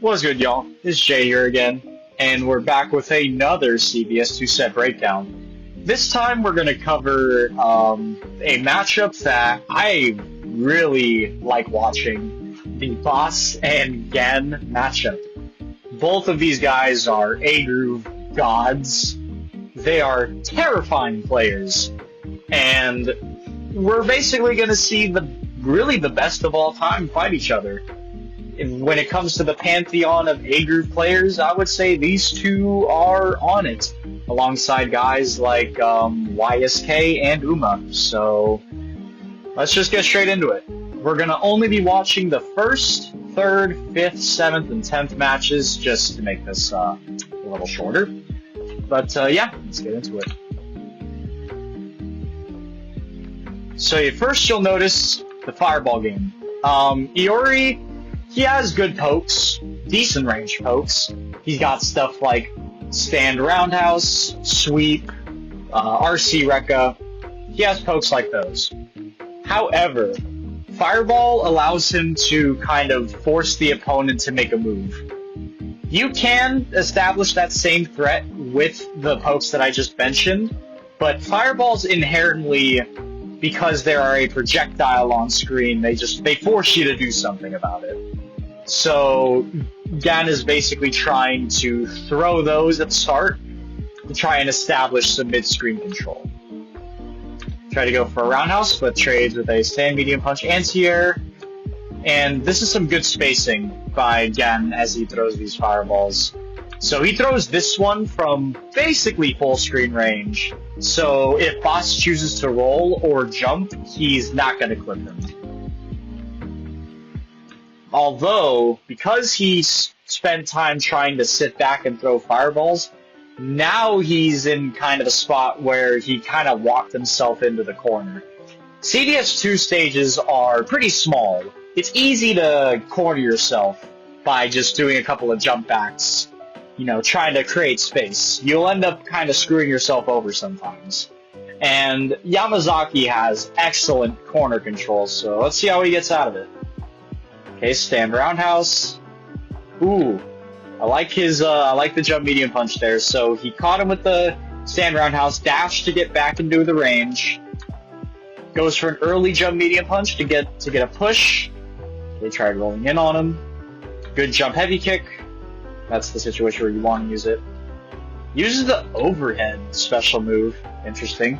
What's good, y'all? It's Jay here again, and we're back with another CvS2 set breakdown. This time we're going to cover a matchup that I really like watching, the Boss and Gan matchup. Both of these guys are A-Groove gods. They are terrifying players, and we're basically going to see really the best of all time fight each other. When it comes to the pantheon of A-Groove players, I would say these two are on it, alongside guys like YSK and Uma. So let's just get straight into it. We're going to only be watching the first, third, fifth, seventh, and 10th matches just to make this a little shorter. But yeah, let's get into it. So first you'll notice the fireball game. Iori, he has good pokes, decent range pokes. He's got stuff like stand roundhouse, sweep, RC Rekka. He has pokes like those. However, fireball allows him to kind of force the opponent to make a move. You can establish that same threat with the pokes that I just mentioned, but fireballs inherently, because they are a projectile on screen, they force you to do something about it. So Gan is basically trying to throw those at the start to try and establish some mid-screen control. Try to go for a roundhouse, but trades with a stand medium punch anti-air. And this is some good spacing by Gan as he throws these fireballs. So he throws this one from basically full screen range. So if Boss chooses to roll or jump, he's not going to clip him. Although, because he spent time trying to sit back and throw fireballs, now he's in kind of a spot where he kind of walked himself into the corner. CvS2 stages are pretty small. It's easy to corner yourself by just doing a couple of jump backs, trying to create space. You'll end up kind of screwing yourself over sometimes. And Yamazaki has excellent corner control, so let's see how he gets out of it. Okay, stand roundhouse. Ooh, I like the jump medium punch there. So he caught him with the stand roundhouse, dash to get back into the range. Goes for an early jump medium punch to get a push. They tried rolling in on him. Good jump heavy kick. That's the situation where you want to use it. Uses the overhead special move. Interesting.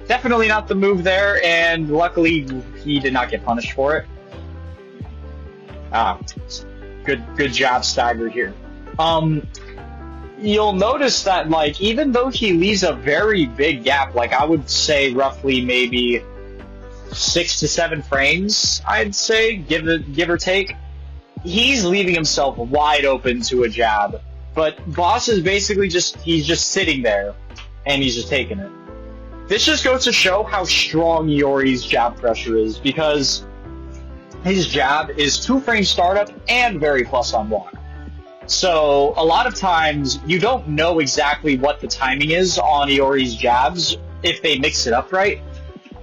Definitely not the move there, and luckily he did not get punished for it. Good job staggered here. You'll notice that, even though he leaves a very big gap, I would say roughly maybe 6 to 7 frames, I'd say, give or take, he's leaving himself wide open to a jab. But Boss is basically he's just sitting there, and he's just taking it. This just goes to show how strong Iori's jab pressure is, because his jab is 2-frame startup and very plus on block. So a lot of times you don't know exactly what the timing is on Iori's jabs if they mix it up right.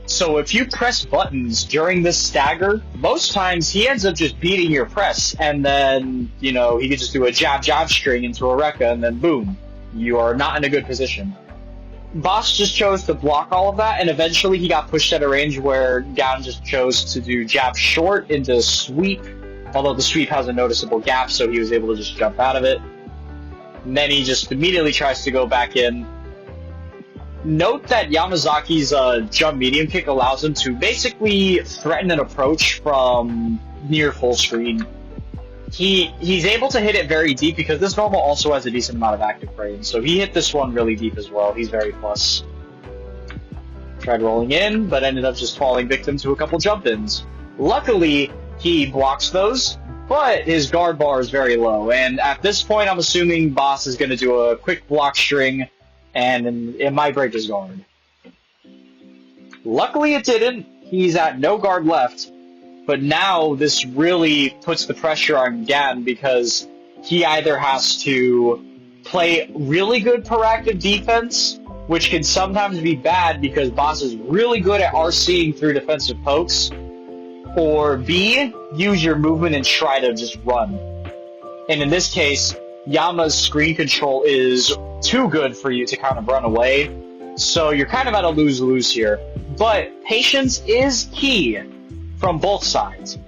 So if you press buttons during this stagger, most times he ends up just beating your press, and then, he could just do a jab string into a Rekka, and then boom, you are not in a good position. Boss just chose to block all of that, and eventually he got pushed at a range where Gan just chose to do jab short into sweep, although the sweep has a noticeable gap, so he was able to just jump out of it. And then he just immediately tries to go back in. Note that Yamazaki's jump medium kick allows him to basically threaten an approach from near full screen. He's able to hit it very deep because this normal also has a decent amount of active frames, so he hit this one really deep as well. He's very plus. Tried rolling in, but ended up just falling victim to a couple jump-ins. Luckily, he blocks those, but his guard bar is very low, and at this point I'm assuming Boss is going to do a quick block string, and it might break his guard. Luckily it didn't. He's at no guard left. But now this really puts the pressure on Gan, because he either has to play really good proactive defense, which can sometimes be bad because Boss is really good at RCing through defensive pokes, or B, use your movement and try to just run. And in this case, Yama's screen control is too good for you to kind of run away, so you're kind of at a lose-lose here. But patience is key from both sides.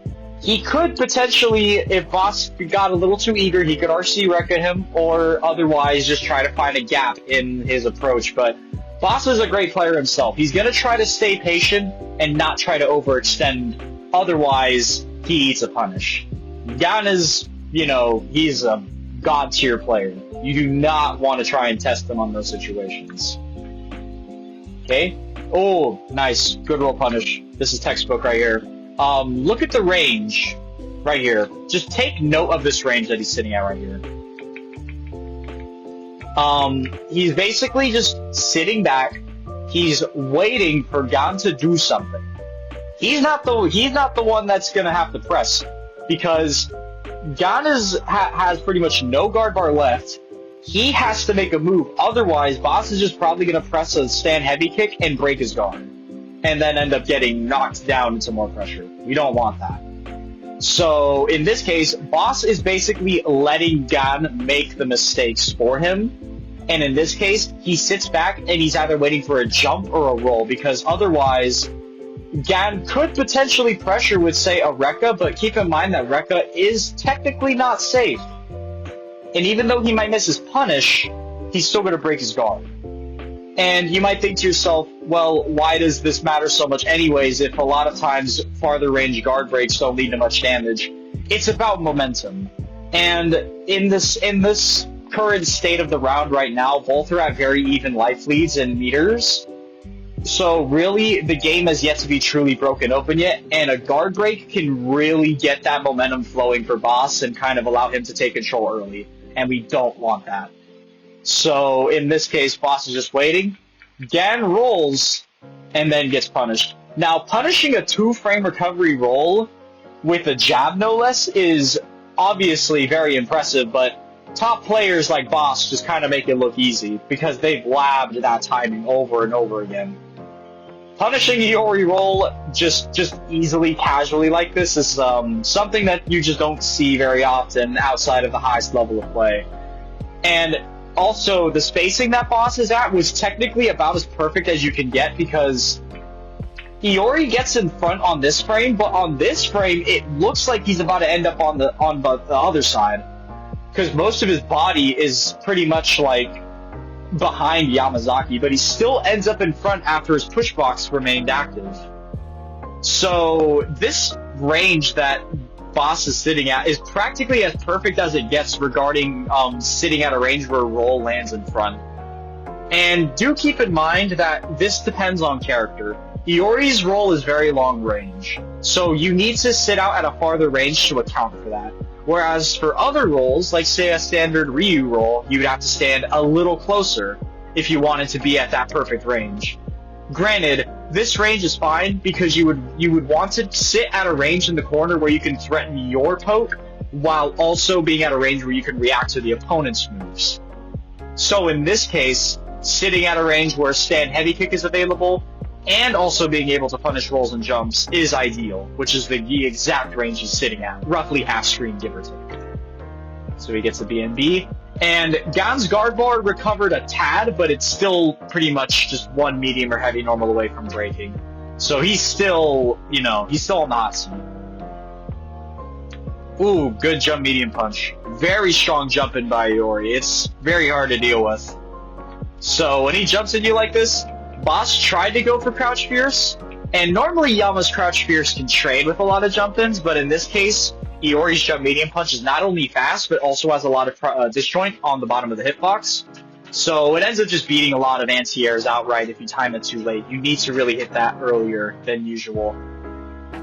He could potentially, if Boss got a little too eager, he could RC Rekka him, or otherwise just try to find a gap in his approach. But Boss is a great player himself. He's going to try to stay patient and not try to overextend, otherwise he eats a punish. Gan is, he's a god tier player. You do not want to try and test him on those situations. Okay? Oh, nice. Good roll punish. This is textbook right here. Look at the range right here. Just take note of this range that he's sitting at right here. He's basically just sitting back. He's waiting for Gan to do something. He's not the one that's gonna have to press, because Gan has pretty much no guard bar left. He has to make a move. Otherwise, Boss is just probably gonna press a stand heavy kick and break his guard, and then end up getting knocked down into more pressure. We don't want that. So in this case, Boss is basically letting Gan make the mistakes for him. And in this case, he sits back and he's either waiting for a jump or a roll, because otherwise, Gan could potentially pressure with, say, a Rekka, but keep in mind that Rekka is technically not safe. And even though he might miss his punish, he's still going to break his guard. And you might think to yourself, well, why does this matter so much anyways if a lot of times farther range guard breaks don't lead to much damage? It's about momentum. And in this current state of the round right now, both are at very even life leads and meters. So really, the game has yet to be truly broken open yet, and a guard break can really get that momentum flowing for Boss and kind of allow him to take control early. And we don't want that. So in this case, Boss is just waiting. Gan rolls and then gets punished. Now, punishing a 2-frame recovery roll with a jab, no less, is obviously very impressive, but top players like Boss just kind of make it look easy because they've labbed that timing over and over again. Punishing Iori roll just easily, casually like this is something that you just don't see very often outside of the highest level of play. And also, the spacing that Boss is at was technically about as perfect as you can get, because Iori gets in front on this frame, but on this frame, it looks like he's about to end up on the other side, because most of his body is pretty much like behind Yamazaki, but he still ends up in front after his push box remained active. So this range that Boss is sitting at is practically as perfect as it gets regarding sitting at a range where a roll lands in front. And do keep in mind that this depends on character. Iori's roll is very long range, so you need to sit out at a farther range to account for that. Whereas for other rolls, like say a standard Ryu roll, you'd have to stand a little closer if you wanted to be at that perfect range. Granted, this range is fine because you would want to sit at a range in the corner where you can threaten your poke, while also being at a range where you can react to the opponent's moves. So in this case, sitting at a range where stand heavy kick is available, and also being able to punish rolls and jumps is ideal, which is the exact range he's sitting at, roughly half screen, give or take. So he gets a BNB. And Gan's guard bar recovered a tad, but it's still pretty much just one medium or heavy normal away from breaking. So he's still, he's still on the hot seat. Ooh, good jump medium punch. Very strong jump in by Iori. It's very hard to deal with. So when he jumps at you like this, Boss tried to go for crouch fierce, and normally Yama's crouch fierce can trade with a lot of jump-ins, but in this case, Iori's jump medium punch is not only fast, but also has a lot of disjoint on the bottom of the hitbox. So it ends up just beating a lot of anti-airs outright if you time it too late. You need to really hit that earlier than usual.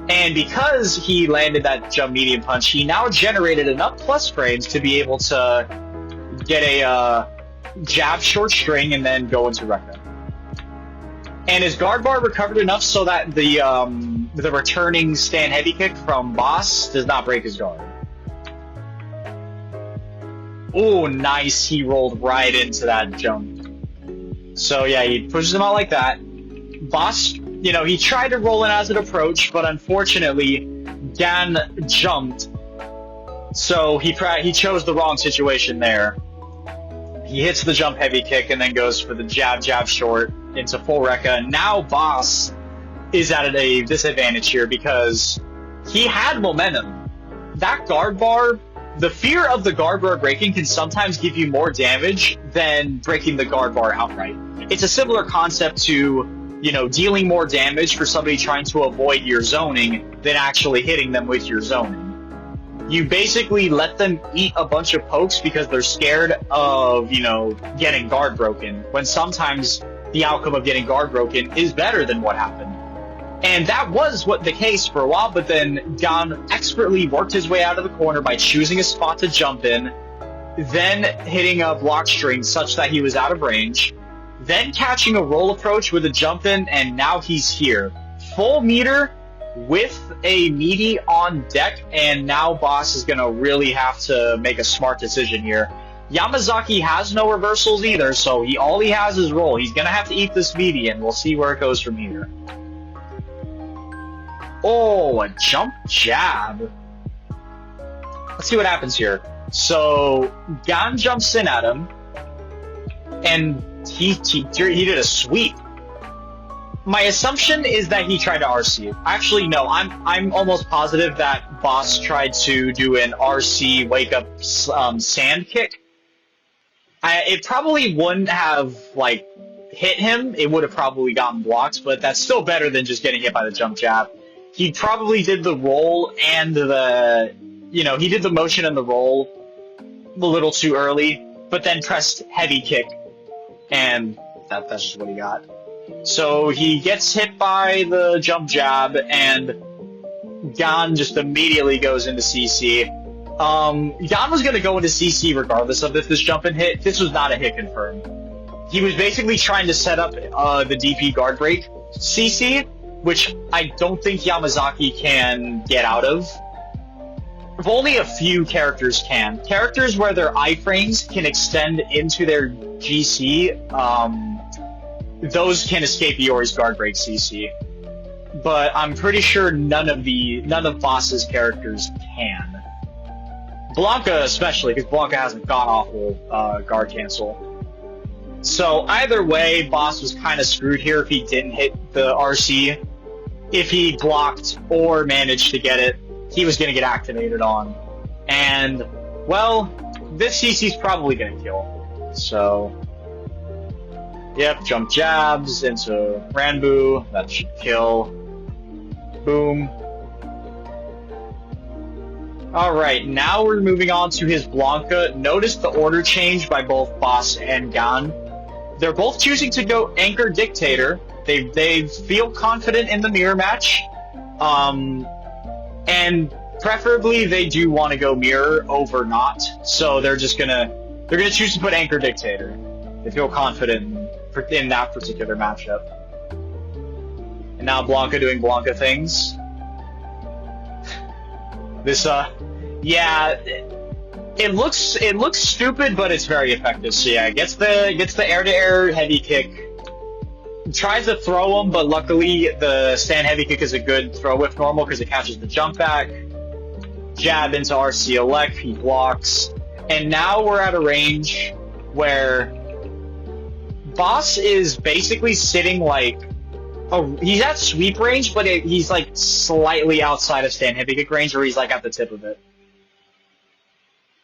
And because he landed that jump medium punch, he now generated enough plus frames to be able to get a jab short string and then go into Rekka. And his guard bar recovered enough so that the returning stand heavy kick from Boss does not break his guard. Oh, nice. He rolled right into that jump. So yeah, he pushes him out like that. Boss, he tried to roll in as an approach, but unfortunately, Gan jumped, so he chose the wrong situation there. He hits the jump heavy kick and then goes for the jab short into full rekka. Now Boss is at a disadvantage here because he had momentum. That guard bar, the fear of the guard bar breaking can sometimes give you more damage than breaking the guard bar outright. It's a similar concept to, dealing more damage for somebody trying to avoid your zoning than actually hitting them with your zoning. You basically let them eat a bunch of pokes because they're scared of, getting guard broken, when sometimes the outcome of getting guard broken is better than what happened. And that was the case for a while, but then Gan expertly worked his way out of the corner by choosing a spot to jump in, then hitting a block string such that he was out of range, then catching a roll approach with a jump in, and now he's here. Full meter with a meaty on deck, and now Boss is going to really have to make a smart decision here. Yamazaki has no reversals either, so all he has is roll. He's going to have to eat this meaty, and we'll see where it goes from here. Oh, a jump jab. Let's see what happens here. So, Gan jumps in at him, and he did a sweep. My assumption is that he tried to RC. Actually, no, I'm almost positive that Boss tried to do an RC wake-up sand kick. It probably wouldn't have, hit him. It would have probably gotten blocked, but that's still better than just getting hit by the jump jab. He probably did the roll and he did the motion and the roll a little too early, but then pressed heavy kick, and that's just what he got. So he gets hit by the jump jab, and Gan just immediately goes into CC. Gan was going to go into CC regardless of if this jump and hit. This was not a hit confirm. He was basically trying to set up the DP guard break CC, which I don't think Yamazaki can get out of. Only a few characters can. Characters where their iframes can extend into their GC, those can escape Iori's guard break CC. But I'm pretty sure none of Boss's characters can. Blanca especially, because Blanca has a god-awful guard cancel. So either way, Boss was kind of screwed here if he didn't hit the RC. If he blocked or managed to get it, he was going to get activated on. And, well, this CC's probably going to kill. So, yep, jump jabs into Ranbu. That should kill. Boom. Alright, now we're moving on to his Blanca. Notice the order change by both Boss and Gan. They're both choosing to go Anchor Dictator. They feel confident in the mirror match. And preferably they do want to go mirror over not. So they're gonna choose to put Anchor Dictator. They feel confident in that particular matchup. And now Blanca doing Blanca things. This yeah, it looks stupid, but it's very effective. So yeah, gets the air-to-air heavy kick. Tries to throw him, but luckily the stand heavy kick is a good throw with normal because it catches the jump back. Jab into RC elect, he blocks. And now we're at a range where Boss is basically sitting he's at sweep range, but he's slightly outside of stand heavy kick range, or he's at the tip of it.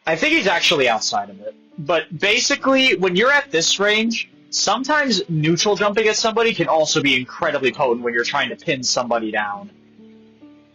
I think he's actually outside of it. But basically, when you're at this range, sometimes neutral jumping at somebody can also be incredibly potent when you're trying to pin somebody down.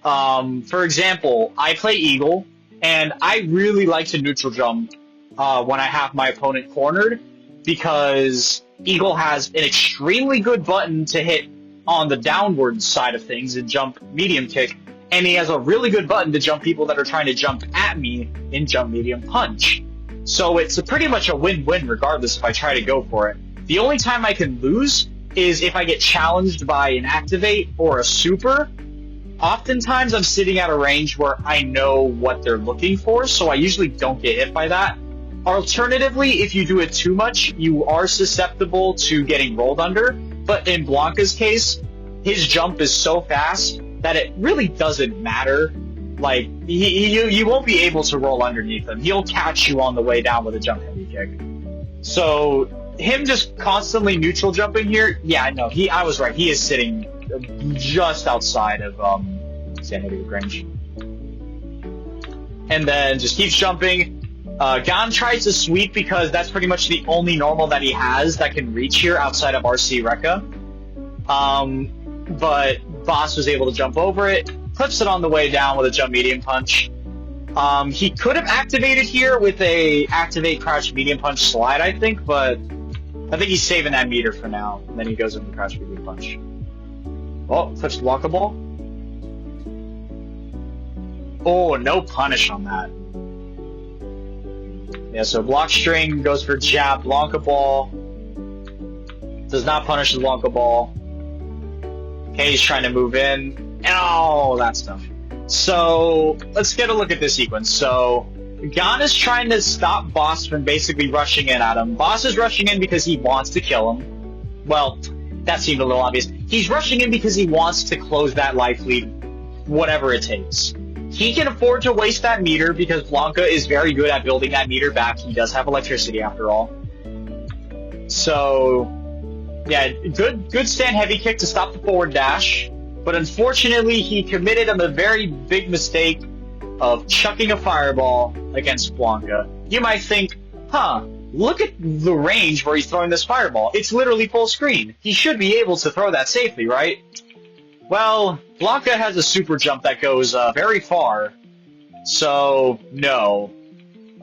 For example, I play Eagle, and I really like to neutral jump when I have my opponent cornered, because Eagle has an extremely good button to hit on the downward side of things and jump medium kick, and he has a really good button to jump people that are trying to jump at me in jump medium punch. So it's pretty much a win-win regardless if I try to go for it. The only time I can lose is if I get challenged by an activate or a super. Oftentimes I'm sitting at a range where I know what they're looking for, so I usually don't get hit by that. Alternatively, if you do it too much, you are susceptible to getting rolled under, but in Blanca's case, his jump is so fast that it really doesn't matter Like, you won't be able to roll underneath him. He'll catch you on the way down with a jump heavy kick. So, him just constantly neutral jumping here, yeah, no, I was right. He is sitting just outside of, sanity range. And then just keeps jumping. Gon tries to sweep because that's pretty much the only normal that he has that can reach here outside of RC Rekka. But Boss was able to jump over it, clips it on the way down with a jump medium punch. He could have activated here with a activate crouch medium punch slide, I think, but I think he's saving that meter for now. And then he goes into crouch medium punch. Oh, clips blockable. Oh, no punish on that. Yeah, so block string goes for jab, Blanca ball. Does not punish the Blanca ball. Okay, he's trying to move in. Oh, that stuff. So, let's get a look at this sequence. So, Gon is trying to stop Boss from basically rushing in at him. Boss is rushing in because he wants to kill him. Well, that seemed a little obvious. He's rushing in because he wants to close that life lead, whatever it takes. He can afford to waste that meter because Blanca is very good at building that meter back. He does have electricity after all. So, yeah, good stand heavy kick to stop the forward dash. But unfortunately, he committed a very big mistake of chucking a fireball against Blanca. You might think, huh, look at the range where he's throwing this fireball. It's literally full screen. He should be able to throw that safely, right? Well, Blanca has a super jump that goes very far, so no.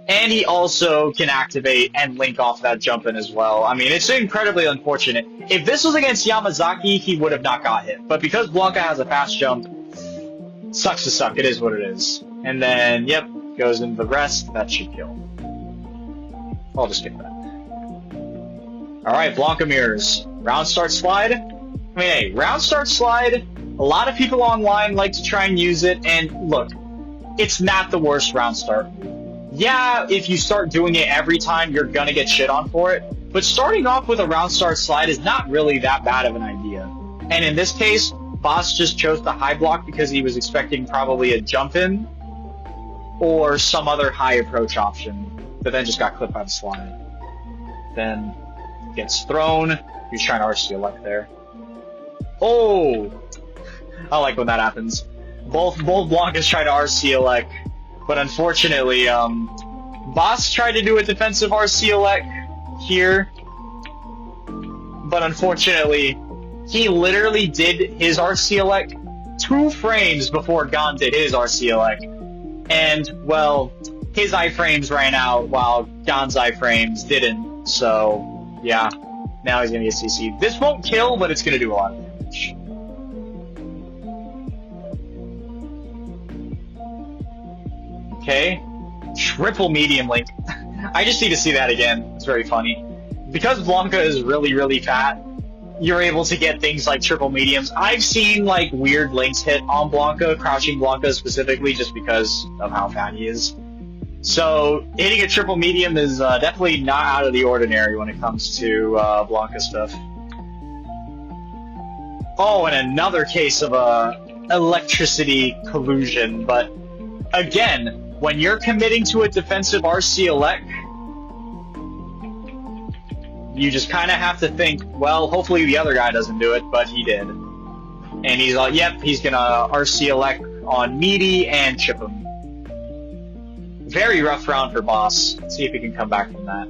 And he also can activate and link off that jump in as well. I mean, it's incredibly unfortunate. If this was against Yamazaki, he would have not got hit. But because Blanca has a fast jump, sucks to suck. It is what it is. And then, yep, goes into the rest. That should kill. I'll just skip that. Alright, Blanca mirrors. Round start slide. I mean, hey, round start slide, a lot of people online like to try and use it, and look, it's not the worst round start. Yeah, if you start doing it every time, you're gonna get shit on for it, but starting off with a round start slide is not really that bad of an idea. And in this case, Boss just chose the high block because he was expecting probably a jump in, or some other high approach option, but then just got clipped by the slide. Then gets thrown, he's trying to RC elect there. Oh! I like when that happens. Both Blancas try to RC elect, but unfortunately, Boss tried to do a defensive RC elect here, but unfortunately, he literally did his RC elect 2 frames before Gon did his RC elect. And, well, his iframes ran out while Gon's iframes didn't, so, yeah. Now he's gonna get CC. This won't kill, but it's gonna do a lot of damage. Okay. Triple medium link. I just need to see that again. It's very funny. Because Blanca is really, really fat, you're able to get things like triple mediums. I've seen, like, weird links hit on Blanca, crouching Blanca specifically, just because of how fat he is. So, hitting a triple medium is definitely not out of the ordinary when it comes to Blanca stuff. Oh, and another case of electricity collusion, but again, when you're committing to a defensive RC elect, you just kind of have to think, well, hopefully the other guy doesn't do it, but he did. And he's like, yep, he's gonna RC elect on Meaty and chip him. Very rough round for Boss. Let's see if he can come back from that.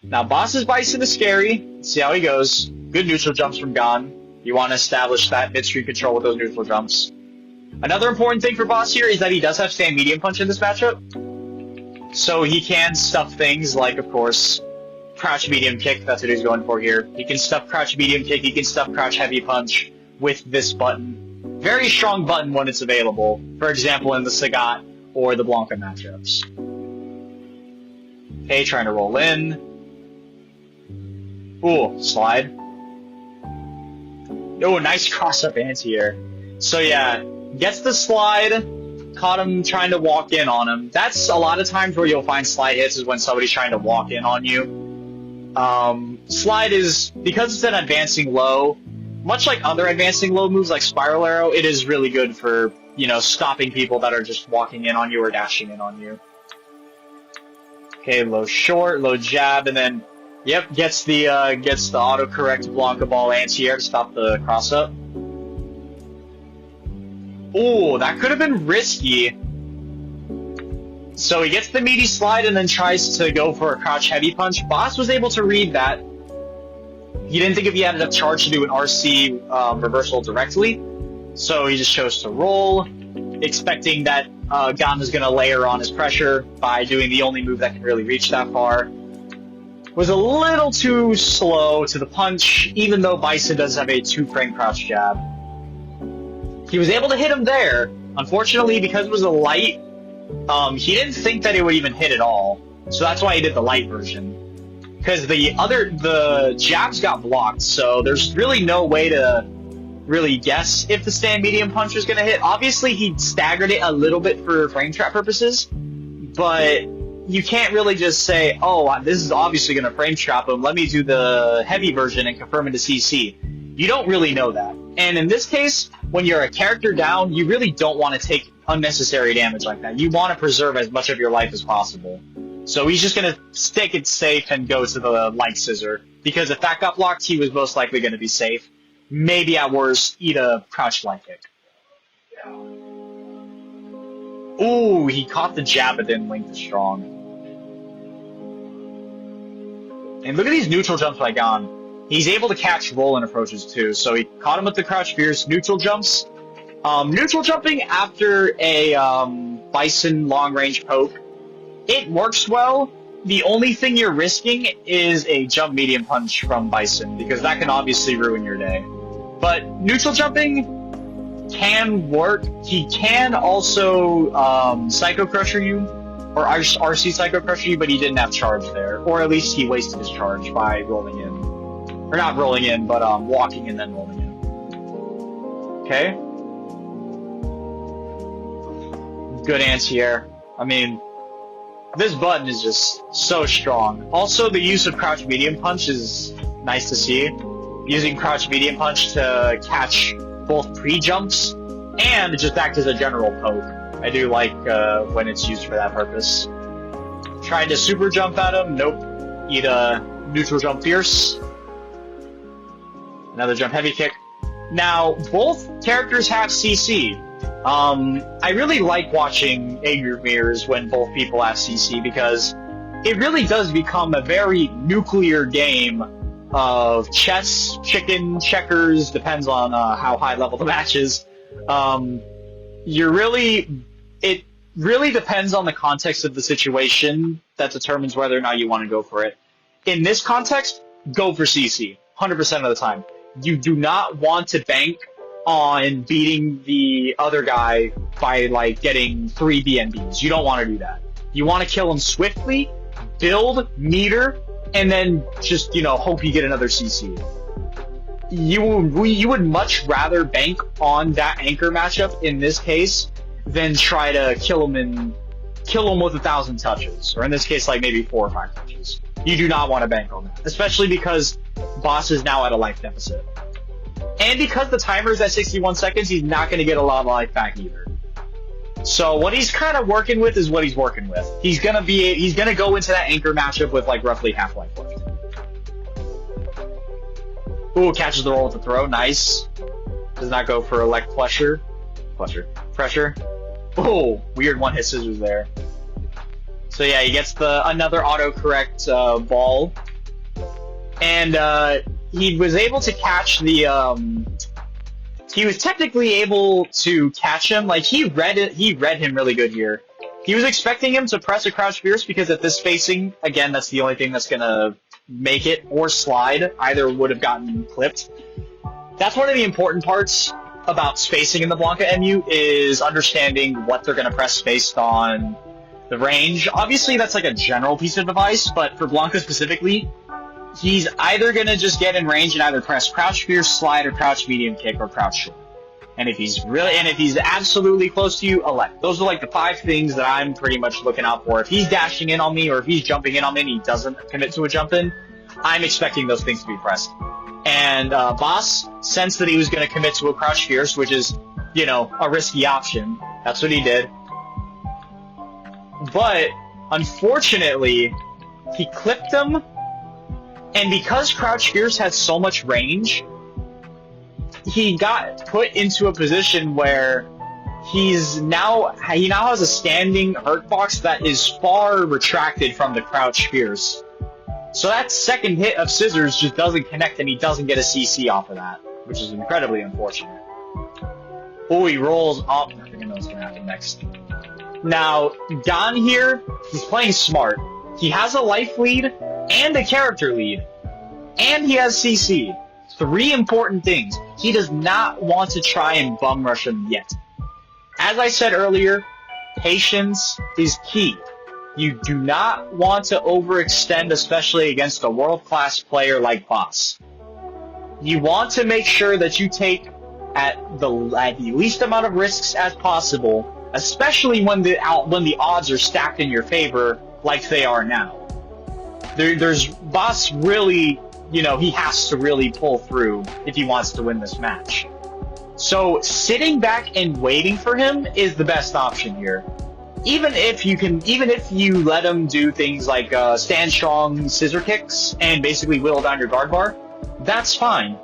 Now, Boss's Bison is scary. Let's see how he goes. Good neutral jumps from Gon. You want to establish that mid-screen control with those neutral jumps. Another important thing for Boss here is that he does have stand medium punch in this matchup. So he can stuff things like, of course, crouch medium kick. That's what he's going for here. He can stuff crouch medium kick. He can stuff crouch heavy punch with this button. Very strong button when it's available. For example, in the Sagat or the Blanca matchups. Okay, trying to roll in. Ooh, slide. Oh, nice cross-up anti-air. So yeah, gets the slide, caught him trying to walk in on him. That's a lot of times where you'll find slide hits is when somebody's trying to walk in on you. Slide is, because it's an advancing low, much like other advancing low moves like Spiral Arrow, it is really good for, you know, stopping people that are just walking in on you or dashing in on you. Okay, low short, low jab, and then, yep, gets the autocorrect Blanca Ball anti-air to stop the cross-up. Ooh, that could have been risky. So he gets the meaty slide and then tries to go for a crouch heavy punch. Boss was able to read that. He didn't think if he had enough charge to do an RC reversal directly, so he just chose to roll, expecting that Gon was going to layer on his pressure by doing the only move that can really reach that far. Was a little too slow to the punch, even though Bison does have a 2-frame crouch jab. He was able to hit him there. Unfortunately, because it was a light, he didn't think that it would even hit at all, so that's why he did the light version. Because the jabs got blocked, so there's really no way to really guess if the stand medium punch was going to hit. Obviously, he staggered it a little bit for frame trap purposes, but you can't really just say, oh, this is obviously going to frame trap him, let me do the heavy version and confirm into CC. You don't really know that. And in this case, when you're a character down, you really don't want to take unnecessary damage like that. You want to preserve as much of your life as possible. So he's just going to stick it safe and go to the light scissor, because if that got blocked, he was most likely going to be safe. Maybe at worst, eat a crouch light kick. Ooh, he caught the jab but didn't link the strong. And look at these neutral jumps by Gon. He's able to catch roll and approaches too, so he caught him with the crouch fierce neutral jumps. Neutral jumping after a Bison long range poke, it works well. The only thing you're risking is a jump medium punch from Bison, because that can obviously ruin your day. But neutral jumping can work. He can also Psycho Crusher you, or RC Psycho Crusher you, but he didn't have charge there. Or at least he wasted his charge by rolling in. Or not rolling in, but walking and then rolling in. Okay. Good anti-air. I mean, this button is just so strong. Also, the use of crouch medium punch is nice to see. Using crouch medium punch to catch both pre-jumps and just act as a general poke. I do like when it's used for that purpose. Tried to super jump at him. Nope. Eat a neutral jump fierce. Another jump heavy kick. Now, both characters have CC. I really like watching Angry Mirrors when both people have CC, because it really does become a very nuclear game of chess, chicken, checkers, depends on how high level the match is. It really depends on the context of the situation that determines whether or not you want to go for it. In this context, go for CC, 100% of the time. You do not want to bank on beating the other guy by, like, getting 3 BNBs. You don't want to do that. You want to kill him swiftly, build, meter, and then just, you know, hope you get another CC. You would much rather bank on that anchor matchup in this case than try to kill him with 1,000 touches, or in this case, like, maybe 4 or 5 touches. You do not want to bank on that, especially because Boss is now at a life deficit. And because the timer is at 61 seconds, he's not going to get a lot of life back either. So what he's kind of working with is what he's working with. He's going to go into that anchor matchup with, like, roughly half life left. Ooh, catches the roll with the throw. Nice. Does not go for a leg pressure. Oh, weird one-hit scissors there. So yeah, he gets another autocorrect ball. And he was able to catch the he was technically able to catch him. Like, he read him really good here. He was expecting him to press a crouch fierce, because at this spacing, again, that's the only thing that's gonna make it, or slide. Either would have gotten clipped. That's one of the important parts about spacing in the Blanca MU, is understanding what they're gonna press based on the range. Obviously, that's like a general piece of advice, but for Blanca specifically, he's either going to just get in range and either press crouch fierce, slide, or crouch medium kick, or crouch short. And if he's absolutely close to you, elect. Those are like the 5 things that I'm pretty much looking out for. If he's dashing in on me, or if he's jumping in on me and he doesn't commit to a jump in, I'm expecting those things to be pressed. And Boss sensed that he was going to commit to a Crouch Fierce, which is, you know, a risky option. That's what he did. But, unfortunately, he clipped him, and because Crouch Fierce has so much range, he got put into a position where he now has a standing hurt box that is far retracted from the Crouch Fierce. So that second hit of Scissors just doesn't connect, and he doesn't get a CC off of that, which is incredibly unfortunate. Oh, he rolls up. I think I know what's going to happen next. Now, Gon here, he's playing smart. He has a life lead and a character lead, and he has CC. 3 important things. He does not want to try and bum rush him yet. As I said earlier, patience is key. You do not want to overextend, especially against a world-class player like Boss. You want to make sure that you take at the least amount of risks as possible, especially when the odds are stacked in your favor like they are now. There's Boss really, you know, he has to really pull through if he wants to win this match. So sitting back and waiting for him is the best option here. Even if you let him do things like stand strong scissor kicks and basically whittle down your guard bar, that's fine.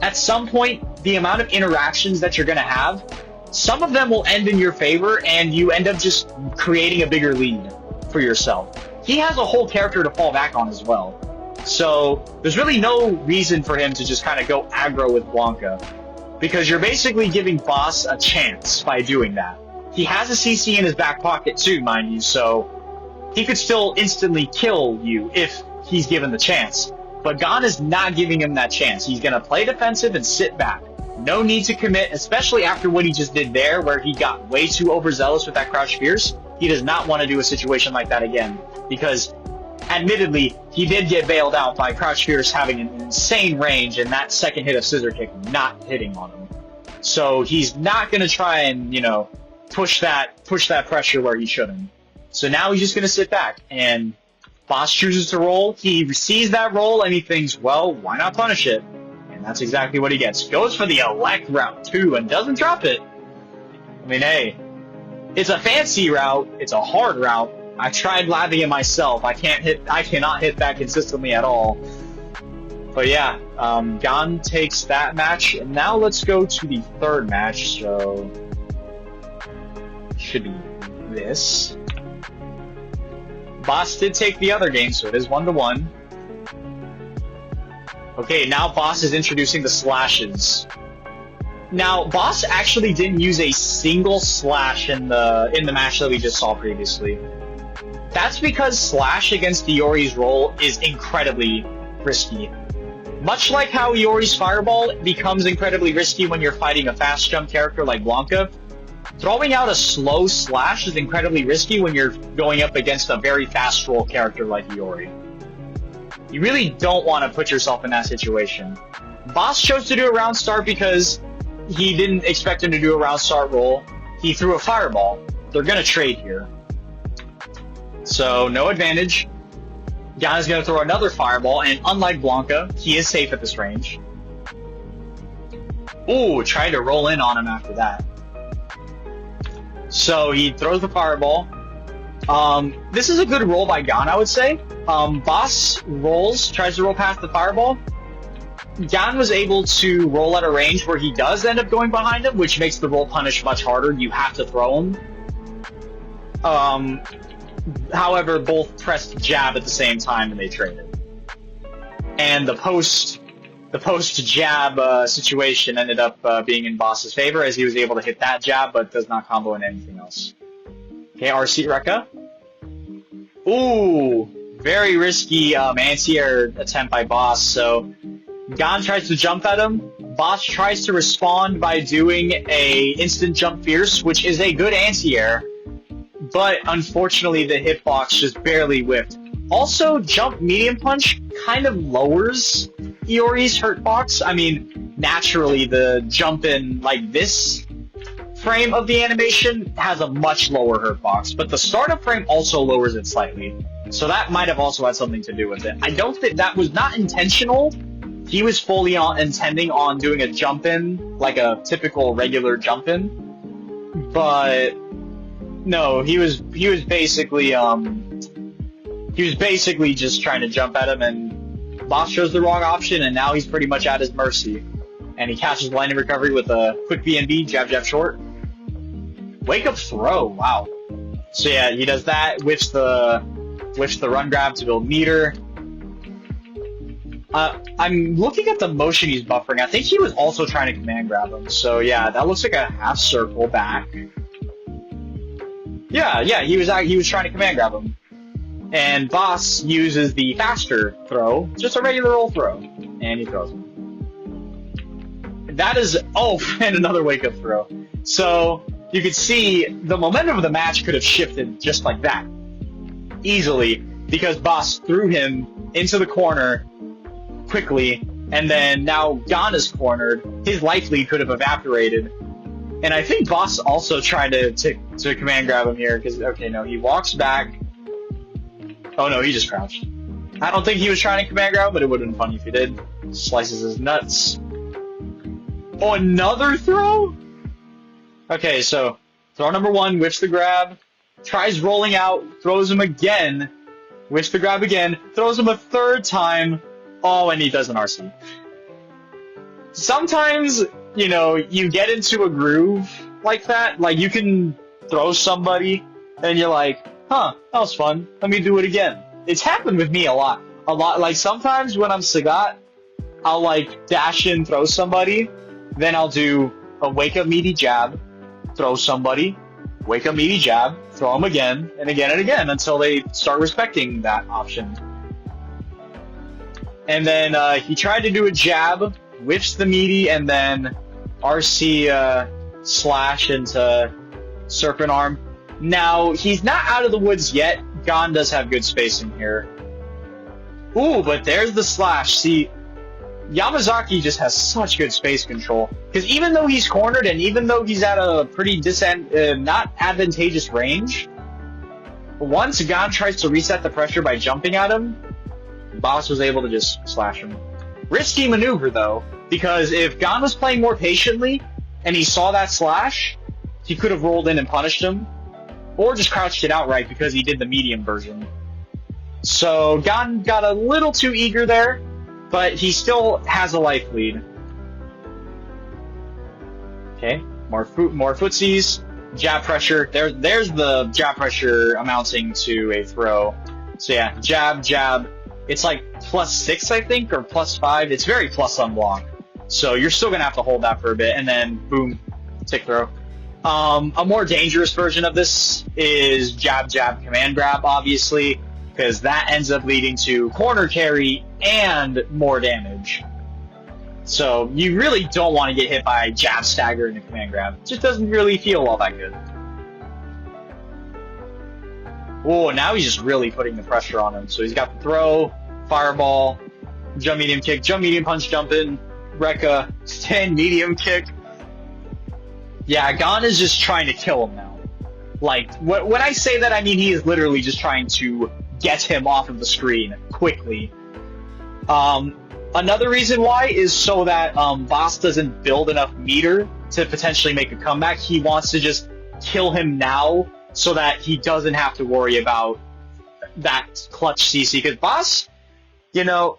At some point, the amount of interactions that you're going to have, some of them will end in your favor, and you end up just creating a bigger lead for yourself. He has a whole character to fall back on as well. So there's really no reason for him to just kind of go aggro with Blanka, because you're basically giving Boss a chance by doing that. He has a CC in his back pocket too, mind you, so he could still instantly kill you if he's given the chance. But Gon is not giving him that chance. He's going to play defensive and sit back. No need to commit, especially after what he just did there, where he got way too overzealous with that Crouch Fierce. He does not want to do a situation like that again, because admittedly, he did get bailed out by Crouch Fierce having an insane range and that second hit of Scissor Kick not hitting on him. So he's not going to try and, you know, push that pressure where he shouldn't. So now he's just going to sit back, and Boss chooses to roll. He sees that roll and he thinks, well, why not punish it? And that's exactly what he gets. Goes for the elect route too and doesn't drop it. I mean, hey, it's a fancy route. It's a hard route. I tried labbing it myself. I cannot hit that consistently at all. But yeah, Gon takes that match, and now let's go to the third match. So should be this. Boss did take the other game, so it is 1-1. Okay, now Boss is introducing the slashes. Now, Boss actually didn't use a single slash in the match that we just saw previously. That's because slash against Iori's roll is incredibly risky. Much like how Iori's fireball becomes incredibly risky when you're fighting a fast jump character like Blanka, throwing out a slow slash is incredibly risky when you're going up against a very fast roll character like Iori. You really don't want to put yourself in that situation. Boss chose to do a round start because he didn't expect him to do a round start roll. He threw a fireball. They're going to trade here. So, no advantage. Gon is going to throw another fireball, and unlike Blanka, he is safe at this range. Ooh, tried to roll in on him after that. So he throws the fireball. This is a good roll by Gon, I would say. Boss tries to roll past the fireball. Gon was able to roll at a range where he does end up going behind him, which makes the roll punish much harder. You have to throw him. However, both pressed jab at the same time and they traded. And the post jab situation ended up being in Boss's favor, as he was able to hit that jab but does not combo into anything else. Okay, RC Rekka. Ooh, very risky anti-air attempt by Boss. So Gon tries to jump at him. Boss tries to respond by doing a instant jump fierce, which is a good anti-air, but unfortunately the hitbox just barely whiffed. Also, jump medium punch kind of lowers Iori's hurtbox. I mean, naturally the jump in like this frame of the animation has a much lower hurtbox, but the startup frame also lowers it slightly. So that might have also had something to do with it. I don't think that was not intentional, he was fully intending on doing a jump in, like a typical regular jump in, but no, he was basically just trying to jump at him, and Boss chose the wrong option, and now he's pretty much at his mercy. And he catches lightning recovery with a quick B&B, jab jab short. Wake up throw, wow. So yeah, he does that, whiffs the run grab to build meter. I'm looking at the motion he's buffering. I think he was also trying to command grab him. So yeah, that looks like a half circle back. Yeah, he was trying to command grab him. And Boss uses the faster throw, just a regular old throw, and he throws him. That is, oh, and another wake up throw. So you could see the momentum of the match could have shifted just like that, easily, because Boss threw him into the corner quickly, and then now Gon is cornered. His life lead could have evaporated, and I think Boss also tried to command grab him here, because, okay, no, he walks back. Oh no, he just crouched. I don't think he was trying to command grab, but it would have been funny if he did. Slices his nuts. Oh, another throw? Okay, so throw number one, whiffs the grab, tries rolling out, throws him again, whiffs the grab again, throws him a third time. Oh, and he does an RC. Sometimes, you know, you get into a groove like that. Like, you can throw somebody, and you're like, huh, that was fun. Let me do it again. It's happened with me a lot. Like, sometimes when I'm Sagat, I'll, like, dash in, throw somebody, then I'll do a wake-up meaty jab, throw somebody, wake-up meaty jab, throw them again, and again and again, until they start respecting that option. And then he tried to do a jab, whiffs the meaty, and then RC slash into Serpent Arm. Now, he's not out of the woods yet. Gon does have good spacing here. Ooh, but there's the slash. See, Yamazaki just has such good space control. Because even though he's cornered, and even though he's at a pretty not advantageous range, once Gon tries to reset the pressure by jumping at him, Boss was able to just slash him. Risky maneuver, though, because if Gon was playing more patiently, and he saw that slash, he could have rolled in and punished him, or just crouched it outright because he did the medium version. So Gon got a little too eager there, but he still has a life lead. Okay, more footsies, jab pressure. There's the jab pressure amounting to a throw. So yeah, jab, jab. It's like +6, I think, or +5. It's very plus on block. So you're still gonna have to hold that for a bit, and then boom, tick throw. A more dangerous version of this is jab, jab, command grab, obviously, because that ends up leading to corner carry and more damage. So you really don't want to get hit by jab, stagger, and a command grab. It just doesn't really feel all that good. Oh, now he's just really putting the pressure on him. So he's got the throw, fireball, jump medium kick, jump medium punch, jump in, Rekka, stand medium kick. Yeah, Gon is just trying to kill him now. Like, when I say that, I mean he is literally just trying to get him off of the screen quickly. Another reason why is so that Boss doesn't build enough meter to potentially make a comeback. He wants to just kill him now so that he doesn't have to worry about that clutch CC. Because Boss, you know,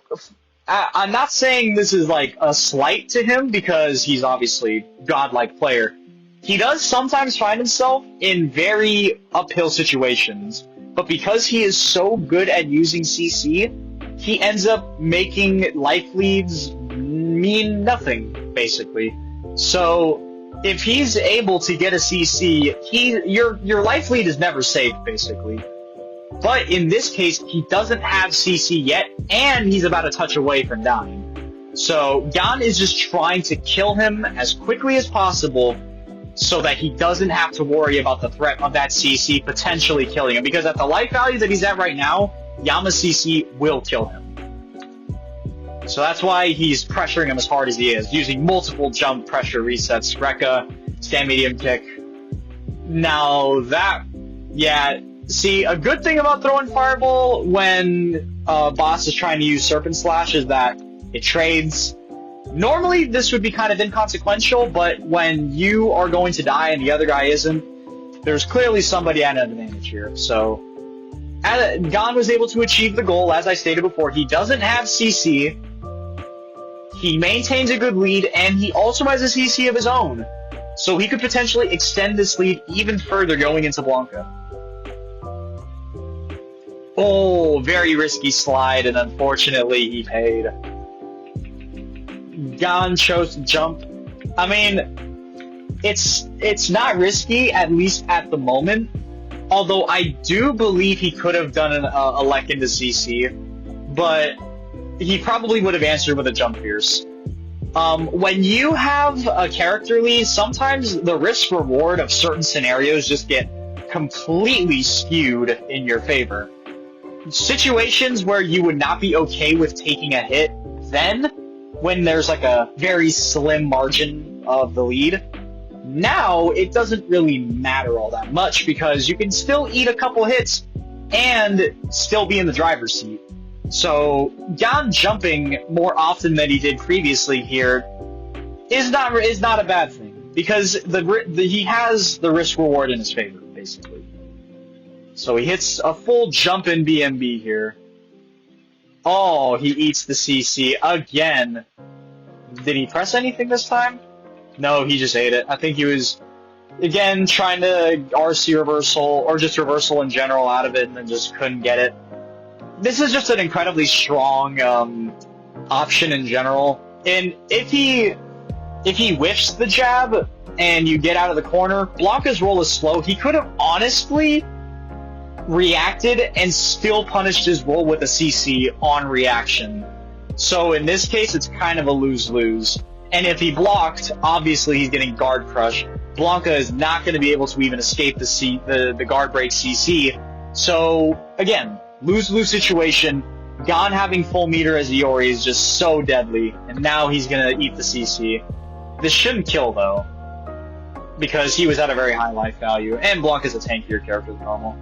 I'm not saying this is like a slight to him because he's obviously godlike player. He does sometimes find himself in very uphill situations, but because he is so good at using CC, he ends up making life leads mean nothing, basically. So if he's able to get a CC, your life lead is never safe, basically. But in this case, he doesn't have CC yet, and he's about a touch away from dying. So Gon is just trying to kill him as quickly as possible so that he doesn't have to worry about the threat of that CC potentially killing him. Because at the life value that he's at right now, Yama's CC will kill him. So that's why he's pressuring him as hard as he is, using multiple jump pressure resets. Rekka, stand medium kick. Now that, yeah, see, a good thing about throwing Fireball when Boss is trying to use Serpent Slash is that It trades. Normally, this would be kind of inconsequential, but when you are going to die and the other guy isn't, there's clearly somebody at an advantage here. So, Gon was able to achieve the goal, as I stated before. He doesn't have CC. He maintains a good lead, and he also has a CC of his own. So he could potentially extend this lead even further going into Blanka. Oh, very risky slide, and unfortunately he paid. Gon chose to jump. I mean, it's not risky, at least at the moment. Although I do believe he could have done a lek into CC, but he probably would have answered with a jump fierce. When you have a character lead, sometimes the risk-reward of certain scenarios just get completely skewed in your favor. Situations where you would not be okay with taking a hit, then, when there's like a very slim margin of the lead, now it doesn't really matter all that much because you can still eat a couple hits and still be in the driver's seat. So, Gon jumping more often than he did previously here is not a bad thing because he has the risk reward in his favor, basically. So he hits a full jump in BMB here. Oh, he eats the CC again. Did he press anything this time? No, he just ate it. I think he was, again, trying to RC reversal, or just reversal in general out of it, and then just couldn't get it. This is just an incredibly strong option in general. And if he whiffs the jab and you get out of the corner, Blanka's roll is slow. He could have honestly reacted and still punished his roll with a CC on reaction. So in this case, it's kind of a lose-lose. And if he blocked, obviously he's getting guard crush. Blanka is not going to be able to even escape the guard break CC. So again, lose-lose situation. Gon having full meter as Iori is just so deadly, and now he's gonna eat the CC. This shouldn't kill though, because he was at a very high life value, and Blanka's a tankier character than normal.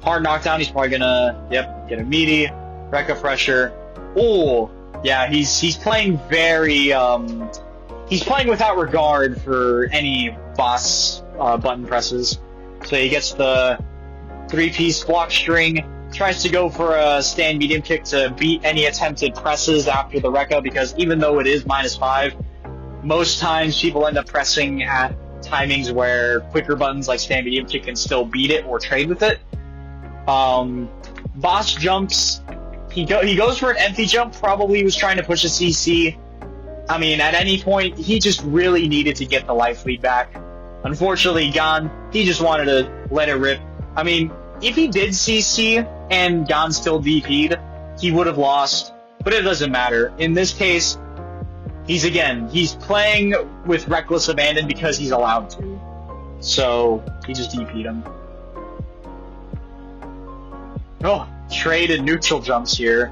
Hard knockdown, he's probably gonna, get a meaty, Rekka pressure. Oh, yeah, he's playing very, he's playing without regard for any boss button presses. So he gets the 3-piece block string, tries to go for a stand medium kick to beat any attempted presses after the Rekka, because even though it is -5, most times people end up pressing at timings where quicker buttons like stand medium kick can still beat it or trade with it. Boss jumps, he goes for an empty jump, probably was trying to push a CC. I mean, at any point, he just really needed to get the life lead back. Unfortunately, Gon, he just wanted to let it rip. I mean, if he did CC and Gon still DP'd, he would have lost, but it doesn't matter. In this case, he's playing with reckless abandon because he's allowed to. So, he just DP'd him. Oh, trade and neutral jumps here.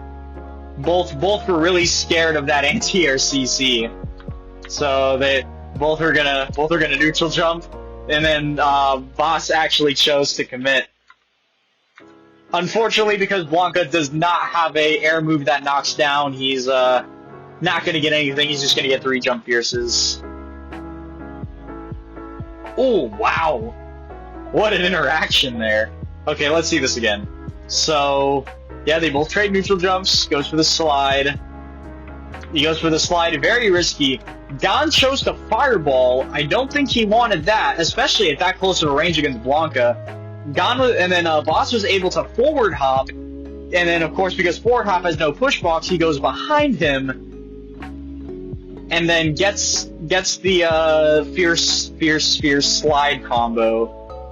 Both were really scared of that anti-air CC. So they both are gonna neutral jump, and then Boss actually chose to commit. Unfortunately, because Blanka does not have a air move that knocks down, he's not going to get anything. He's just going to get 3 jump fierces. Oh, wow. What an interaction there. Okay, let's see this again. So, yeah, they both trade neutral jumps. Goes for the slide. He goes for the slide. Very risky. Gon chose to fireball. I don't think he wanted that, especially at that close of a range against Blanka. And then Boss was able to forward hop, and then of course because forward hop has no push box, he goes behind him, and then gets the fierce slide combo,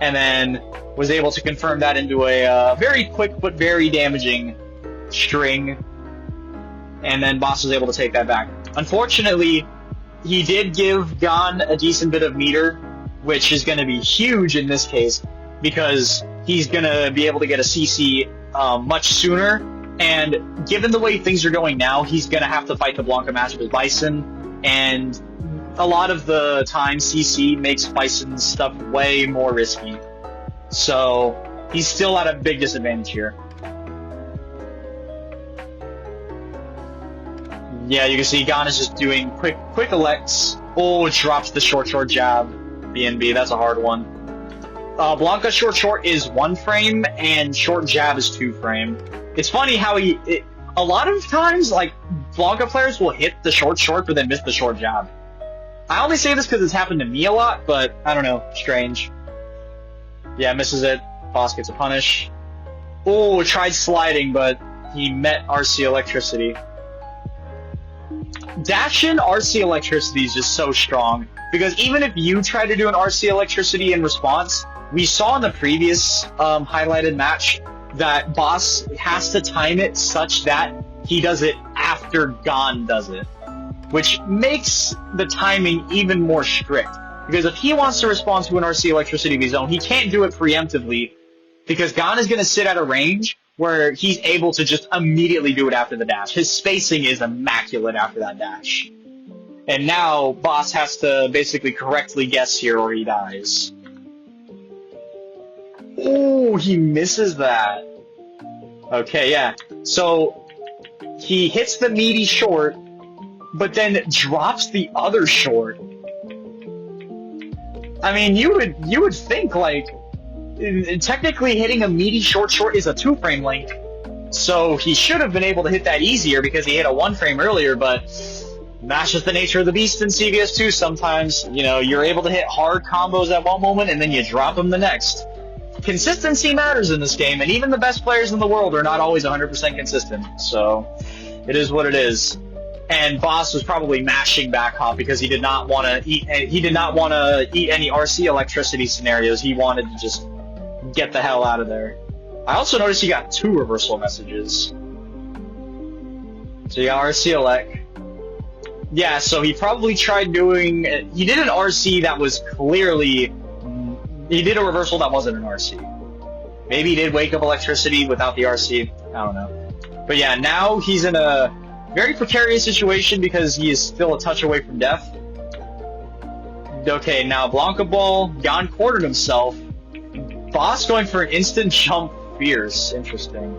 and then was able to confirm that into a very quick but very damaging string, and then Boss was able to take that back. Unfortunately, he did give Gon a decent bit of meter, which is going to be huge in this case, because he's going to be able to get a CC much sooner, and given the way things are going now, he's going to have to fight the Blanka matchup with Bison, and a lot of the time CC makes Bison's stuff way more risky. So he's still at a big disadvantage here. Yeah, you can see Gon is just doing quick elects. Oh, drops the short jab. BNB, that's a hard one. Blanca short is 1 frame, and short jab is 2 frame. It's funny how a lot of times, like, Blanca players will hit the short, but then miss the short jab. I only say this because it's happened to me a lot, but I don't know, strange. Yeah, misses it. Boss gets a punish. Oh, tried sliding, but he met RC Electricity. Dash-in RC Electricity is just so strong, because even if you try to do an RC Electricity in response, we saw in the previous highlighted match that Boss has to time it such that he does it after Gon does it, which makes the timing even more strict. Because if he wants to respond to an RC Electricity of his own, he can't do it preemptively, because Gon is going to sit at a range where he's able to just immediately do it after the dash. His spacing is immaculate after that dash. And now, Boss has to basically correctly guess here or he dies. Oh, he misses that. Okay, yeah. So, he hits the meaty short, but then drops the other short. I mean, you would think, like, technically hitting a meaty short is a 2 frame link, so he should have been able to hit that easier because he hit a 1 frame earlier, but that's just the nature of the beast in CvS2 sometimes. You know, you're able to hit hard combos at one moment and then you drop them the next. Consistency matters in this game, and even the best players in the world are not always 100% consistent, so it is what it is. And Boss was probably mashing back hop because he did not want to eat any RC Electricity scenarios. He wanted to just get the hell out of there. I also noticed he got 2 reversal messages. So yeah, RC Elec. Yeah, so he probably tried doing... He did an RC that was clearly... He did a reversal that wasn't an RC. Maybe he did Wake Up Electricity without the RC. I don't know. But yeah, now he's in a very precarious situation because he is still a touch away from death. Okay, now Blanca Ball, Gon cornered himself. Boss going for an instant jump fierce. Interesting.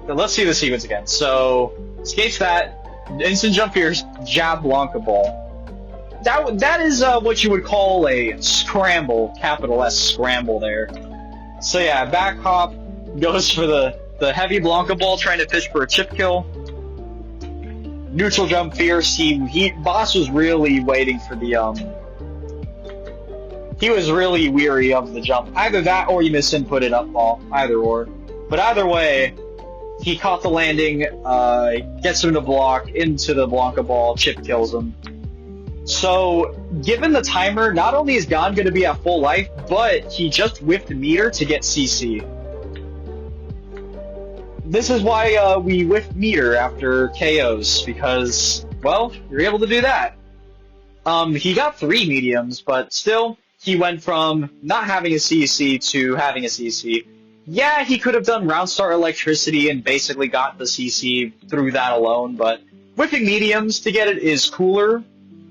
But let's see the sequence again. So, escapes that, instant jump fierce, jab Blanca Ball. That is what you would call a scramble, capital S scramble there. So yeah, back hop, goes for the heavy Blanca Ball, trying to fish for a chip kill. Neutral jump fierce. Boss was really waiting for the he was really weary of the jump. Either that or you misinputted up ball. Either or. But either way, he caught the landing, gets him to block into the Blanca Ball, chip kills him. So, given the timer, not only is Gon going to be at full life, but he just whiffed meter to get CC. This is why we whiff meter after KOs, because, well, you're able to do that. He got 3 mediums, but still, he went from not having a CC to having a CC. Yeah, he could have done round start electricity and basically got the CC through that alone, but whiffing mediums to get it is cooler,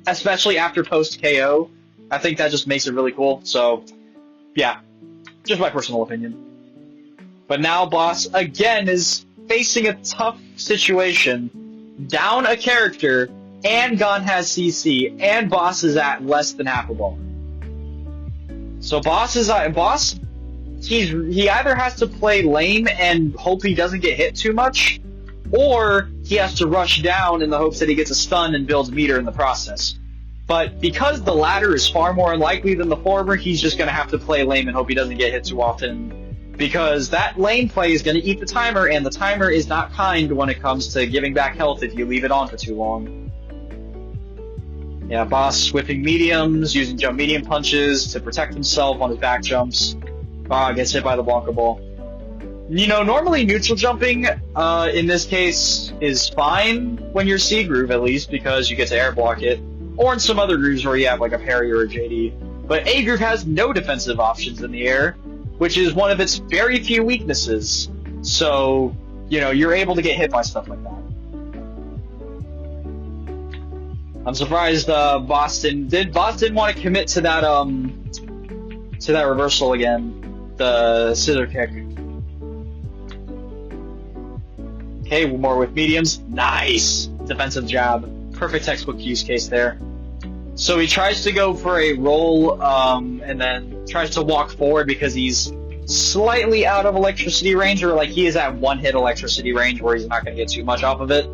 especially after post KO. I think that just makes it really cool, so yeah, just my personal opinion. But now Boss, again, is facing a tough situation. Down a character, and Gon has CC, and Boss is at less than half a bar. So he either has to play lame and hope he doesn't get hit too much, or he has to rush down in the hopes that he gets a stun and builds meter in the process. But because the latter is far more unlikely than the former, he's just going to have to play lame and hope he doesn't get hit too often, because that lane play is going to eat the timer, and the timer is not kind when it comes to giving back health if you leave it on for too long. Yeah, Boss whipping mediums, using jump medium punches to protect himself on his back jumps. Gets hit by the Blanca Ball. You know, normally neutral jumping, in this case, is fine when you're C groove, at least, because you get to air block it. Or in some other grooves where you have like a parry or a JD. But A groove has no defensive options in the air, which is one of its very few weaknesses. So, you know, you're able to get hit by stuff like that. I'm surprised Boss didn't want to commit to that reversal again, the scissor kick. Okay, more with mediums. Nice! Defensive jab. Perfect textbook use case there. So he tries to go for a roll, and then tries to walk forward because he's slightly out of electricity range, or like he is at one-hit electricity range where he's not going to get too much off of it.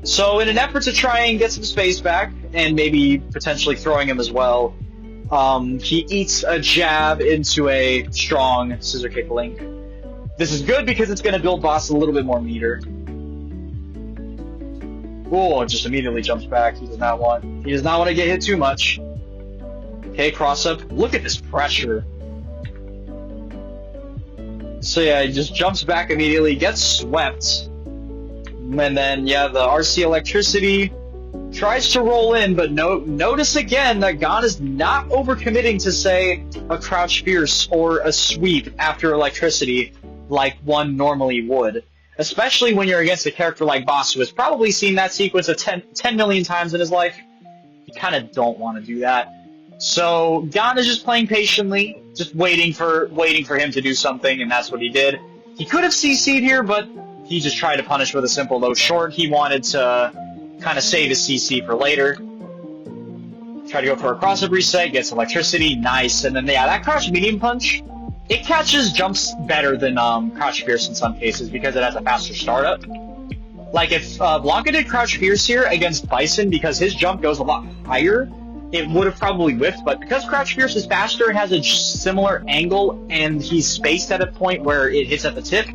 So in an effort to try and get some space back, and maybe potentially throwing him as well, he eats a jab into a strong scissor kick link. This is good because it's going to build boss a little bit more meter. Oh, just immediately jumps back. He does not want to get hit too much. Okay, cross up. Look at this pressure. So yeah, he just jumps back immediately, gets swept. And then, yeah, the RC electricity tries to roll in, but notice again that Gon is not overcommitting to, say, a crouch fierce or a sweep after electricity like one normally would. Especially when you're against a character like Boss, who has probably seen that sequence 10 million times in his life. You kind of don't want to do that. So Gon is just playing patiently, just waiting for him to do something, and that's what he did. He could have CC'd here, but he just tried to punish with a simple low short. He wanted to kind of save his CC for later. Try to go for a cross-up reset, gets electricity, nice. And then, yeah, that crouch medium punch, it catches jumps better than crouch fierce in some cases because it has a faster startup. Like, if Blanca did crouch fierce here against Bison because his jump goes a lot higher, it would have probably whiffed, but because crouch fierce is faster, it has a similar angle, and he's spaced at a point where it hits at the tip,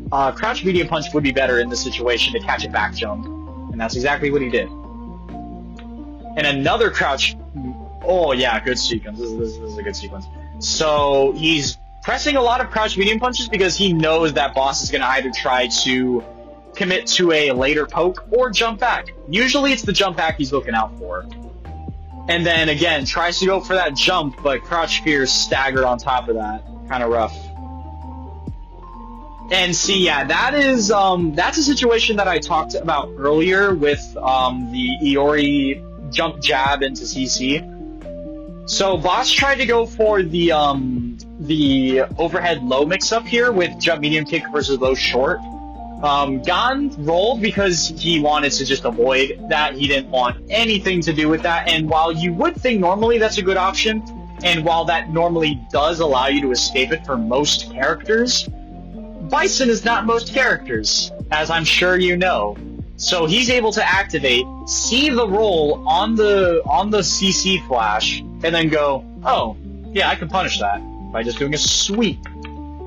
crouch medium punch would be better in this situation to catch a back jump, and that's exactly what he did. And another crouch, oh yeah, good sequence, this is a good sequence. So he's pressing a lot of crouch medium punches because he knows that Boss is going to either try to commit to a later poke or jump back. Usually it's the jump back he's looking out for. And then again, tries to go for that jump, but crouch fierce staggered on top of that. Kind of rough. And see, yeah, that's a situation that I talked about earlier with the Iori jump jab into CC. So Boss tried to go for the overhead low mix-up here with jump medium kick versus low short. Gon rolled because he wanted to just avoid that. He didn't want anything to do with that. And while you would think normally that's a good option, and while that normally does allow you to escape it for most characters, Bison is not most characters, as I'm sure you know. So he's able to activate, see the roll on the CC flash, and then go, oh, yeah, I can punish that by just doing a sweep.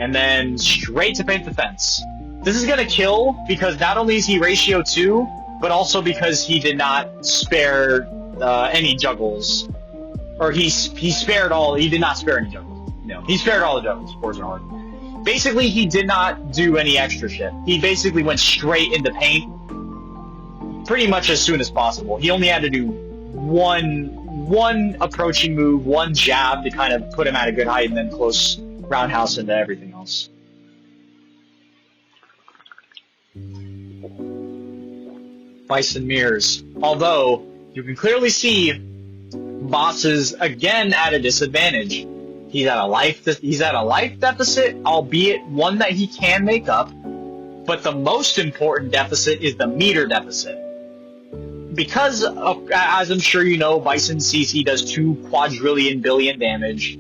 And then straight to paint the fence. This is gonna kill because not only is he ratio 2, but also because he did not spare any juggles. Or he did not spare any juggles. No, he spared all the juggles, words are hard. Basically, he did not do any extra shit. He basically went straight into paint pretty much as soon as possible. He only had to do one approaching move, one jab to kind of put him at a good height, and then close roundhouse into everything else. Bison mirrors. Although, you can clearly see Boss is again at a disadvantage. He's at a life deficit, albeit one that he can make up. But the most important deficit is the meter deficit. Because, as I'm sure you know, Bison CC does 2 quadrillion billion damage.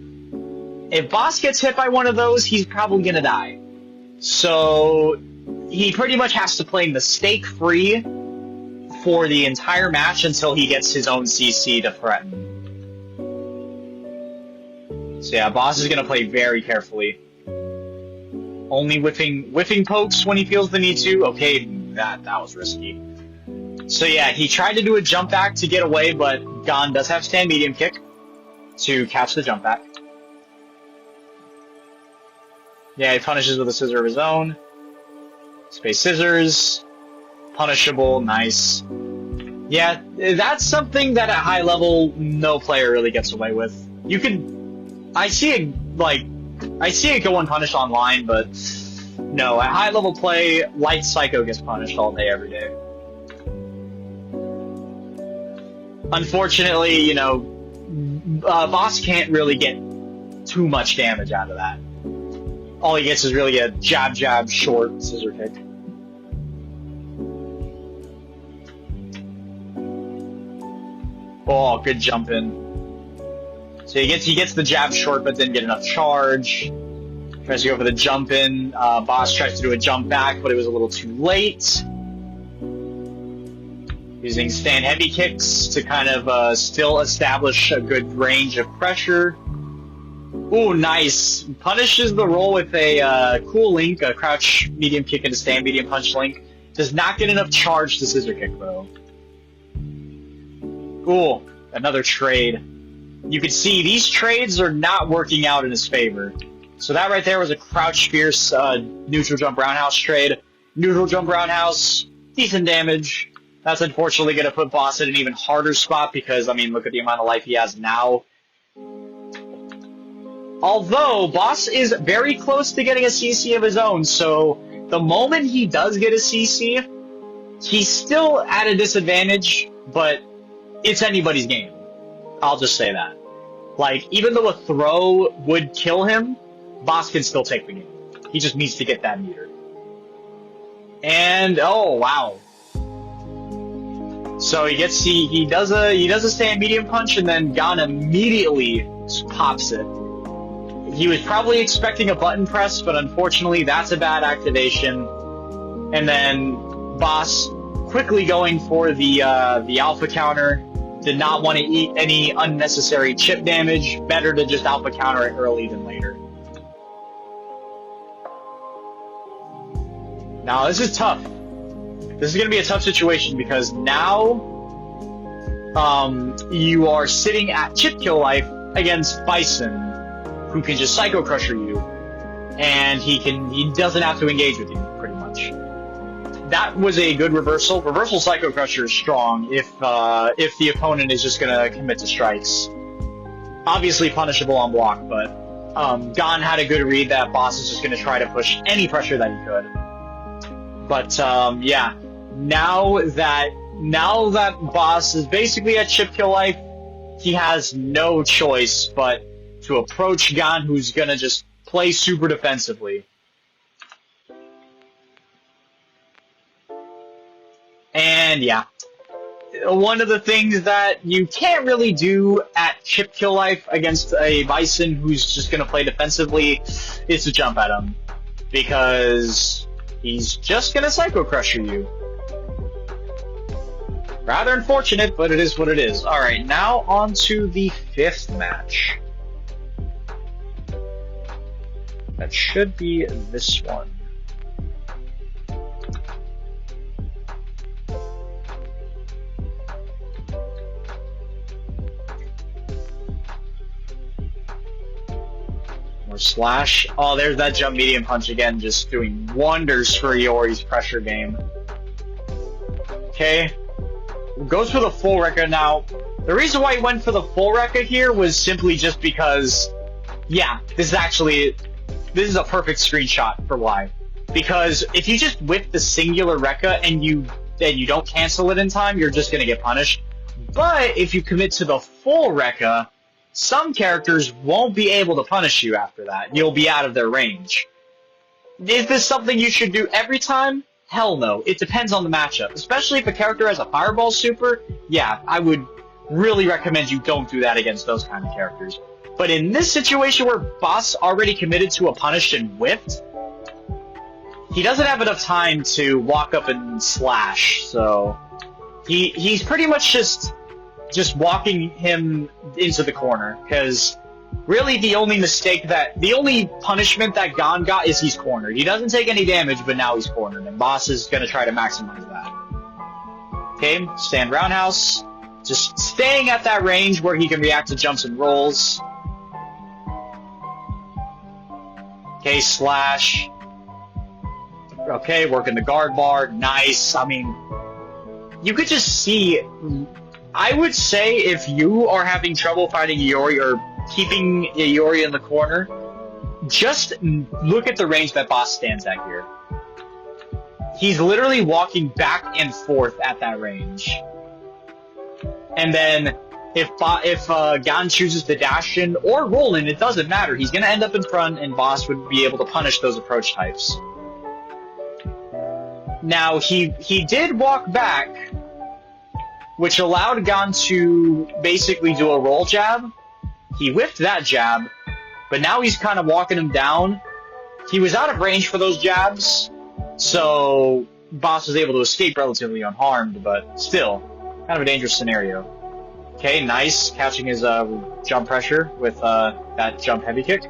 If Boss gets hit by one of those, he's probably gonna die. So he pretty much has to play mistake-free for the entire match until he gets his own CC to threaten. So yeah, Boss is gonna play very carefully. Only whiffing pokes when he feels the need to. Okay, that was risky. So yeah, he tried to do a jump back to get away, but Gon does have stand medium kick to catch the jump back. Yeah, he punishes with a scissor of his own. Space scissors. Punishable, nice. Yeah, that's something that at high level no player really gets away with. You could, I see it go unpunished online, but no, at high level play, Light Psycho gets punished all day, every day. Unfortunately, you know, Boss can't really get too much damage out of that. All he gets is really a jab, short, scissor kick. Oh, good jump in. So he gets the jab short, but didn't get enough charge. Tries to go for the jump in. Boss tries to do a jump back, but it was a little too late. Using stand heavy kicks to kind of still establish a good range of pressure. Ooh, nice. Punishes the roll with a cool link, a crouch medium kick into stand medium punch link. Does not get enough charge to scissor kick, though. Ooh, another trade. You can see these trades are not working out in his favor. So that right there was a crouch fierce neutral jump roundhouse trade. Neutral jump roundhouse, decent damage. That's unfortunately going to put Boss in an even harder spot because, I mean, look at the amount of life he has now. Although, Boss is very close to getting a CC of his own, so the moment he does get a CC, he's still at a disadvantage, but it's anybody's game. I'll just say that. Like, even though a throw would kill him, Boss can still take the game. He just needs to get that meter. And, oh, wow. So he does a stand medium punch, and then Gon immediately pops it. He was probably expecting a button press, but unfortunately that's a bad activation. And then Boss quickly going for the alpha counter. Did not want to eat any unnecessary chip damage. Better to just alpha counter it early than later. Now this is tough. This is going to be a tough situation because now you are sitting at chip kill life against Bison, who can just Psycho Crusher you, and he doesn't have to engage with you, pretty much. That was a good reversal. Reversal Psycho Crusher is strong if the opponent is just gonna commit to strikes. Obviously punishable on block, but Gon had a good read that Boss is just gonna try to push any pressure that he could. But yeah, now that Boss is basically at chip kill life, he has no choice but to approach Gon, who's gonna just play super defensively. And yeah, one of the things that you can't really do at chip kill life against a Bison who's just gonna play defensively is to jump at him, because he's just gonna Psycho Crusher you. Rather unfortunate, but it is what it is. Alright, now on to the 5th match. That should be this one. More slash. Oh, there's that jump medium punch again, just doing wonders for Iori's pressure game. Okay. Goes for the full record. Now, the reason why he went for the full record here was simply just because, yeah, this is a perfect screenshot for why. Because if you just whip the singular Rekka and you don't cancel it in time, you're just gonna get punished. But if you commit to the full Rekka, some characters won't be able to punish you after that. You'll be out of their range. Is this something you should do every time? Hell no. It depends on the matchup. Especially if a character has a Fireball super, yeah, I would really recommend you don't do that against those kind of characters. But in this situation where Boss already committed to a punish and whipped, he doesn't have enough time to walk up and slash, so he's pretty much just walking him into the corner, because really the only punishment that Gon got is he's cornered. He doesn't take any damage, but now he's cornered, and Boss is going to try to maximize that. Okay, stand roundhouse, just staying at that range where he can react to jumps and rolls. Okay, slash. Okay, working the guard bar, nice. I mean, you could just see, I would say if you are having trouble fighting Iori or keeping Iori in the corner, just look at the range that Boss stands at here. He's literally walking back and forth at that range. And then if Gon chooses to dash in or roll in, it doesn't matter. He's going to end up in front, and Boss would be able to punish those approach types. Now, he did walk back, which allowed Gon to basically do a roll jab. He whiffed that jab, but now he's kind of walking him down. He was out of range for those jabs, so Boss was able to escape relatively unharmed, but still, kind of a dangerous scenario. Okay, nice, catching his jump pressure with that jump heavy kick.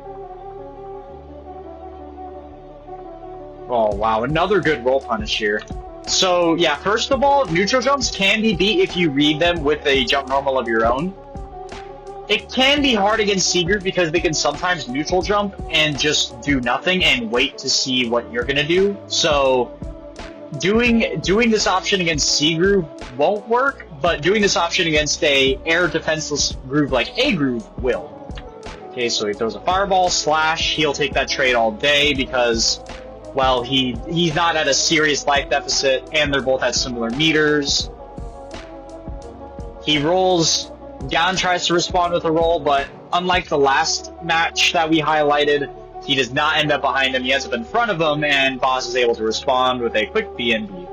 Oh wow, another good roll punish here. So yeah, first of all, neutral jumps can be beat if you read them with a jump normal of your own. It can be hard against C group because they can sometimes neutral jump and just do nothing and wait to see what you're gonna do. So doing this option against C groove won't work, but doing this option against a air defenseless groove like A groove will. Okay, so he throws a fireball slash. He'll take that trade all day because, well, he's not at a serious life deficit, and they're both at similar meters. He rolls. Gon tries to respond with a roll, but unlike the last match that we highlighted, he does not end up behind him. He ends up in front of him, and Boss is able to respond with a quick BNB.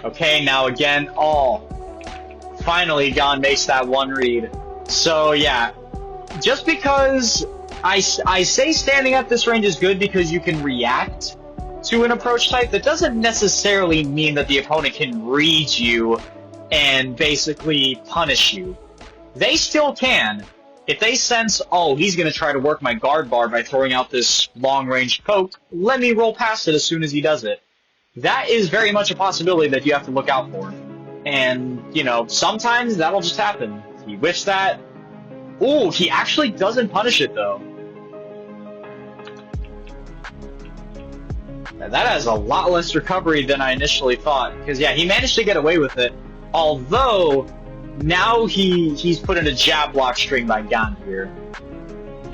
Okay, now again, finally Gon makes that one read. So yeah, just because I say standing at this range is good because you can react to an approach type, that doesn't necessarily mean that the opponent can read you and basically punish you. They still can. If they sense, oh, he's going to try to work my guard bar by throwing out this long-range poke, let me roll past it as soon as he does it. That is very much a possibility that you have to look out for. And, you know, sometimes that'll just happen. He whiffs that. Ooh, he actually doesn't punish it, though. Now, that has a lot less recovery than I initially thought. Because, yeah, he managed to get away with it. Although, now he's put in a jab block string by Gon here.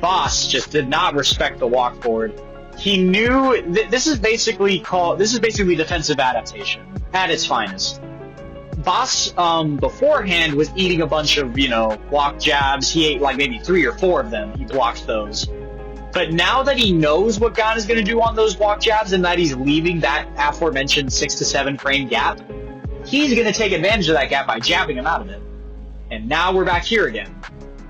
Boss just did not respect the walk forward. He knew this is basically defensive adaptation at its finest. Boss beforehand was eating a bunch of, you know, walk jabs. He ate like maybe 3 or 4 of them. He blocked those. But now that he knows what Gon is going to do on those walk jabs and that he's leaving that aforementioned 6 to 7 frame gap, he's going to take advantage of that gap by jabbing him out of it. And now we're back here again.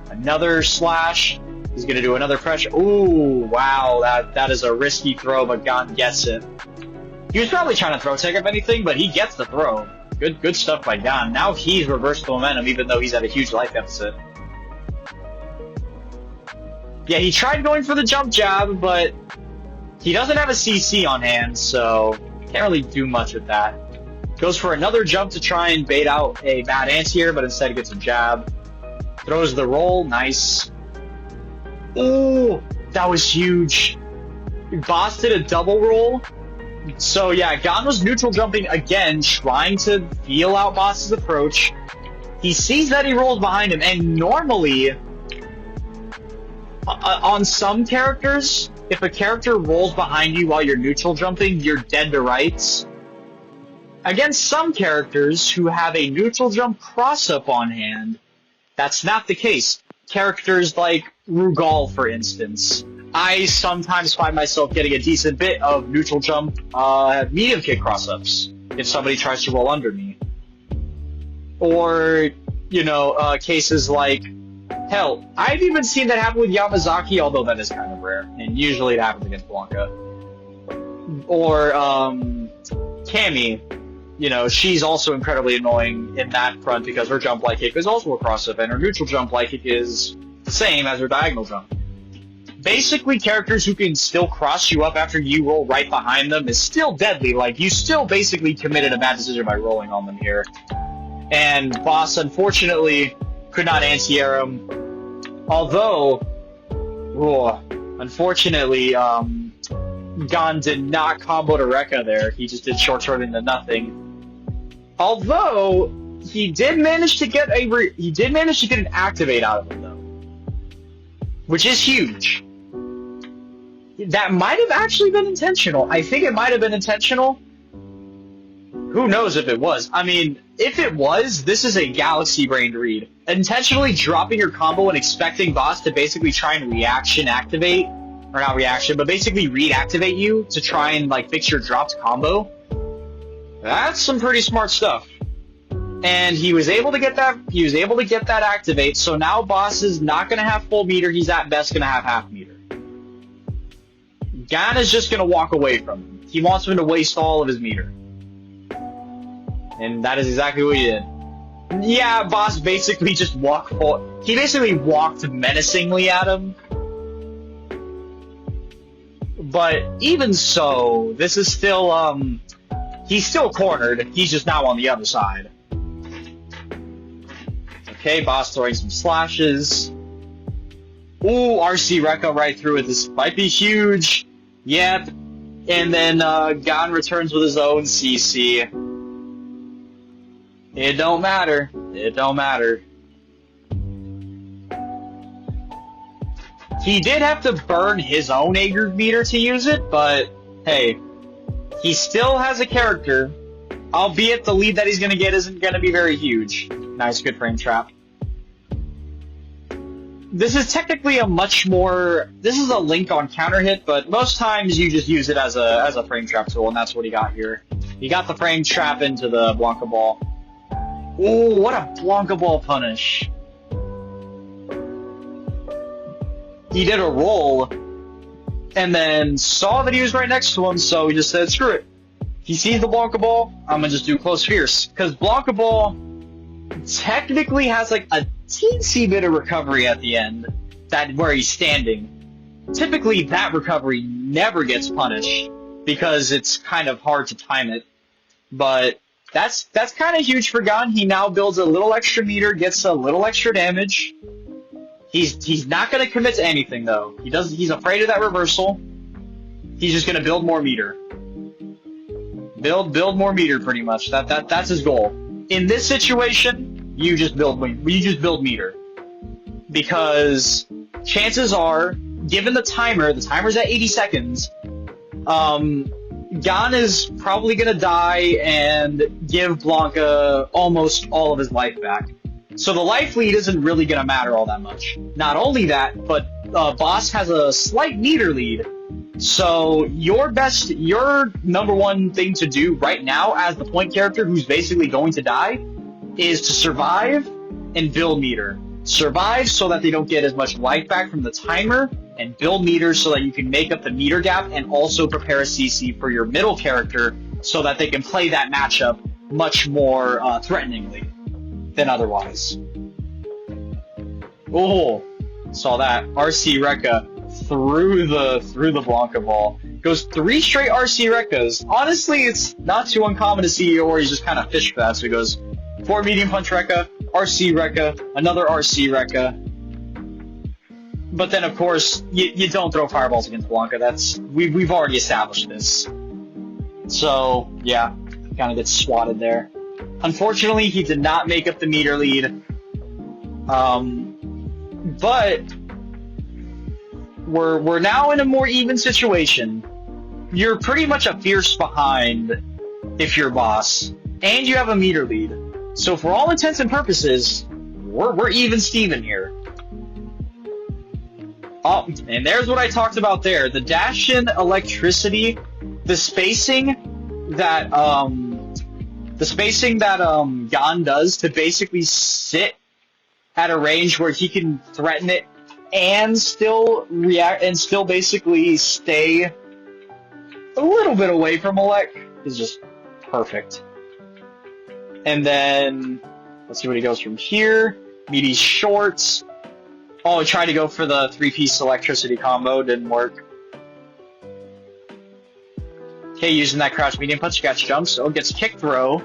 Another slash. He's going to do another pressure. Ooh, wow, that is a risky throw, but Gon gets it. He was probably trying to throw tech if anything, but he gets the throw. Good stuff by Gon. Now he's reversed the momentum, even though he's at a huge life deficit. Yeah, he tried going for the jump jab, but he doesn't have a CC on hand, so can't really do much with that. Goes for another jump to try and bait out a bad anti-air, but instead gets a jab. Throws the roll, nice. Ooh, that was huge. Boss did a double roll. So yeah, Gon was neutral jumping again, trying to feel out Boss's approach. He sees that he rolls behind him, and normally, on some characters, if a character rolls behind you while you're neutral jumping, you're dead to rights. Against some characters who have a neutral jump cross-up on hand, that's not the case. Characters like Rugal, for instance. I sometimes find myself getting a decent bit of neutral jump medium kick cross-ups if somebody tries to roll under me. Or, you know, cases like, hell, I've even seen that happen with Yamazaki, although that is kind of rare, and usually it happens against Blanca. Or, Cammy. You know, she's also incredibly annoying in that front because her jump light kick is also a cross-up, and her neutral jump light kick is the same as her diagonal jump. Basically, characters who can still cross you up after you roll right behind them is still deadly. Like, you still basically committed a bad decision by rolling on them here. And Boss, unfortunately, could not anti-air him. Although, unfortunately, Gon did not combo to Rekka there. He just did short sword into nothing. Although he did manage to get an activate out of him though, which is huge. That might have actually been intentional. I think it might have been intentional. Who knows if it was? I mean, if it was, this is a galaxy-brained read. Intentionally dropping your combo and expecting Boss to basically try and reaction activate, or not reaction, but basically reactivate you to try and like fix your dropped combo. That's some pretty smart stuff. And he was able to get that. He was able to get that activate. So now boss is not going to have full meter. He's at best going to have half meter. Gan is just going to walk away from him. He wants him to waste all of his meter. And that is exactly what he did. Yeah, boss basically just walked forward. He basically walked menacingly at him. But even so, this is still, he's still cornered. He's just now on the other side. Okay, boss throwing some slashes. Ooh, RC Rekka right through it. This might be huge. Yep. And then Gan returns with his own CC. It don't matter. It don't matter. He did have to burn his own Aegir meter to use it, but hey, he still has a character, albeit the lead that he's going to get isn't going to be very huge. Nice, good frame trap. This is technically a much more... This is a link on counter hit, but most times you just use it as a frame trap tool, and that's what he got here. He got the frame trap into the Blanca Ball. Ooh, what a Blanca Ball punish. He did a roll, and then saw that he was right next to him, so he just said, screw it. He sees the Blanca Ball, I'm gonna just do close fierce. Because Blanca Ball technically has like a teensy bit of recovery at the end, that where he's standing. Typically, that recovery never gets punished, because it's kind of hard to time it. But that's kind of huge for Gan. He now builds a little extra meter, gets a little extra damage. He's not going to commit to anything though. He's afraid of that reversal. He's just going to build more meter. Build more meter pretty much. That's his goal. In this situation, you just build meter. Because chances are, given the timer's at 80 seconds, Gan is probably going to die and give Blanca almost all of his life back. So the life lead isn't really going to matter all that much. Not only that, but boss has a slight meter lead. So your number one thing to do right now as the point character who's basically going to die is to survive and build meter. Survive so that they don't get as much life back from the timer, and build meter so that you can make up the meter gap and also prepare a CC for your middle character so that they can play that matchup much more threateningly than otherwise. Oh, saw that. RC Rekka through the Blanca Ball. Goes 3 straight RC Rekkas. Honestly, it's not too uncommon to see, or he's just kind of fish fast. So he goes 4 medium punch Rekka, RC Rekka, another RC Rekka. But then, of course, you don't throw fireballs against Blanca. We've already established this. So yeah, kind of gets swatted there. Unfortunately, he did not make up the meter lead. But we're now in a more even situation. You're pretty much a fierce behind if you're boss, and you have a meter lead. So for all intents and purposes, we're even Steven here. Oh, and there's what I talked about there. The dash-in electricity, the spacing that Gan does to basically sit at a range where he can threaten it and still react and still basically stay a little bit away from Alec is just perfect. And then let's see what he goes from here. Meaty shorts. Oh, he tried to go for the 3-piece electricity combo, didn't work. Okay, using that crouch medium punch, got jumps. Oh, gets kick throw.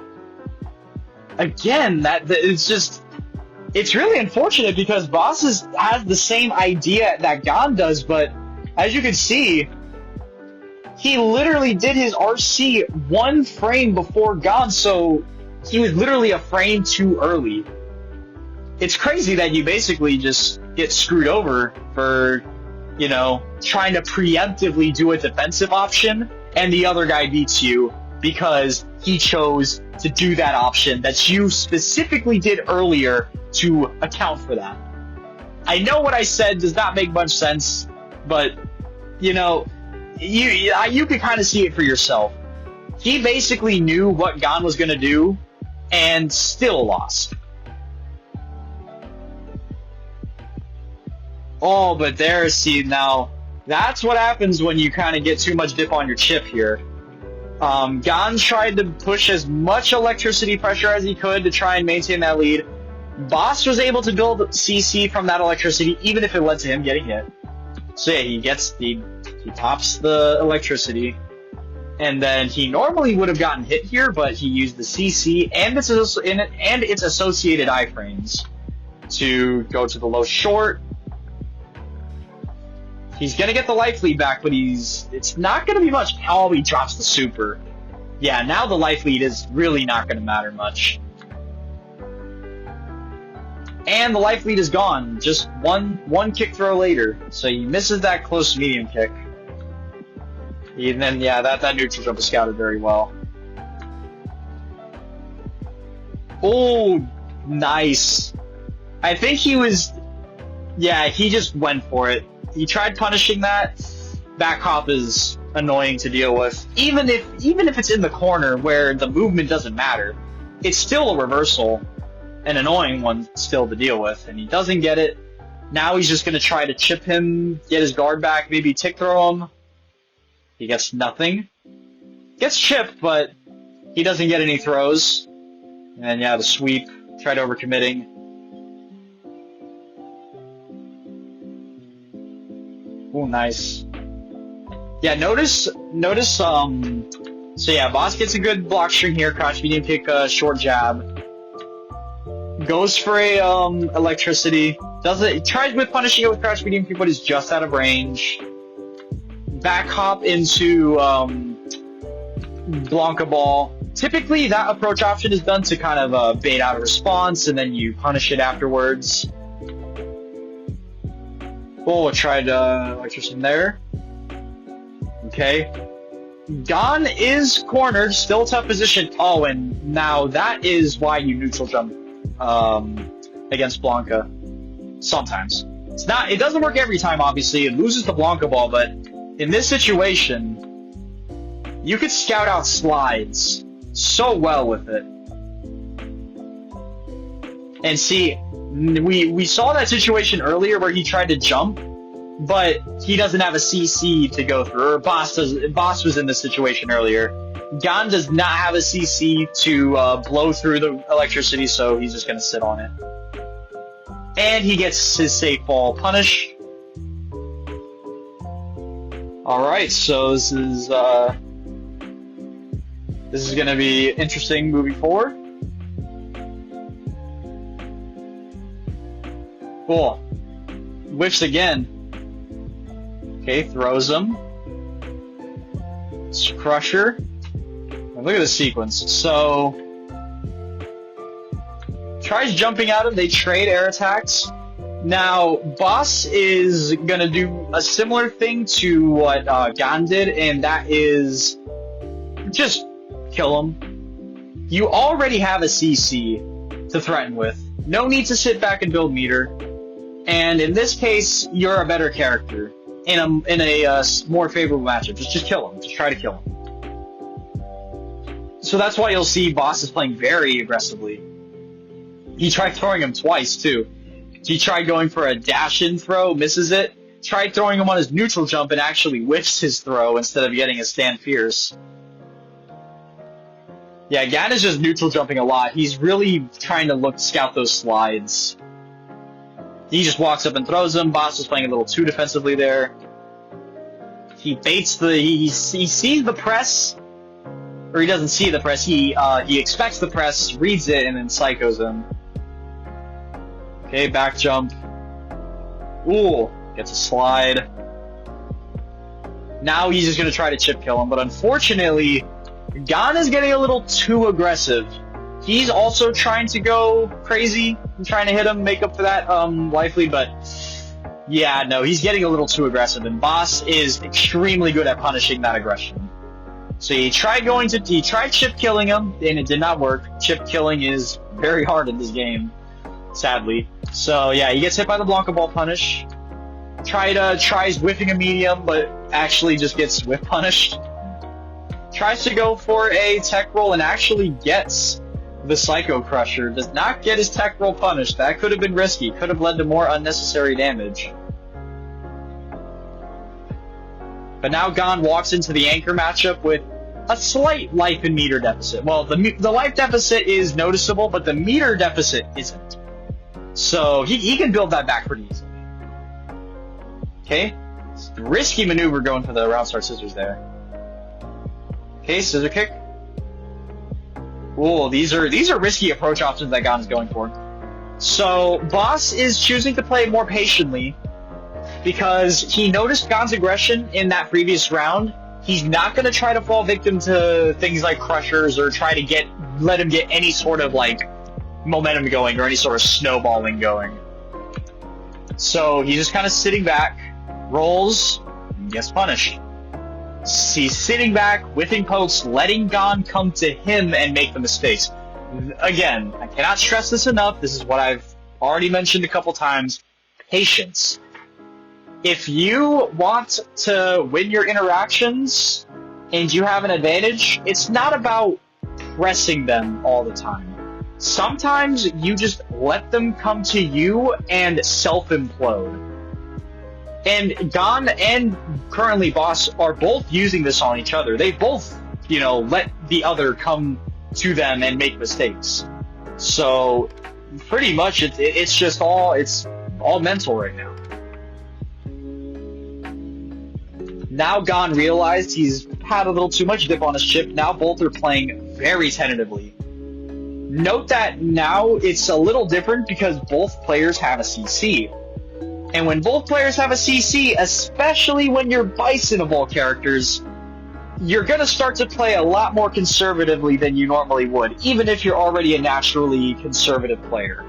Again, it's really unfortunate because boss has the same idea that Gan does, but as you can see, he literally did his RC 1 frame before Gan, so he was literally a frame too early. It's crazy that you basically just get screwed over for, trying to preemptively do a defensive option, and the other guy beats you because he chose to do that option that you specifically did earlier to account for that. I know what I said does not make much sense, but, you can kind of see it for yourself. He basically knew what Gan was going to do, and still lost. Oh, but there, see, now, that's what happens when you kind of get too much dip on your chip here. Gon tried to push as much electricity pressure as he could to try and maintain that lead. Boss was able to build CC from that electricity, even if it led to him getting hit. So yeah, he pops the electricity, and then he normally would have gotten hit here, but he used the CC and its associated iframes to go to the low short. He's gonna get the life lead back, but it's not gonna be much. Oh, he drops the super. Yeah, now the life lead is really not gonna matter much. And the life lead is gone. Just one kick throw later. So he misses that close medium kick. And then, yeah, that neutral jump is scouted very well. Oh, nice. I think he was... Yeah, he just went for it. He tried punishing that. Back hop is annoying to deal with. Even if it's in the corner where the movement doesn't matter, it's still a reversal. An annoying one still to deal with. And he doesn't get it. Now he's just going to try to chip him, get his guard back, maybe tick throw him. He gets nothing. Gets chipped, but he doesn't get any throws. And yeah, the sweep. Tried overcommitting. Oh, nice. Yeah, notice, so yeah, Boss gets a good block string here, crouch medium kick, short jab. Goes for a, electricity. Tries with punishing it with crouch medium kick, but is just out of range. Back hop into, Blanca ball. Typically, that approach option is done to kind of, bait out a response, and then you punish it afterwards. Oh, tried electrician there. Okay. Gon is cornered, still tough position. Oh, and now that is why you neutral jump against Blanca. Sometimes. It doesn't work every time, obviously. It loses the Blanca ball, but in this situation, you could scout out slides so well with it. And see, we saw that situation earlier where he tried to jump, but he doesn't have a CC to go through. Or Boss was in this situation earlier. Gon does not have a CC to blow through the electricity, so he's just going to sit on it. And he gets his safe fall punish. Alright, so this is going to be interesting moving forward. Cool. Whiffs again. Okay, throws him. Crusher. And look at the sequence. So, tries jumping at him. They trade air attacks. Now, Boss is gonna do a similar thing to what Gon did, and that is just kill him. You already have a CC to threaten with. No need to sit back and build meter. And in this case, you're a better character in a more favorable matchup. Just kill him. Just try to kill him. So that's why you'll see Boss is playing very aggressively. He tried throwing him twice too. He tried going for a dash-in throw, misses it. Tried throwing him on his neutral jump and actually whiffs his throw instead of getting a stand fierce. Yeah, Gan is just neutral jumping a lot. He's really trying to scout those slides. He just walks up and throws them. Boss is playing a little too defensively there. He baits he sees the press, or he doesn't see the press. He expects the press, reads it, and then psychos him. Okay, back jump. Ooh, gets a slide. Now he's just gonna try to chip kill him, but unfortunately, Gon is getting a little too aggressive. He's also trying to go crazy and trying to hit him, make up for that life lead, but yeah, no, he's getting a little too aggressive, and Boss is extremely good at punishing that aggression. So he tried chip killing him, and it did not work. Chip killing is very hard in this game, sadly. So yeah, he gets hit by the Blanca ball punish. Tries whiffing a medium, but actually just gets whiff punished. Tries to go for a tech roll and actually gets The Psycho Crusher does not get his tech roll punished. That could have been risky. Could have led to more unnecessary damage. But now Gon walks into the Anchor matchup with a slight life and meter deficit. Well, the life deficit is noticeable, but the meter deficit isn't. So he can build that back pretty easily. Okay, risky maneuver going for the round start scissors there. Okay, scissor kick. Whoa, these are risky approach options that Gon is going for. So Boss is choosing to play more patiently because he noticed Gon's aggression in that previous round. He's not going to try to fall victim to things like crushers or try to let him get any sort of like momentum going or any sort of snowballing going. So he's just kind of sitting back, rolls, and gets punished. He's sitting back, whiffing pokes, letting Gon come to him and make the mistakes. Again, I cannot stress this enough. This is what I've already mentioned a couple times. Patience. If you want to win your interactions and you have an advantage, it's not about pressing them all the time. Sometimes you just let them come to you and self-implode. And Gon and currently Boss are both using this on each other. They both, let the other come to them and make mistakes. So pretty much it's all mental right now. Now Gon realized he's had a little too much dip on his chip. Now both are playing very tentatively. Note that now it's a little different because both players have a CC. And when both players have a CC, especially when you're Bison of all characters, you're going to start to play a lot more conservatively than you normally would, even if you're already a naturally conservative player.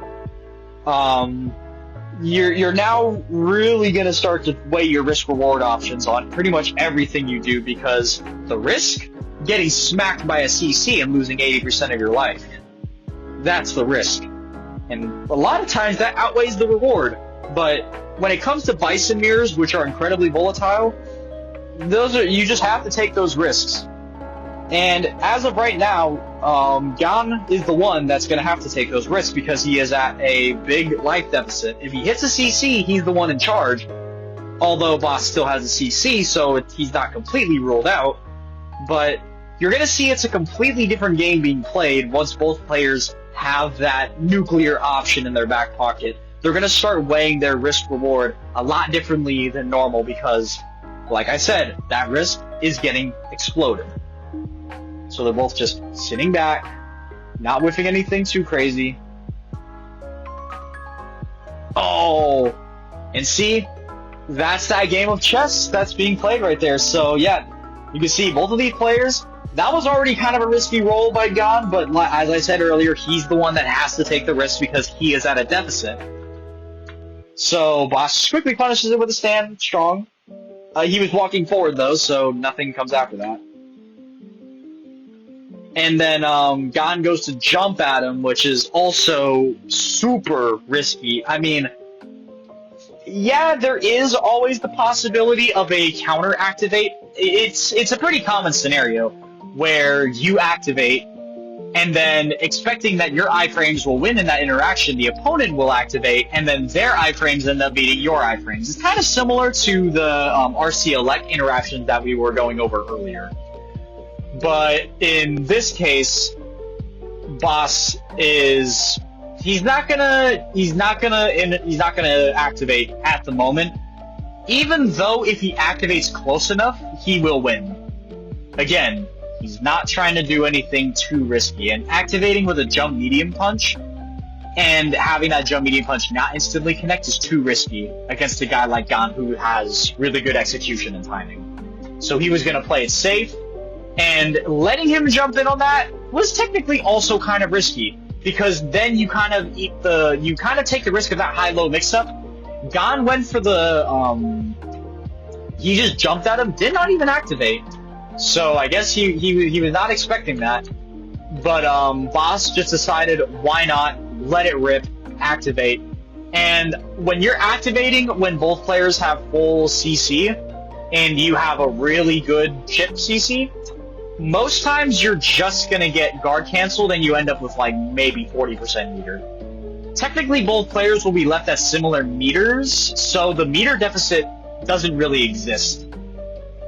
You're now really going to start to weigh your risk-reward options on pretty much everything you do, because the risk, getting smacked by a CC and losing 80% of your life, that's the risk. And a lot of times that outweighs the reward. But when it comes to Bison mirrors, which are incredibly volatile, you just have to take those risks. And as of right now, Gon is the one that's going to have to take those risks because he is at a big life deficit. If he hits a CC, he's the one in charge. Although Boss still has a CC, so he's not completely ruled out. But you're going to see it's a completely different game being played once both players have that nuclear option in their back pocket. They're going to start weighing their risk-reward a lot differently than normal because, like I said, that risk is getting exploded. So they're both just sitting back, not whiffing anything too crazy. Oh! And see, that's that game of chess that's being played right there. So yeah, you can see both of these players. That was already kind of a risky roll by Gon, but as I said earlier, he's the one that has to take the risk because he is at a deficit. So Boss quickly punishes it with a stand, strong. He was walking forward though, so nothing comes after that. And then Gon goes to jump at him, which is also super risky. I mean, yeah, there is always the possibility of a counter activate. It's a pretty common scenario where you activate, and then expecting that your iframes will win in that interaction, the opponent will activate, and then their iframes end up beating your iframes. It's kind of similar to the RC Elect interactions that we were going over earlier. But in this case, Boss is he's not gonna activate at the moment. Even though if he activates close enough, he will win. Again, he's not trying to do anything too risky, and activating with a jump medium punch and having that jump medium punch not instantly connect is too risky against a guy like Gon who has really good execution and timing. So he was going to play it safe, and letting him jump in on that was technically also kind of risky, because then you kind of take the risk of that high-low mix-up. Gon went for the he just jumped at him, did not even activate. So I guess he was not expecting that. But Boss just decided, why not let it rip, activate. And when you're activating when both players have full CC and you have a really good chip CC, most times you're just gonna get guard canceled and you end up with like maybe 40% meter. Technically, both players will be left at similar meters, so the meter deficit doesn't really exist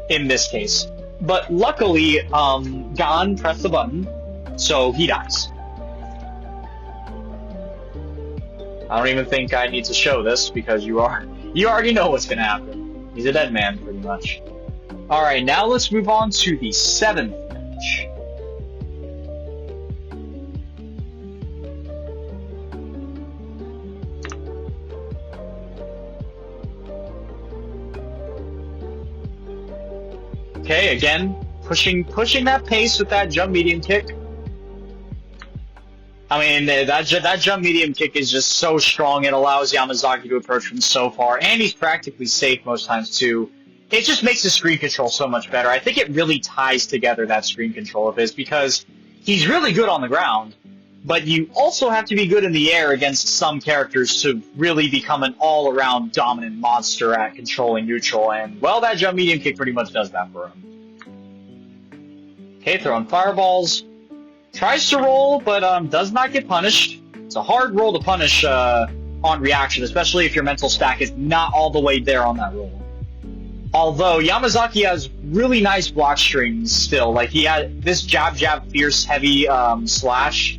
in this case. But luckily, Gon pressed the button, so he dies. I don't even think I need to show this because you already know what's gonna happen. He's a dead man, pretty much. Alright, now let's move on to the 7th match. Okay, again, pushing that pace with that jump medium kick. I mean, that jump medium kick is just so strong, it allows Yamazaki to approach from so far, and he's practically safe most times too. It just makes the screen control so much better. I think it really ties together that screen control of his, because he's really good on the ground, but you also have to be good in the air against some characters to really become an all-around dominant monster at controlling neutral, and, well, that jump medium kick pretty much does that for him. Okay, throwing fireballs. Tries to roll, but does not get punished. It's a hard roll to punish on reaction, especially if your mental stack is not all the way there on that roll. Although Yamazaki has really nice block strings still. Like, he had this jab, fierce, heavy slash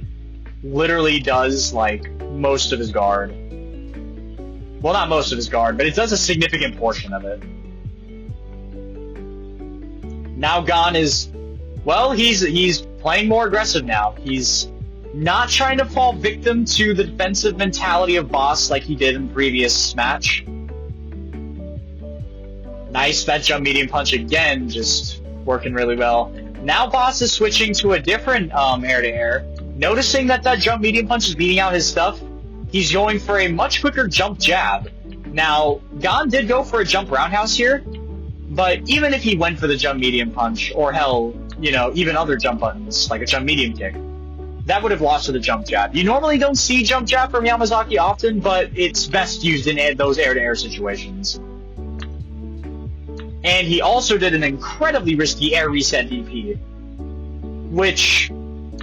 literally does, like, most of his guard. Well, not most of his guard, but it does a significant portion of it. Now Gon is... well, he's playing more aggressive now. He's not trying to fall victim to the defensive mentality of Boss like he did in the previous match. Nice, that jump medium punch again, just working really well. Now Boss is switching to a different air-to-air. Noticing that jump medium punch is beating out his stuff, he's going for a much quicker jump jab. Now, Gon did go for a jump roundhouse here, but even if he went for the jump medium punch, or hell, you know, even other jump buttons, like a jump medium kick, that would have lost to the jump jab. You normally don't see jump jab from Yamazaki often, but it's best used in those air-to-air situations. And he also did an incredibly risky air reset DP, which,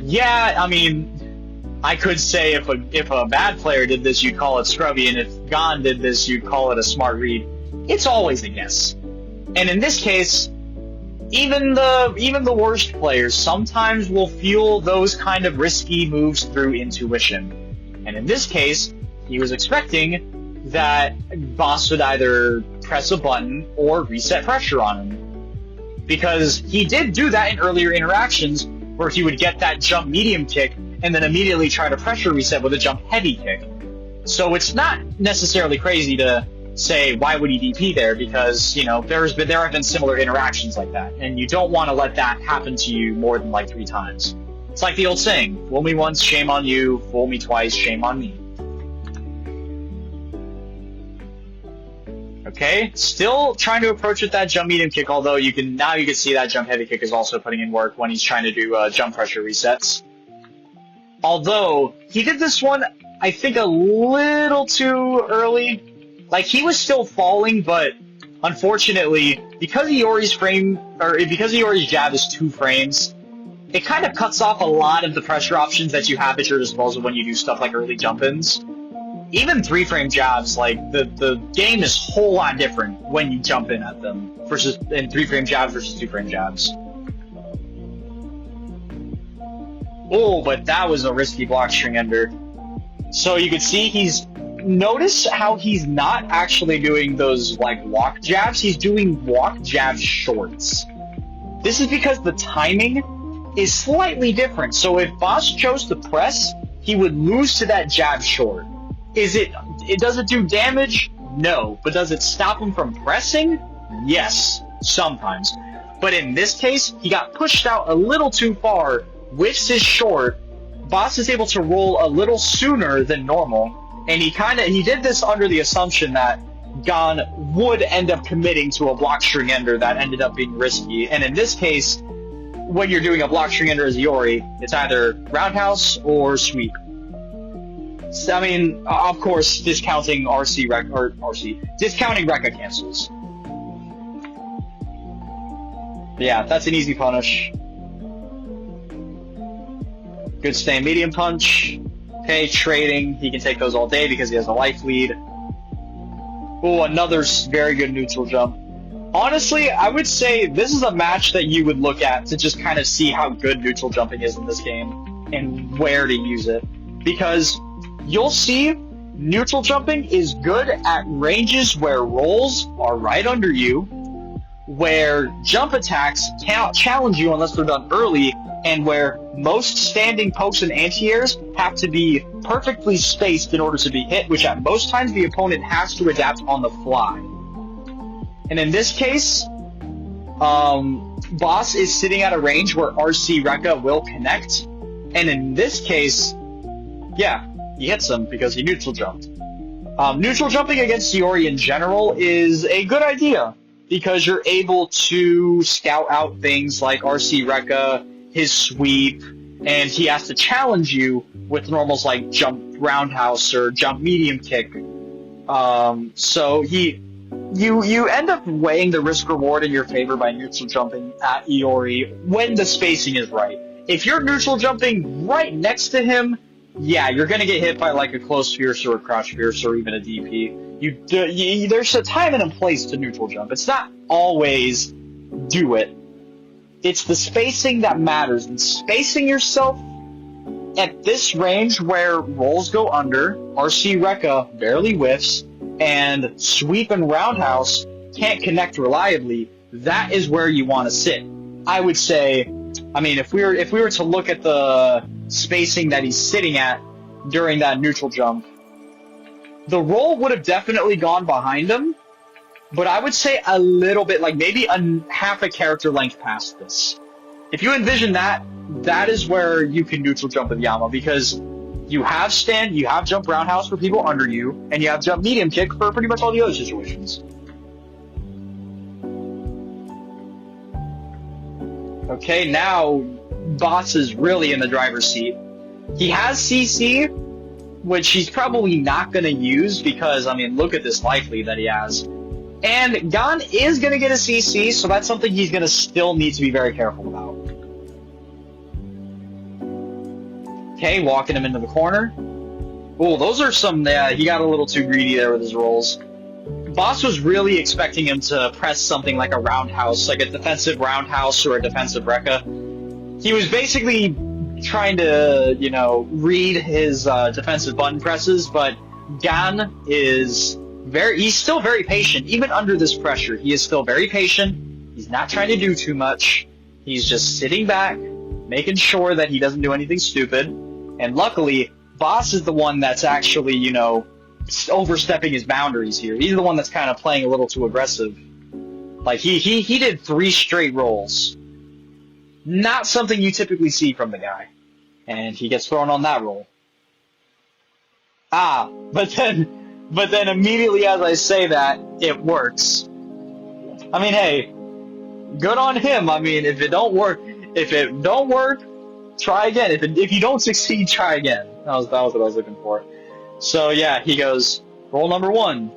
yeah, I mean, I could say if a bad player did this, you'd call it scrubby, and if Gon did this, you'd call it a smart read. It's always a guess. And in this case, even the worst players sometimes will feel those kind of risky moves through intuition. And in this case, he was expecting that Boss would either press a button or reset pressure on him. Because he did do that in earlier interactions, where he would get that jump medium kick and then immediately try to pressure reset with a jump heavy kick. So it's not necessarily crazy to say, why would he DP there? Because, you know, there have been similar interactions like that, and you don't want to let that happen to you more than like 3 times. It's like the old saying, fool me once, shame on you, fool me twice, shame on me. Okay, still trying to approach with that jump medium kick, although you can see that jump heavy kick is also putting in work when he's trying to do jump pressure resets. Although, he did this one, I think, a little too early. Like, he was still falling, but unfortunately, because Iori's jab is 2 frames, it kind of cuts off a lot of the pressure options that you have at your disposal when you do stuff like early jump-ins. Even 3-frame jabs, like, the game is a whole lot different when you jump in at them, versus in 3-frame jabs versus 2-frame jabs. Oh, but that was a risky block string ender. So you can see notice how he's not actually doing those, like, walk jabs, he's doing walk jab shorts. This is because the timing is slightly different, so if Boss chose to press, he would lose to that jab short. Does it do damage? No. But does it stop him from pressing? Yes, sometimes. But in this case, he got pushed out a little too far, whiffs his short, Boss is able to roll a little sooner than normal, and he did this under the assumption that Gon would end up committing to a block string ender that ended up being risky, and in this case, when you're doing a block string ender as Iori, it's either roundhouse or sweep. I mean, of course, discounting discounting Rekka cancels. But yeah, that's an easy punish. Good stand medium punch. Okay, trading. He can take those all day because he has a life lead. Oh, another very good neutral jump. Honestly, I would say this is a match that you would look at to just kind of see how good neutral jumping is in this game and where to use it. Because you'll see neutral jumping is good at ranges where rolls are right under you, where jump attacks cannot challenge you unless they're done early, and where most standing pokes and anti-airs have to be perfectly spaced in order to be hit, which at most times the opponent has to adapt on the fly. And in this case, Boss is sitting at a range where RC Rekka will connect, and in this case, yeah, he hits him because he neutral jumped. Neutral jumping against Iori in general is a good idea, because you're able to scout out things like RC Rekka, his sweep, and he has to challenge you with normals like jump roundhouse or jump medium kick. So you end up weighing the risk reward in your favor by neutral jumping at Iori when the spacing is right. If you're neutral jumping right next to him, yeah, you're gonna get hit by like a close fierce or a crouch fierce or even a DP. There's a time and a place to neutral jump. It's not always do it. It's the spacing that matters, and spacing yourself at this range where rolls go under, RC Rekka barely whiffs, and sweep and roundhouse can't connect reliably. That is where you want to sit. I would say, I mean, if we were to look at the spacing that he's sitting at during that neutral jump, the roll would have definitely gone behind him, but I would say a little bit, like maybe half a character length past this. If you envision that, that is where you can neutral jump with Yama, because you have stand, you have jump roundhouse for people under you, and you have jump medium kick for pretty much all the other situations. Okay, now Boss is really in the driver's seat. He has CC, which he's probably not going to use because, I mean, look at this life lead that he has. And Gon is going to get a CC, so that's something he's going to still need to be very careful about. Okay, walking him into the corner. Oh, those are some, he got a little too greedy there with his rolls. Boss was really expecting him to press something like a roundhouse, like a defensive roundhouse or a defensive Rekka. He was basically trying to, read his defensive button presses, but Gon is he's still very patient. Even under this pressure, he is still very patient. He's not trying to do too much. He's just sitting back, making sure that he doesn't do anything stupid. And luckily, Boss is the one that's actually, overstepping his boundaries here. He's the one that's kind of playing a little too aggressive. Like, he did 3 straight rolls. Not something you typically see from the guy. And he gets thrown on that roll. But then immediately as I say that, it works. I mean, hey, good on him. I mean, if it don't work, try again. If you don't succeed, try again. That was what I was looking for. So yeah, he goes, roll number 1,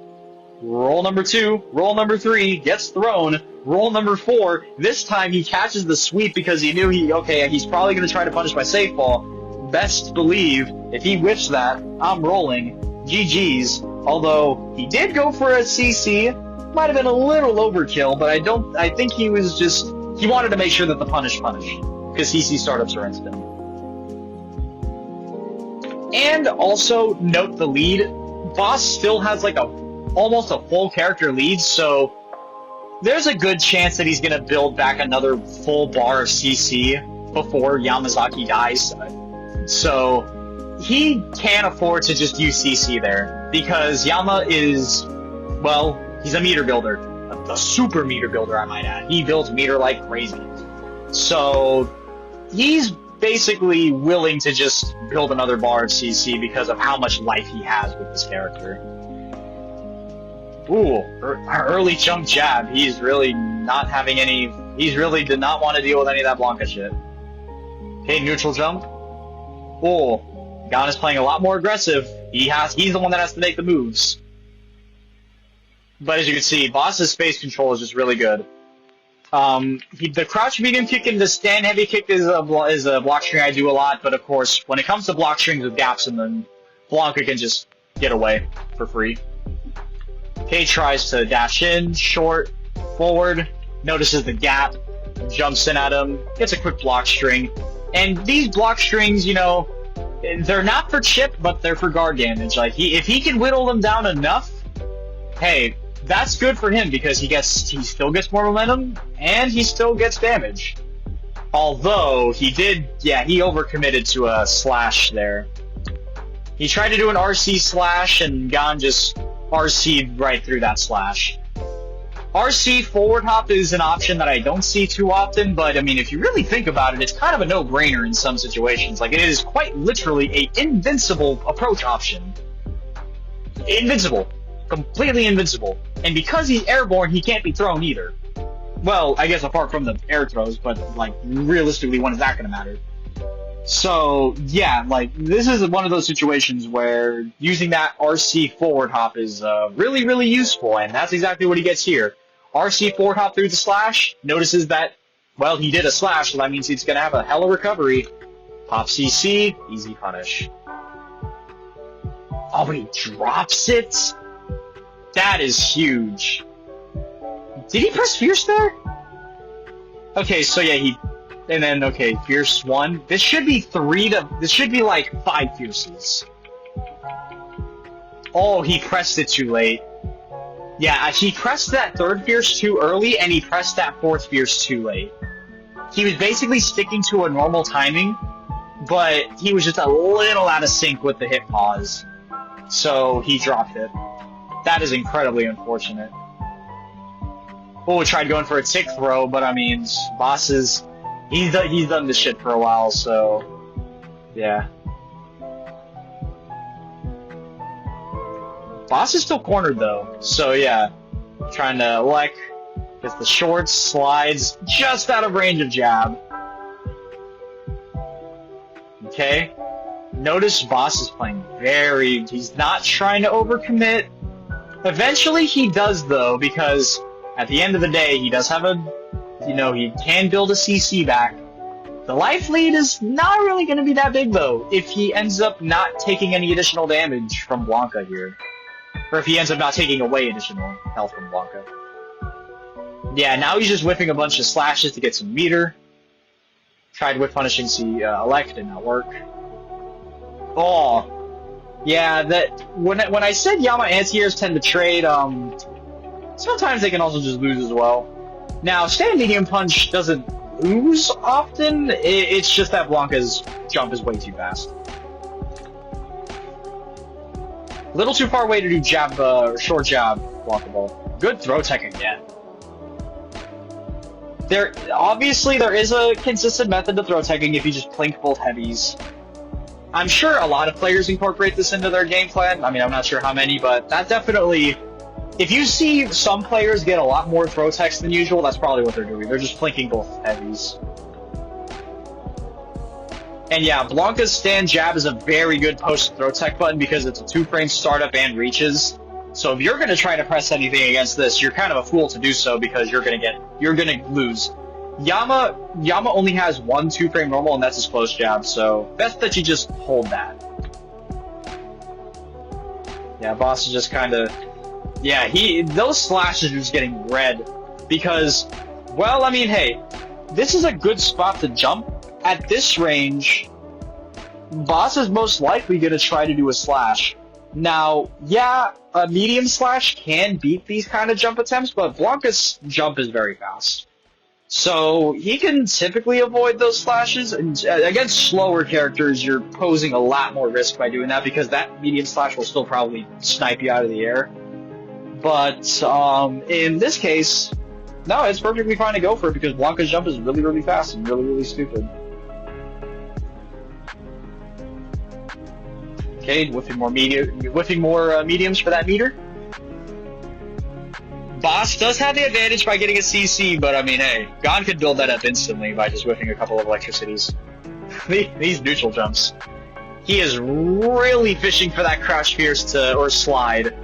roll number 2, roll number 3, gets thrown, roll number 4. This time he catches the sweep because he knew he's probably going to try to punish my safe ball. Best believe, if he whiffs that, I'm rolling. GG's. Although, he did go for a CC. Might have been a little overkill, but I think he wanted to make sure that the punish. Because CC startups are instant. And also, note the lead. Boss still has like almost a full character lead, so there's a good chance that he's going to build back another full bar of CC before Yamazaki dies. So he can't afford to just use CC there, because Yama is, well, he's a meter builder. A super meter builder, I might add. He builds meter like crazy. So he's basically willing to just build another bar of CC because of how much life he has with this character. Ooh, early jump jab. He's really not having any... He really did not want to deal with any of that Blanca shit. Okay, neutral jump. Oh, Gon is playing a lot more aggressive. He's the one that has to make the moves. But as you can see, Boss's space control is just really good. The crouch medium kick and the stand heavy kick is a block string I do a lot, but of course, when it comes to block strings with gaps in them, Blanka can just get away for free. K tries to dash in, short, forward, notices the gap, jumps in at him, gets a quick block string. And these block strings, you know, they're not for chip, but they're for guard damage. Like, if he can whittle them down enough, hey, that's good for him because he still gets more momentum and he still gets damage. Although he overcommitted to a slash there. He tried to do an RC slash and Gon just RC'd right through that slash. RC forward hop is an option that I don't see too often, but I mean, if you really think about it, it's kind of a no-brainer in some situations. Like, it is quite literally a invincible approach option. Invincible. Completely invincible. And because he's airborne, he can't be thrown either. Well, I guess apart from the air throws, but, like, realistically, when is that gonna matter? So, yeah, like, this is one of those situations where using that RC forward hop is really, really useful, and that's exactly what he gets here. RC forward hop through the slash, notices that, well, he did a slash, so that means he's gonna have a hella recovery. Pop CC, easy punish. Oh, but he drops it? That is huge. Did he press Fierce there? Okay, so yeah, okay, Fierce 1. This should be like 5 Fierces. Oh, he pressed it too late. Yeah, he pressed that 3rd Fierce too early, and he pressed that 4th Fierce too late. He was basically sticking to a normal timing, but he was just a little out of sync with the hit pause. So, he dropped it. That is incredibly unfortunate. Oh, tried going for a tick throw, but I mean, boss is... He's done this shit for a while, so... Yeah. Boss is still cornered, though. So, yeah. Trying to elect. Gets the shorts, slides, just out of range of jab. Okay. Notice Boss is playing he's not trying to overcommit. Eventually he does, though, because at the end of the day, he does have he can build a CC back. The life lead is not really going to be that big, though, if he ends up not taking any additional damage from Blanka here. Or if he ends up not taking away additional health from Blanka. Yeah, now he's just whipping a bunch of slashes to get some meter. Tried whip punishing Elect, did not work. Oh, yeah, when I said Yama anti-airs tend to trade, sometimes they can also just lose as well. Now, Stand Medium Punch doesn't lose often, it's just that Blanka's jump is way too fast. Little too far away to do jab, short jab, Blanka ball. Good throw tech again. Obviously, there is a consistent method to throw teching if you just plink both heavies. I'm sure a lot of players incorporate this into their game plan. I mean, I'm not sure how many, but that definitely... If you see some players get a lot more throw techs than usual, that's probably what they're doing. They're just plinking both heavies. And yeah, Blanka's stand jab is a very good post throw tech button because it's a 2-frame startup and reaches. So if you're going to try to press anything against this, you're kind of a fool to do so because you're going to lose. Yama only has one 2-frame normal, and that's his close jab, so best that you just hold that. Yeah, Boss is just kind of... Yeah, those slashes are just getting red because, well, I mean, hey, this is a good spot to jump. At this range, Boss is most likely going to try to do a slash. Now, yeah, a medium slash can beat these kind of jump attempts, but Blanka's jump is very fast. So he can typically avoid those slashes, and against slower characters, you're posing a lot more risk by doing that because that medium slash will still probably snipe you out of the air. But in this case, no, it's perfectly fine to go for it because Blanka's jump is really, really fast and really, really stupid. Okay, whiffing more mediums for that meter. Boss does have the advantage by getting a CC, but I mean, hey, Gon could build that up instantly by just whiffing a couple of electricities. These neutral jumps. He is really fishing for that crouch fierce or slide.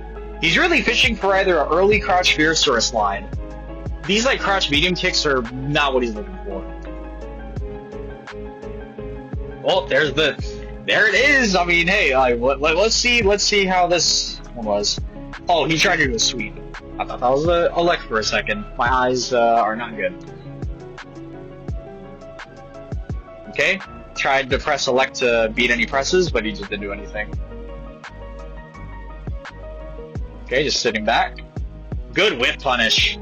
He's really fishing for either an early crouch fierce or a slide. these like crouch medium kicks are not what he's looking for. Well, there it is. I mean, hey, let's see how this one was. Oh, he tried to do a sweep. I thought that was a lek for a second. My eyes are not good. Okay, tried to press elect to beat any presses, but he just didn't do anything. Okay, just sitting back. Good whip punish.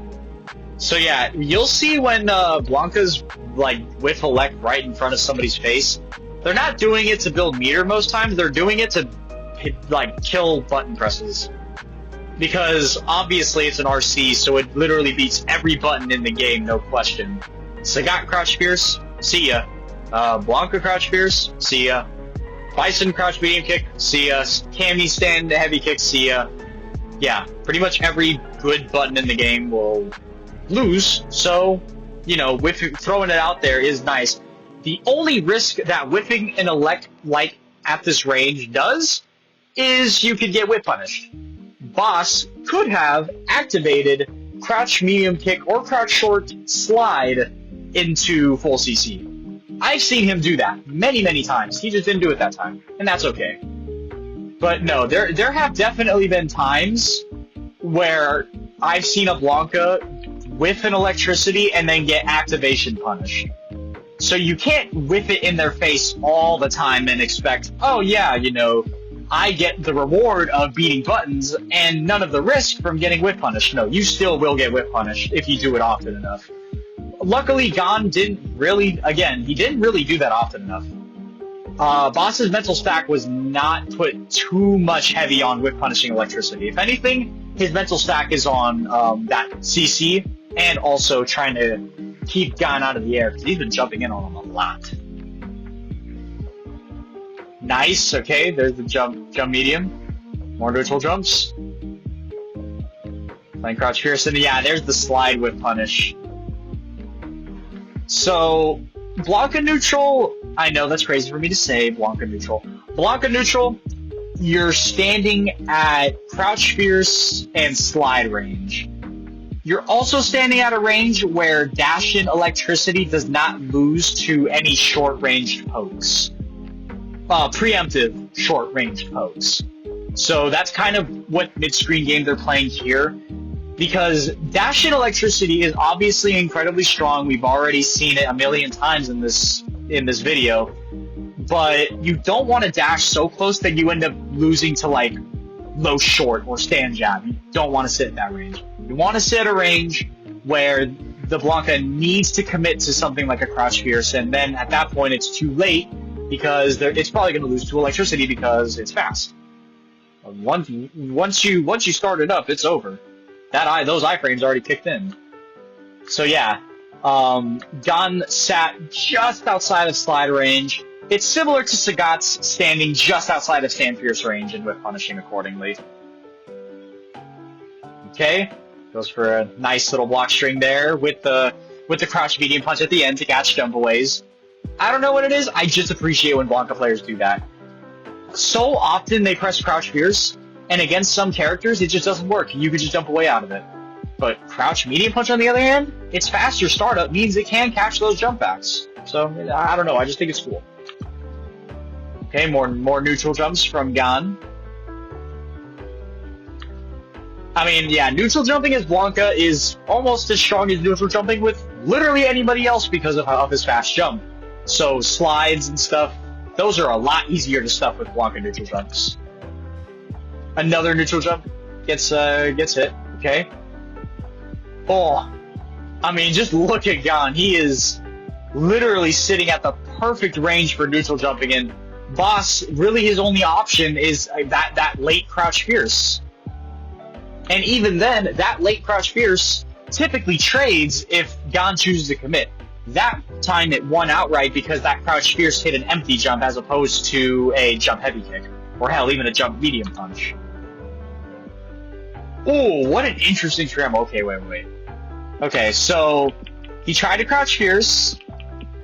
So yeah, you'll see when Blanca's like whiff elect right in front of somebody's face, they're not doing it to build meter most times, they're doing it to like kill button presses. Because obviously it's an RC, so it literally beats every button in the game, no question. Sagat crouch fierce, see ya. Blanca crouch fierce, see ya. Bison crouch medium kick, see ya. Cammy stand heavy kick, see ya. Yeah, pretty much every good button in the game will lose, so, you know, throwing it out there is nice. The only risk that whiffing an elect like at this range does is you could get whip punished. Boss could have activated crouch medium kick or crouch short slide into full CC. I've seen him do that many times. He just didn't do it that time, and that's okay. But no, there have definitely been times where I've seen a Blanca whiff an electricity and then get activation punished. So you can't whiff it in their face all the time and expect, oh yeah, you know, I get the reward of beating buttons and none of the risk from getting whip punished. No, you still will get whip punished if you do it often enough. Luckily, Gon didn't really do that often enough. Boss's mental stack was not put too much heavy on whip punishing electricity. If anything, his mental stack is on that CC and also trying to keep Gon out of the air because he's been jumping in on him a lot. Nice, okay, there's the jump medium. More neutral jumps. Playing crouch fierce, and yeah, there's the slide whip punish. So, Blanca neutral, I know that's crazy for me to say, Blanca neutral. Blanca neutral, you're standing at crouch fierce and slide range. You're also standing at a range where dash-in electricity does not lose to any short-ranged pokes. Preemptive short-ranged pokes. So that's kind of what mid-screen game they're playing here. Because dash-in electricity is obviously incredibly strong. We've already seen it a million times in this video. But you don't want to dash so close that you end up losing to like low short or stand jab. You don't want to sit at that range. You want to sit at a range where the Blanca needs to commit to something like a crouch fierce, and then at that point it's too late because it's probably going to lose to electricity because it's fast. Once you start it up, it's over. Those iframes already kicked in. So yeah, Gon sat just outside of slide range. It's similar to Sagat's standing just outside of stand fierce range and whip punishing accordingly. Okay, goes for a nice little block string there with the crouch medium punch at the end to catch jumpaways. I don't know what it is, I just appreciate when Blanca players do that. So often they press crouch fierce, and against some characters, it just doesn't work. You could just jump away out of it. But crouch medium punch, on the other hand, its faster startup means it can catch those jump backs. So, I don't know, I just think it's cool. Okay, more neutral jumps from Gon. I mean, yeah, neutral jumping as Blanca is almost as strong as neutral jumping with literally anybody else because of his fast jump. So, slides and stuff, those are a lot easier to stuff with Blanca neutral jumps. Another neutral jump gets hit, okay? Oh, I mean, just look at Gon. He is literally sitting at the perfect range for neutral jumping, and Boss, really his only option is that late crouch fierce. And even then, that late crouch fierce typically trades if Gon chooses to commit. That time it won outright because that crouch fierce hit an empty jump as opposed to a jump heavy kick. Or hell, even a jump medium punch. Oh, what an interesting trim. Okay, wait. Okay, so he tried to crouch fierce,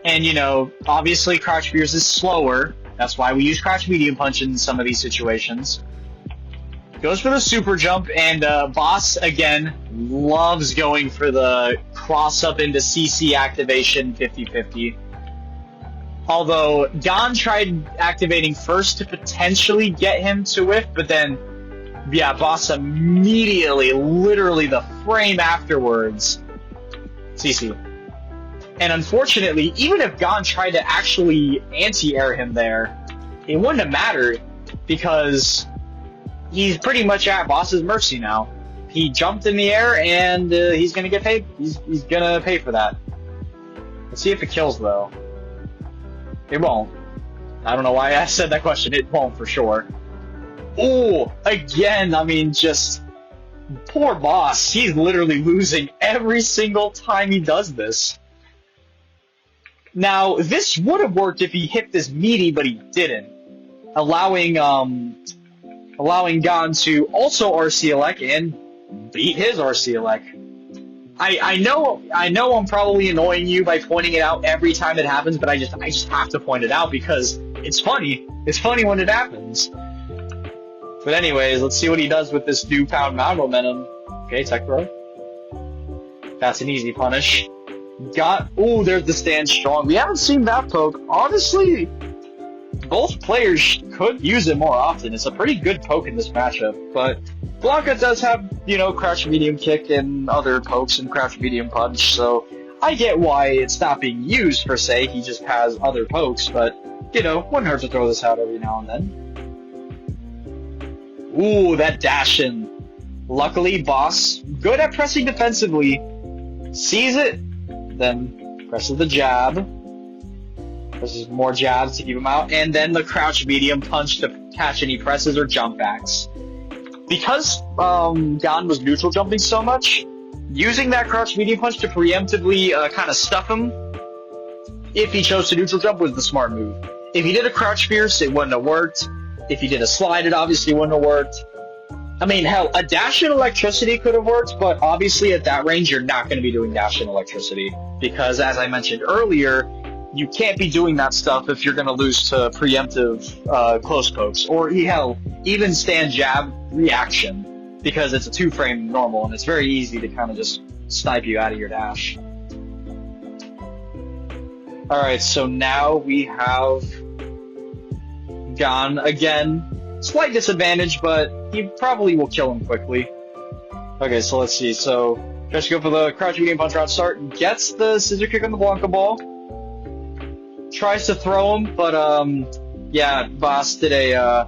and you know, obviously crouch fierce is slower. That's why we use crouch medium punch in some of these situations. Goes for the super jump, and Boss, again, loves going for the cross-up into CC activation 50-50. Although, Gon tried activating first to potentially get him to whiff, but then, yeah, Boss immediately, literally the frame afterwards, CC. And unfortunately, even if Gon tried to actually anti-air him there, it wouldn't have mattered, because he's pretty much at Boss's mercy now. He jumped in the air, and he's gonna get paid. He's gonna pay for that. Let's see if it kills, though. It won't. I don't know why I said that question. It won't for sure. Ooh, again, I mean, just poor Boss. He's literally losing every single time he does this. Now, this would have worked if he hit this meaty, but he didn't, allowing Gon to also RC elect and beat his RC elect. I know I'm probably annoying you by pointing it out every time it happens, but I just have to point it out because it's funny. It's funny when it happens. But anyways, let's see what he does with this newfound mound momentum. Okay, tech throw. That's an easy punish. Ooh, there's the stand strong. We haven't seen that poke. Honestly, both players could use it more often. It's a pretty good poke in this matchup, but Blanka does have, crouch medium kick and other pokes and crouch medium punch, so I get why it's not being used per se. He just has other pokes, but, wouldn't hurt to throw this out every now and then. Ooh, that dash in. Luckily, Boss, good at pressing defensively, sees it, then presses the jab. Presses more jabs to keep him out, and then the crouch medium punch to catch any presses or jump backs. Because Gon was neutral jumping so much, using that crouch medium punch to preemptively kind of stuff him, if he chose to neutral jump, was the smart move. If he did a crouch fierce, it wouldn't have worked. If he did a slide, it obviously wouldn't have worked. I mean, hell, a dash in electricity could have worked, but obviously at that range, you're not going to be doing dash in electricity. Because, as I mentioned earlier, you can't be doing that stuff if you're going to lose to preemptive close pokes. Or, hell, even stand jab reaction. Because it's a 2-frame normal, and it's very easy to kind of just snipe you out of your dash. Alright, so now we have Gon again. Slight disadvantage, but he probably will kill him quickly. Okay, so let's see. So, tries to go for the crouch medium punch route start. Gets the scissor kick on the Blanka ball. Tries to throw him, but, yeah, Boss did a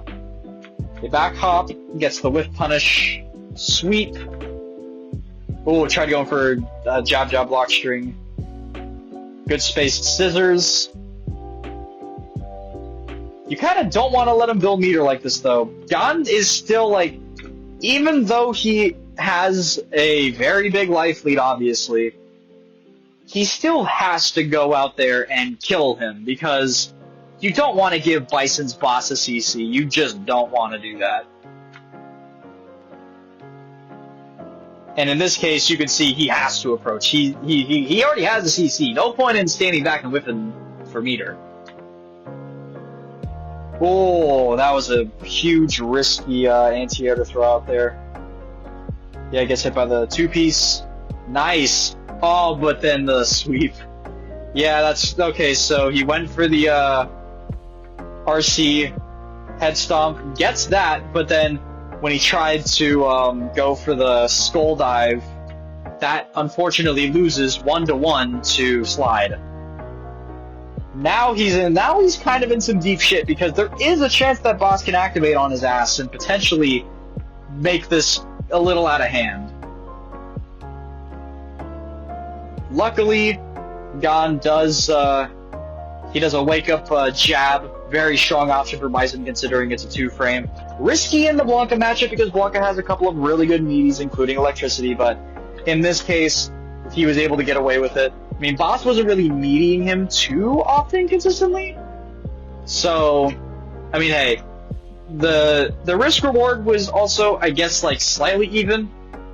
back hop. Gets the whiff punish. Sweep. Oh, tried going for a jab block string. Good spaced scissors. You kind of don't want to let him build meter like this, though. Gon is still, like, even though he has a very big life lead, obviously, he still has to go out there and kill him, because you don't want to give Bison's boss a CC. You just don't want to do that. And in this case, you can see he has to approach. He already has a CC. No point in standing back and whipping for meter. Oh, that was a huge, risky anti-air to throw out there. Yeah, gets hit by the 2-piece. Nice. Oh, but then the sweep. Yeah, that's... Okay, so he went for the RC head stomp. Gets that, but then when he tried to go for the skull dive, that unfortunately loses 1-to-1 to slide. Now he's kind of in some deep shit, because there is a chance that Boss can activate on his ass and potentially make this a little out of hand. Luckily, Gon does he does a wake up jab, very strong option for Bison considering it's a 2-frame. Risky in the Blanka matchup because Blanka has a couple of really good meaties, including electricity, but in this case, he was able to get away with it. I mean, Boss wasn't really meeting him too often consistently. So, I mean, hey, the risk reward was also, I guess, like slightly even,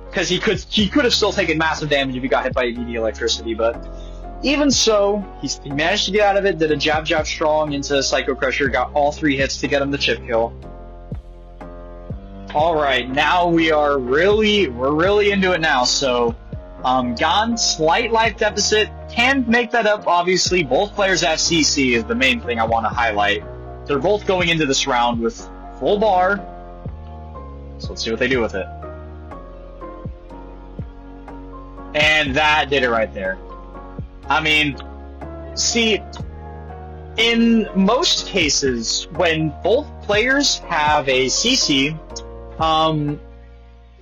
because he could have still taken massive damage if he got hit by immediate electricity, but even so, he managed to get out of it, did a jab strong into Psycho Crusher, got all 3 hits to get him the chip kill. Alright, now we're really into it now, so Gone, slight life deficit, can make that up, obviously. Both players have CC is the main thing I want to highlight. They're both going into this round with full bar, so let's see what they do with it. And that did it right there. I mean, see, in most cases, when both players have a CC,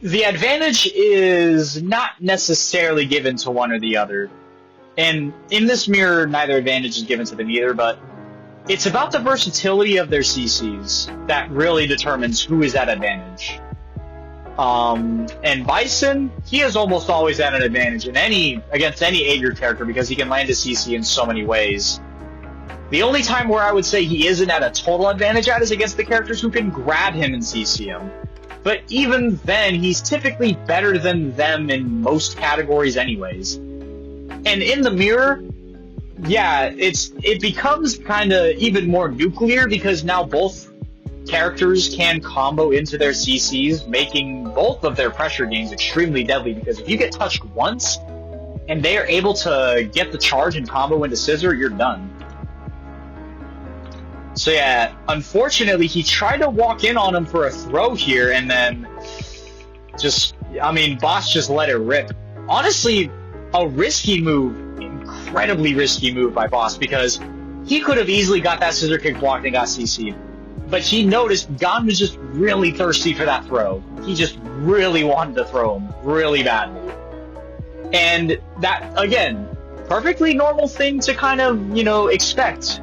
the advantage is not necessarily given to one or the other. And in this mirror, neither advantage is given to them either, but it's about the versatility of their CCs that really determines who is at advantage. And Bison, he is almost always at an advantage against any Aegir character because he can land his CC in so many ways. The only time where I would say he isn't at a total advantage is against the characters who can grab him and CC him. But even then, he's typically better than them in most categories anyways. And in the mirror, yeah, it becomes kind of even more nuclear because now both characters can combo into their CCs, making both of their pressure games extremely deadly, because if you get touched once and they are able to get the charge and combo into Scissor, you're done. So yeah, unfortunately he tried to walk in on him for a throw here and then Boss just let it rip. Honestly, a risky move, incredibly risky move by Boss, because he could have easily got that scissor kick blocked and got CC'd. But he noticed Gon was just really thirsty for that throw. He just really wanted to throw him really badly. And that, again, perfectly normal thing to kind of, expect.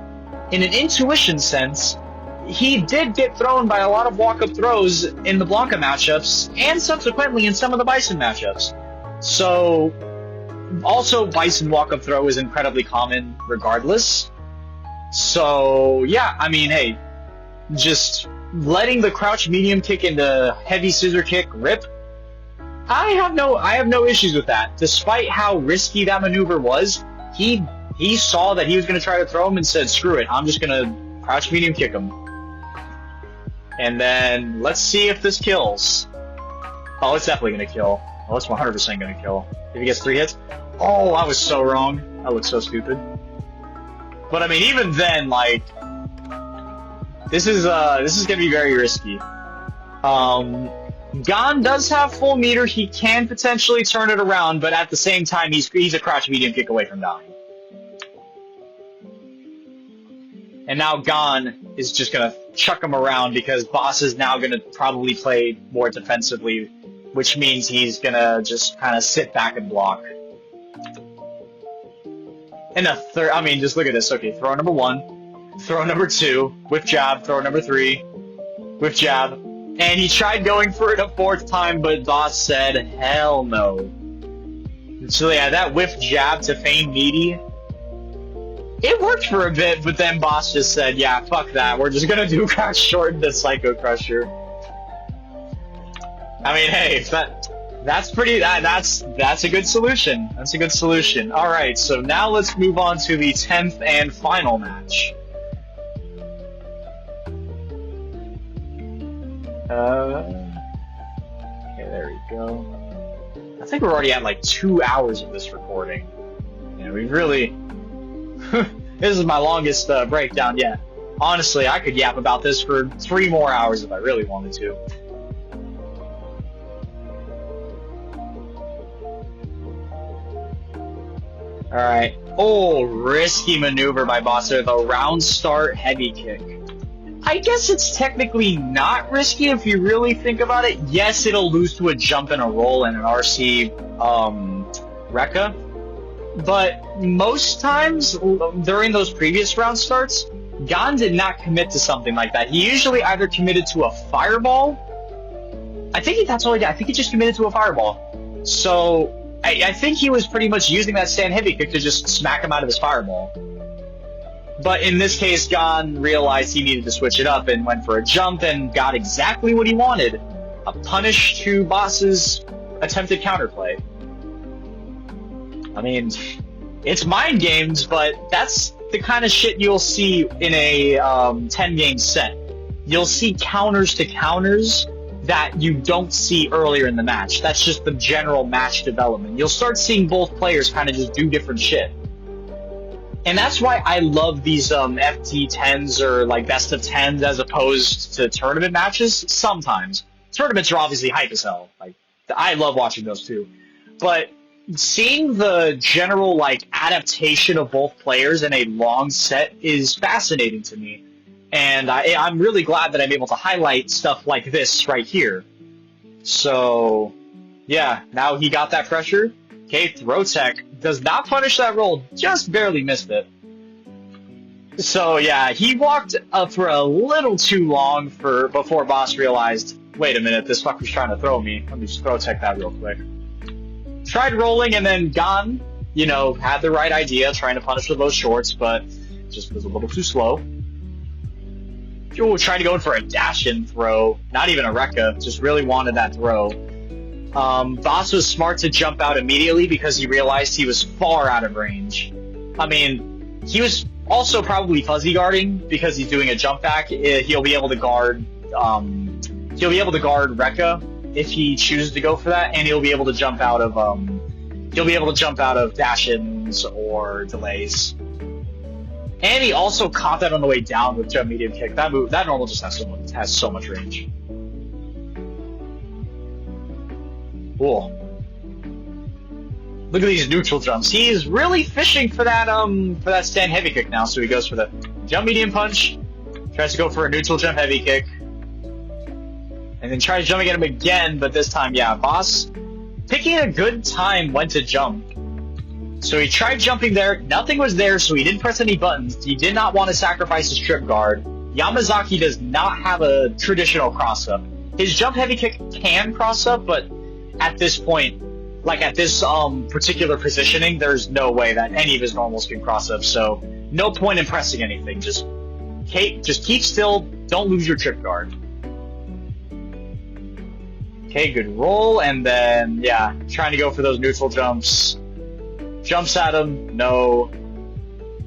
In an intuition sense, he did get thrown by a lot of walk-up throws in the Blanca matchups, and subsequently in some of the Bison matchups. So, also, Bison walk-up throw is incredibly common regardless. So, yeah, I mean, hey, just letting the crouch medium kick into heavy scissor kick rip, I have no issues with that. Despite how risky that maneuver was, he saw that he was going to try to throw him and said, screw it, I'm just going to crouch medium kick him. And then, let's see if this kills. Oh, it's definitely going to kill. Oh, it's 100% going to kill. If he gets 3 hits. Oh, I was so wrong. That looks so stupid. But I mean, even then, like, this is going to be very risky. Gon does have full meter. He can potentially turn it around, but at the same time, he's a crouch medium kick away from dying. And now Gon is just going to chuck him around because Boss is now going to probably play more defensively, which means he's going to just kind of sit back and block. And just look at this. Okay, throw number 1, throw number 2, whip jab, throw number 3, whip jab. And he tried going for it a 4th time, but Boss said, hell no. So yeah, that whiff jab to feign meaty, it worked for a bit, but then Boss just said, yeah, fuck that, we're just gonna do crouch short into Psycho Crusher. I mean, hey, that's a good solution. That's a good solution. Alright, so now let's move on to the 10th and final match. Okay, there we go. I think we're already at like 2 hours of this recording. Yeah, we really... This is my longest breakdown yet. Honestly, I could yap about this for 3 more hours if I really wanted to. Alright. Oh, risky maneuver by Boss there. The round start heavy kick. I guess it's technically not risky if you really think about it. Yes, it'll lose to a jump and a roll and an RC Rekka. But most times, during those previous round starts, Gon did not commit to something like that. He usually either committed to a fireball. That's all he did. I think he just committed to a fireball. So, I think he was pretty much using that stand heavy kick to just smack him out of his fireball. But in this case, Gon realized he needed to switch it up and went for a jump and got exactly what he wanted. A punish to Boss's attempted counterplay. I mean, it's mind games, but that's the kind of shit you'll see in a 10-game set. You'll see counters to counters that you don't see earlier in the match. That's just the general match development. You'll start seeing both players kind of just do different shit. And that's why I love these FT10s or like best of 10s as opposed to tournament matches sometimes. Tournaments are obviously hype as hell. Like, I love watching those too. But seeing the general like adaptation of both players in a long set is fascinating to me. And I'm really glad that I'm able to highlight stuff like this right here. So, yeah, now he got that pressure. Okay, throw tech does not punish that roll, just barely missed it. So yeah, he walked up for a little too long before Boss realized, wait a minute, this fucker's trying to throw me. Let me just throw tech that real quick. Tried rolling and then Gon, you know, had the right idea, trying to punish with those shorts, but just was a little too slow. Ooh, trying to go in for a dash-in throw, not even a Rekka, just really wanted that throw. Boss was smart to jump out immediately because he realized he was far out of range. I mean, he was also probably fuzzy guarding because he's doing a jump back. He'll be able to guard. He'll be able to guard Rekka if he chooses to go for that, and he'll be able to jump out of. He'll be able to jump out of dash-ins or delays. And he also caught that on the way down with jump medium kick. That normal just has so much range. Cool. Look at these neutral jumps. He's really fishing for that stand heavy kick now. So he goes for the jump medium punch, tries to go for a neutral jump heavy kick, and then tries jumping at him again. But this time, yeah, Boss picking a good time when to jump. So he tried jumping there. Nothing was there, so he didn't press any buttons. He did not want to sacrifice his trip guard. Yamazaki does not have a traditional cross up. His jump heavy kick can cross up, but at this point, like at this particular positioning, there's no way that any of his normals can cross up, so no point in pressing anything. Just keep still, don't lose your trip guard. Okay, good roll, and then, yeah, trying to go for those neutral jumps. Jumps at him, no.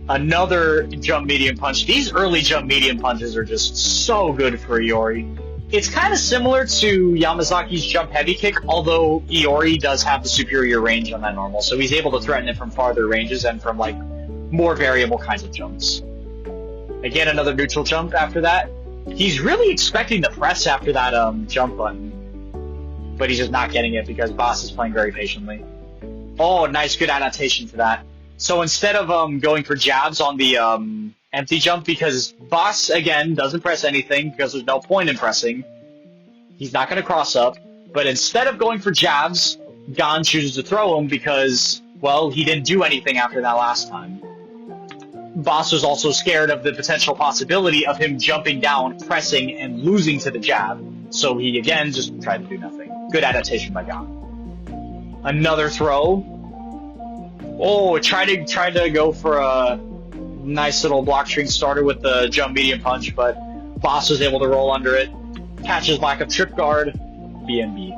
Another jump medium punch. These early jump medium punches are just so good for Iori. It's kind of similar to Yamazaki's jump heavy kick, although Iori does have the superior range on that normal, so he's able to threaten it from farther ranges and from, like, more variable kinds of jumps. Again, another neutral jump after that. He's really expecting the press after that jump button, but he's just not getting it because Boss is playing very patiently. Oh, nice, good adaptation to that. So instead of going for jabs on the empty jump, because Boss, again, doesn't press anything because there's no point in pressing, he's not going to cross up, but instead of going for jabs, Gon chooses to throw him because, well, he didn't do anything after that last time. Boss was also scared of the potential possibility of him jumping down, pressing, and losing to the jab, so he, again, just tried to do nothing. Good adaptation by Gon. Another throw. Oh, tried to go for a nice little block string starter with the jump medium punch, but Boss was able to roll under it. Catches lack of trip guard. BNB.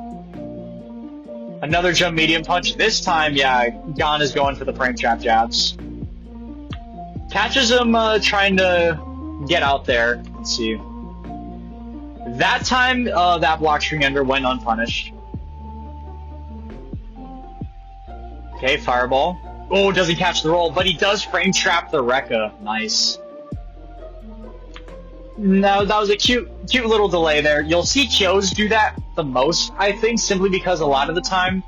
Another jump medium punch. This time, yeah, Gon is going for the frame trap jabs. Catches him trying to get out there. Let's see. That time, that block string ender went unpunished. Okay, fireball. Oh, doesn't catch the roll, but he does frame trap the Rekka. Nice. No, that was a cute little delay there. You'll see Kyos do that the most, I think, simply because a lot of the time,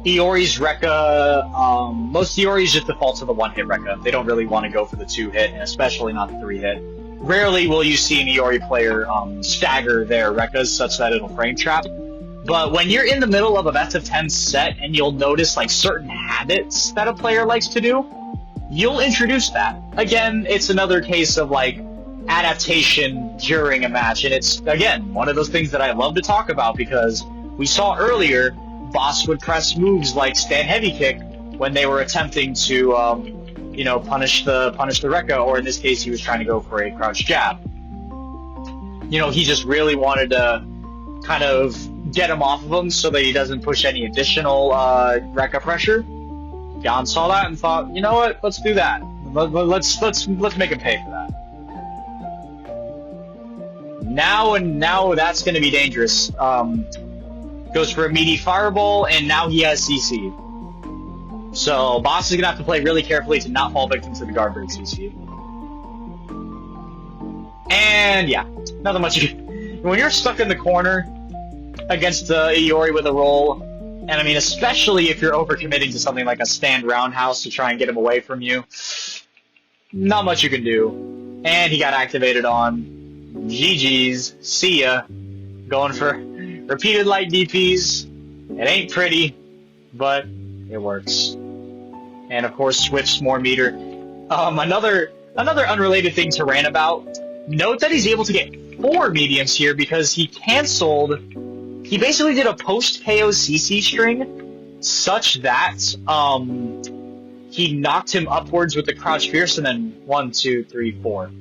Iori's Rekka, most Iori's just default to the one-hit Rekka. They don't really want to go for the two-hit, and especially not the 3-hit. Rarely will you see an Iori player stagger their Rekkas such that it'll frame trap. But when you're in the middle of a best of 10 set and you'll notice like certain habits that a player likes to do, you'll introduce that. Again, it's another case of like adaptation during a match, and it's, again, one of those things that I love to talk about because we saw earlier Boss would press moves like stand heavy kick when they were attempting to punish the Rekka, or in this case he was trying to go for a crouch jab. You know, he just really wanted to kind of get him off of him so that he doesn't push any additional Rekka pressure. Gon saw that and thought, you know what, let's do that. Let's make him pay for that. Now that's going to be dangerous. Goes for a meaty fireball, and now he has CC. So boss is going to have to play really carefully to not fall victim to the guard break CC. And yeah, nothing much. When you're stuck in the corner against Iori with a roll, and I mean especially if you're overcommitting to something like a stand roundhouse to try and get him away from you, not much you can do. And he got activated on. GG's. See ya. Going for repeated light DPs. It ain't pretty, but it works. And of course, Swift's more meter. Another unrelated thing to rant about. Note that he's able to get 4 mediums here because he canceled. He basically did a post KO CC string such that he knocked him upwards with the crouch fierce, and then 1, 2, 3, 4.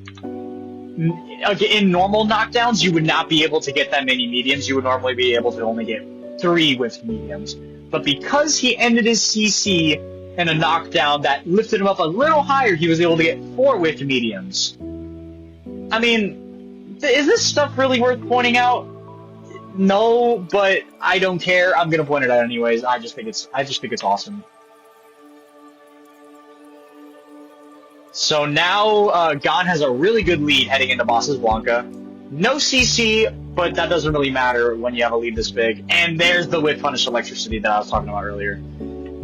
In normal knockdowns, you would not be able to get that many mediums. You would normally be able to only get 3 with mediums. But because he ended his CC in a knockdown that lifted him up a little higher, he was able to get 4 with mediums. I mean, is this stuff really worth pointing out? No, but I don't care. I'm gonna point it out anyways. I just think it's awesome. So now, Gon has a really good lead heading into Boss's Blanca. No CC, but that doesn't really matter when you have a lead this big. And there's the whip punish electricity that I was talking about earlier.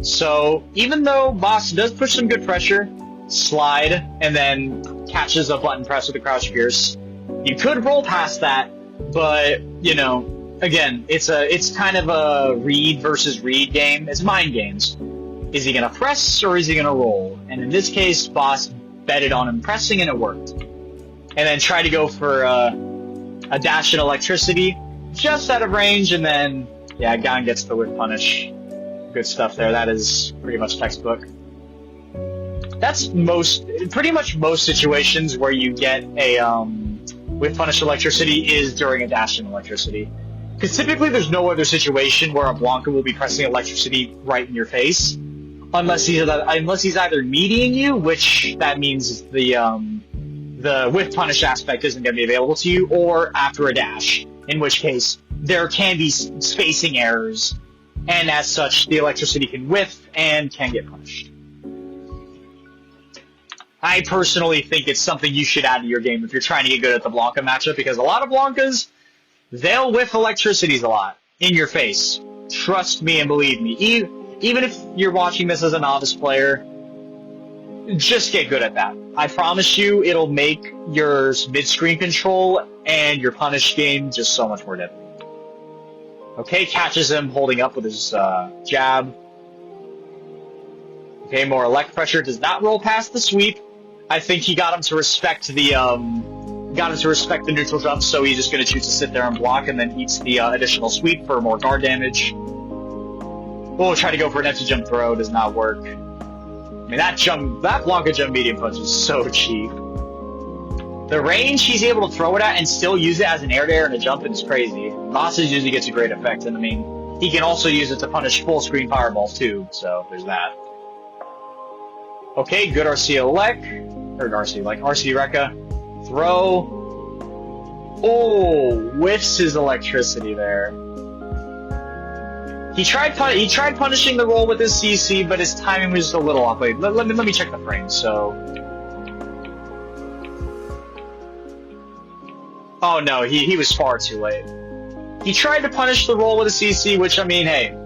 So, even though Boss does push some good pressure, slide, and then catches a button press with a crouch fierce, you could roll past that, but, you know, again, it's kind of a read versus read game. It's mind games. Is he gonna press, or is he gonna roll? And in this case, Boss betted on him pressing, and it worked. And then try to go for a dash in electricity, just out of range, and then, yeah, Gon gets the whip punish. Good stuff there. That is pretty much textbook. That's pretty much most situations where you get a whip punish electricity is during a dash in electricity. Because typically there's no other situation where a Blanca will be pressing electricity right in your face. Unless he's either meeting you, which that means the whip punish aspect isn't going to be available to you, or after a dash, in which case there can be spacing errors, and as such, the electricity can whiff and can get punished. I personally think it's something you should add to your game if you're trying to get good at the Blanca matchup, because a lot of Blancas, they'll whiff electricities a lot in your face. Trust me and believe me. Even if you're watching this as a novice player, just get good at that. I promise you, it'll make your mid-screen control and your punish game just so much more deadly. Okay, catches him holding up with his jab. Okay, more elect pressure, does not roll past the sweep. I think he got him to respect the neutral jump, so he's just going to choose to sit there and block, and then eats the additional sweep for more guard damage. We'll try to go for an empty jump throw, does not work. I mean, that Blanca jump medium punch is so cheap. The range he's able to throw it at and still use it as an air-to-air and a jump is crazy. Bosses usually gets a great effect, and I mean, he can also use it to punish full screen fireballs too, so there's that. Okay, good RC Rekka. Throw. Oh, whiffs his electricity there. He tried punishing the roll with his CC, but his timing was just a little off. Wait, let me check the frame. So, oh no, he was far too late. He tried to punish the roll with a CC, which, I mean, hey,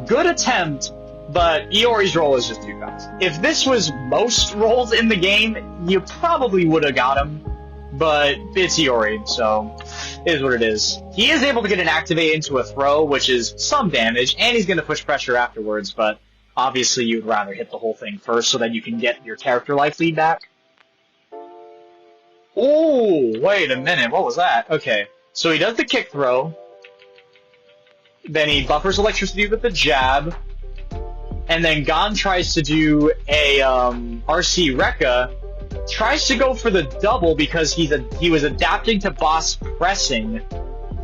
good attempt, but Iori's roll is just too fast. If this was most rolls in the game, you probably would have got him, but it's Iori, so it is what it is. He is able to get an activate into a throw, which is some damage, and he's going to push pressure afterwards, but obviously you'd rather hit the whole thing first so that you can get your character life lead back. Oh, wait a minute, what was that? Okay, so he does the kick throw, then he buffers electricity with the jab, and then Gon tries to do a RC Rekka, tries to go for the double because he was adapting to boss pressing.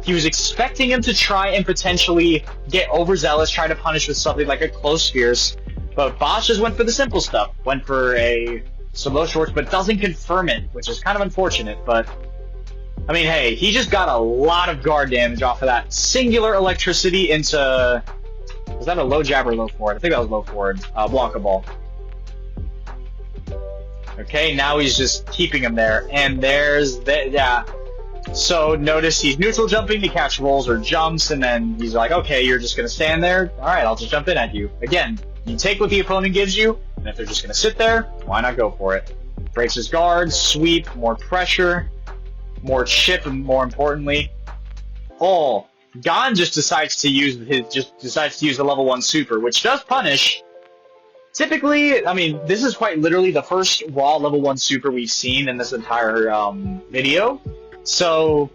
He was expecting him to try and potentially get overzealous, try to punish with something like a close fierce, but boss just went for the simple stuff. Went for a some low shorts, but doesn't confirm it, which is kind of unfortunate, but I mean, hey, he just got a lot of guard damage off of that singular electricity into... Was that a low jab or low forward? I think that was low forward. Blanca ball. Okay, now he's just keeping him there. And there's the... Yeah. So notice he's neutral jumping to catch rolls or jumps, and then he's like, okay, you're just going to stand there? Alright, I'll just jump in at you. Again, you take what the opponent gives you, and if they're just going to sit there, why not go for it? Breaks his guard, sweep, more pressure, more chip, and more importantly... Oh, Gon just decides to use the level 1 super, which does punish. Typically, I mean, this is quite literally the first raw level 1 super we've seen in this entire video. So,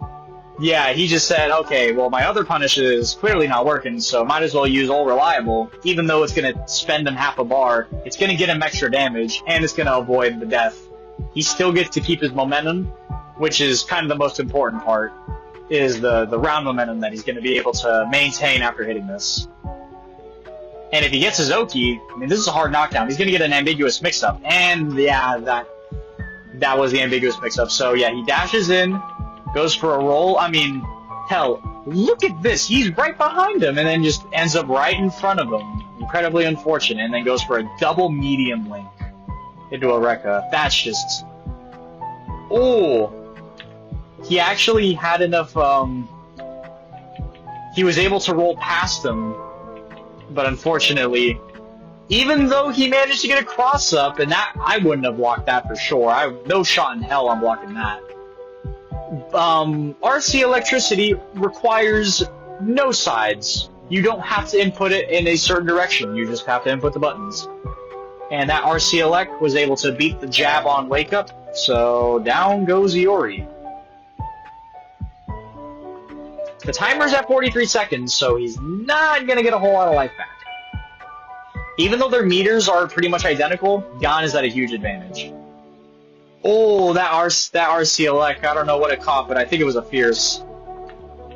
yeah, he just said, okay, well, my other punish is clearly not working, so might as well use All Reliable, even though it's going to spend him half a bar, it's going to get him extra damage, and it's going to avoid the death. He still gets to keep his momentum, which is kind of the most important part, is the round momentum that he's going to be able to maintain after hitting this. And if he gets his Oki, I mean, this is a hard knockdown, he's going to get an ambiguous mix-up, and yeah, that was the ambiguous mix-up. So yeah, he dashes in, goes for a roll. I mean, hell, look at this. He's right behind him and then just ends up right in front of him. Incredibly unfortunate. And then goes for a double medium link into a Rekka. That's just... Oh! He actually had enough... He was able to roll past him. But unfortunately, even though he managed to get a cross-up, and that I wouldn't have blocked that for sure. No shot in hell I'm blocking that. RC electricity requires no sides. You don't have to input it in a certain direction, you just have to input the buttons. And that RC elect was able to beat the jab on wake up, so down goes Iori. The timer's at 43 seconds, so he's not gonna get a whole lot of life back. Even though their meters are pretty much identical, Gon is at a huge advantage. Oh, that RC elect, I don't know what it caught, but I think it was a Fierce.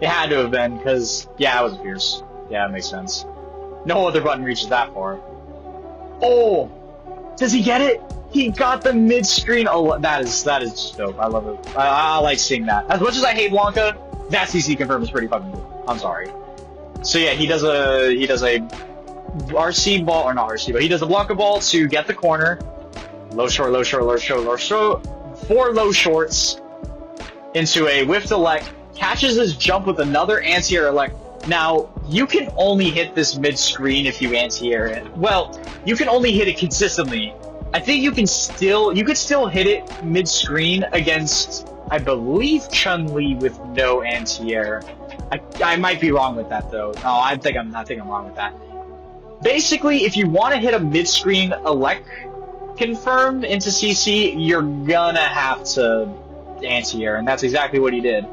It had to have been, because, yeah, it was a Fierce. Yeah, it makes sense. No other button reaches that far. Oh! Does he get it? He got the mid-screen. Oh, that is just dope. I love it. I like seeing that. As much as I hate Blanca, that CC confirm is pretty fucking cool. I'm sorry. So yeah, he does a RC ball, or not RC, but he does a Blanca ball to get the corner. Low short, low short, low short, low short. 4 low shorts into a whiffed elect. Catches his jump with another anti-air elect. Now, you can only hit this mid-screen if you anti-air it. Well, you can only hit it consistently. I think you could still hit it mid-screen against, I believe, Chun-Li with no anti-air. I might be wrong with that though. No, I think I'm wrong with that. Basically, if you want to hit a mid-screen elect confirmed into CC, you're gonna have to anti-air, and that's exactly what he did.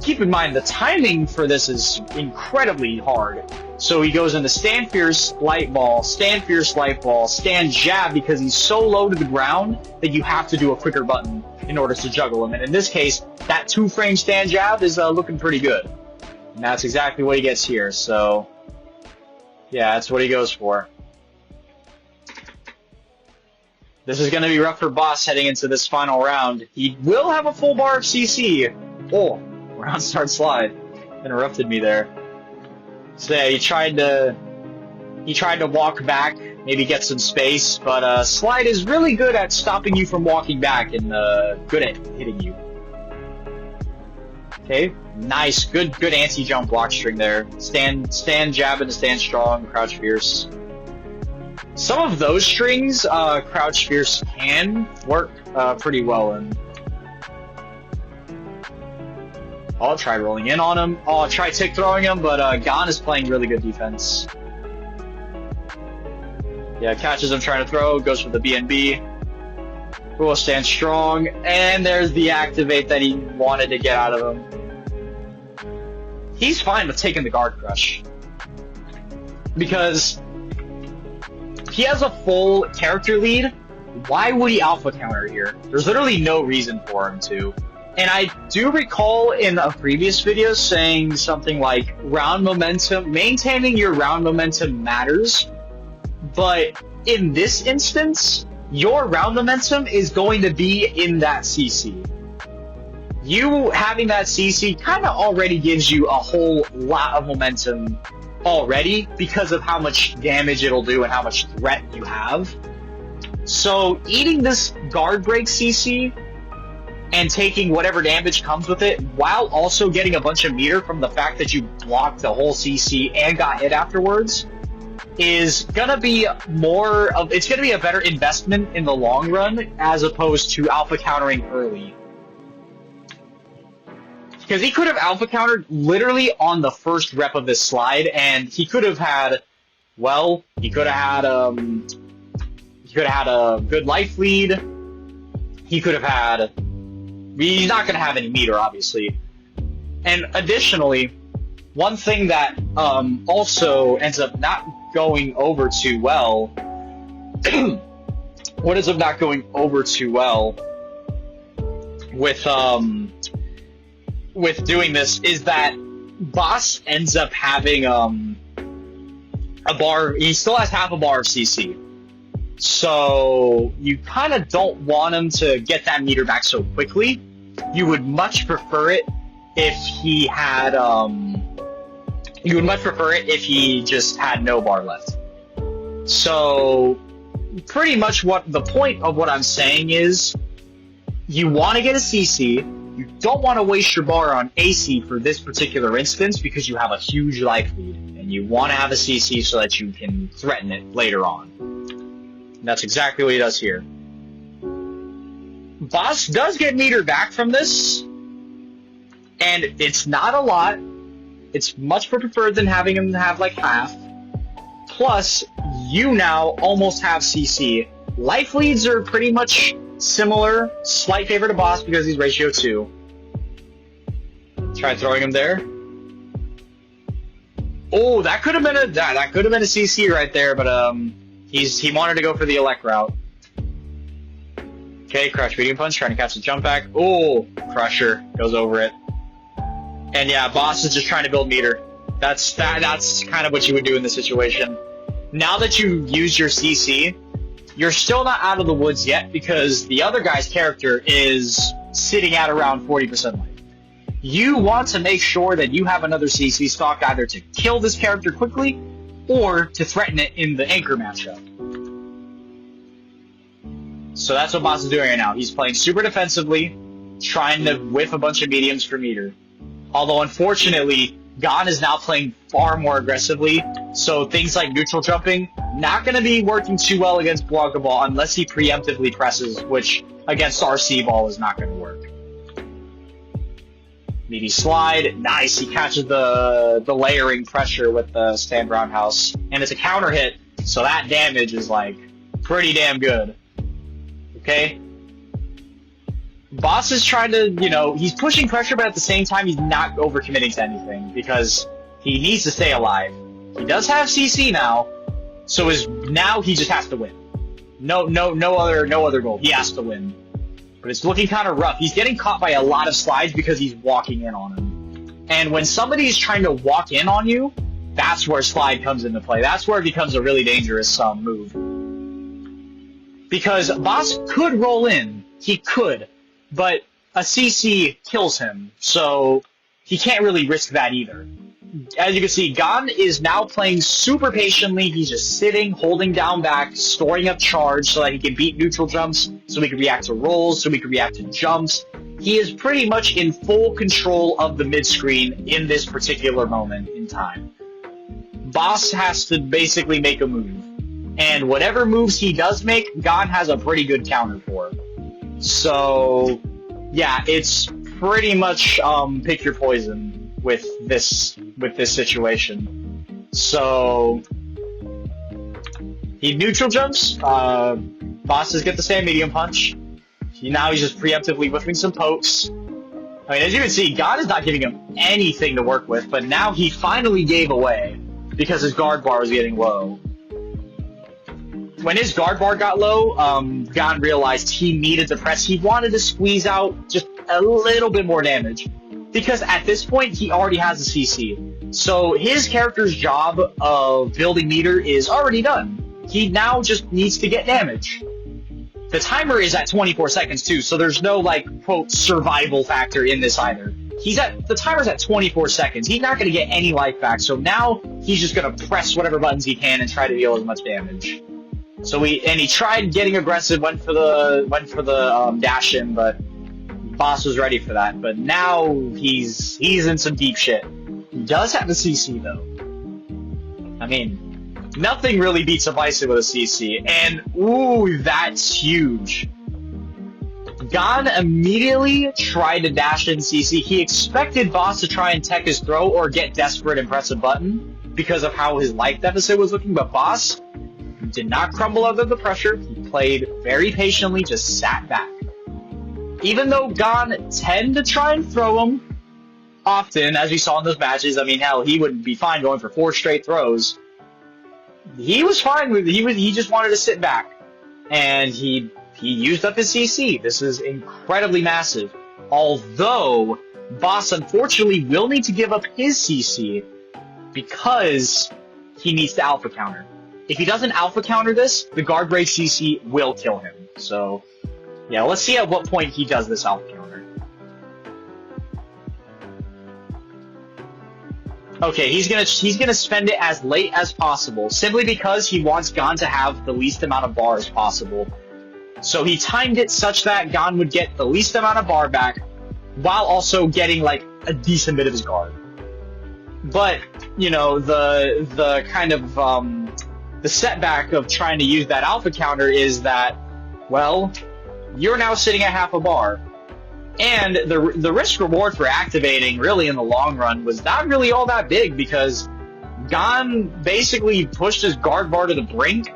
Keep in mind, the timing for this is incredibly hard. So he goes into stand fierce, light ball, stand fierce, light ball, stand jab, because he's so low to the ground that you have to do a quicker button in order to juggle him. And in this case, that 2-frame stand jab is looking pretty good. And that's exactly what he gets here, so... yeah, that's what he goes for. This is going to be rough for Boss heading into this final round. He will have a full bar of CC. Oh, round start slide. Interrupted me there. So yeah, he tried to walk back, maybe get some space, but slide is really good at stopping you from walking back and good at hitting you. Okay, nice, good anti-jump block string there. Stand jab into stand strong, crouch fierce. Some of those strings, crouch fierce can work pretty well in. I'll try rolling in on him. I'll try tick throwing him, but Gon is playing really good defense. Yeah, catches him trying to throw, goes for the BNB. Will stand strong, and there's the activate that he wanted to get out of him. He's fine with taking the guard crush. Because he has a full character lead. Why would he alpha counter here? There's literally no reason for him to. And I do recall in a previous video saying something like round momentum, maintaining your round momentum matters, but in this instance, your round momentum is going to be in that CC. you having that CC kind of already gives you a whole lot of momentum already because of how much damage it'll do and how much threat you have. So eating this guard break CC and taking whatever damage comes with it, while also getting a bunch of meter from the fact that you blocked the whole CC and got hit afterwards, is gonna be it's gonna be a better investment in the long run as opposed to alpha countering early. Because he could have alpha countered literally on the first rep of this slide, and he could have had, well, he could have had a good life lead. He could have had. He's not going to have any meter, obviously. And additionally, one thing that also ends up not going over too well. What ends up not going over too well with doing this is that Boss ends up having a bar. He still has half a bar of CC, so you kind of don't want him to get that meter back so quickly. You would much prefer it if he had you would much prefer it if he just had no bar left. So pretty much what the point of what I'm saying is, you want to get a CC. You don't want to waste your bar on AC for this particular instance because you have a huge life lead, and you want to have a CC so that you can threaten it later on. And that's exactly what he does here. Boss does get meter back from this, and it's not a lot. It's much more preferred than having him have like half. Plus, you now almost have CC. Life leads are pretty much similar. Slight favor to Boss because he's ratio 2. Try throwing him there. Oh, that could have been a CC right there, but he wanted to go for the elect route. Okay, crush medium punch, trying to catch the jump back. Oh, crusher goes over it. And yeah, Boss is just trying to build meter. That's kind of what you would do in this situation. Now that you use your CC, you're still not out of the woods yet because the other guy's character is sitting at around 40% life. You want to make sure that you have another CC stock either to kill this character quickly or to threaten it in the anchor matchup. So that's what Boss is doing right now. He's playing super defensively, trying to whiff a bunch of mediums for meter. Although unfortunately, Gon is now playing far more aggressively, so things like neutral jumping, not going to be working too well against Blanca Ball unless he preemptively presses, which against RC Ball is not going to work. Meaty slide, nice, he catches the layering pressure with the stand roundhouse, and it's a counter hit, so that damage is like pretty damn good. Okay? Boss is trying to, he's pushing pressure, but at the same time, he's not overcommitting to anything because he needs to stay alive. He does have CC now, so now he just has to win. No other goal. He has to win. But it's looking kind of rough. He's getting caught by a lot of slides because he's walking in on him. And when somebody's trying to walk in on you, that's where slide comes into play. That's where it becomes a really dangerous move. Because Boss could roll in. He could. But a CC kills him, so he can't really risk that either. As you can see, Gon is now playing super patiently. He's just sitting, holding down back, storing up charge so that he can beat neutral jumps, so he can react to rolls, so he can react to jumps. He is pretty much in full control of the mid-screen in this particular moment in time. Boss has to basically make a move. And whatever moves he does make, Gon has a pretty good counter for. So, yeah, it's pretty much pick your poison with this situation. So, he neutral jumps. Bosses get the same medium punch. Now he's just preemptively whiffing some pokes. I mean, as you can see, God is not giving him anything to work with, but now he finally gave away because his guard bar was getting low. When his guard bar got low, Gon realized he needed to press. He wanted to squeeze out just a little bit more damage. Because at this point, he already has a CC. So his character's job of building meter is already done. He now just needs to get damage. The timer is at 24 seconds too, so there's no, like, quote, survival factor in this either. The timer's at 24 seconds. He's not going to get any life back, so now he's just going to press whatever buttons he can and try to deal as much damage. So he tried getting aggressive, went for the dash in, but boss was ready for that. But now he's in some deep shit. He does have a CC though. I mean, nothing really beats a Bison with a CC, and ooh, that's huge. Gon immediately tried to dash in CC. He expected boss to try and tech his throw or get desperate and press a button because of how his life deficit was looking, but boss did not crumble under the pressure. He played very patiently, just sat back. Even though Gon tend to try and throw him often, as we saw in those matches, I mean, hell, he would be fine going for 4 straight throws. He was fine with it. He just wanted to sit back. And he used up his CC. This is incredibly massive. Although, boss unfortunately will need to give up his CC because he needs to alpha counter. If he doesn't alpha counter this, the guard break CC will kill him. So, yeah, let's see at what point he does this alpha counter. Okay, he's gonna spend it as late as possible, simply because he wants Gon to have the least amount of bars possible. So he timed it such that Gon would get the least amount of bar back, while also getting, like, a decent bit of his guard. But, you know, the kind of, the setback of trying to use that alpha counter is that, well, you're now sitting at half a bar. And the risk-reward for activating, really, in the long run, was not really all that big, because Gon basically pushed his guard bar to the brink,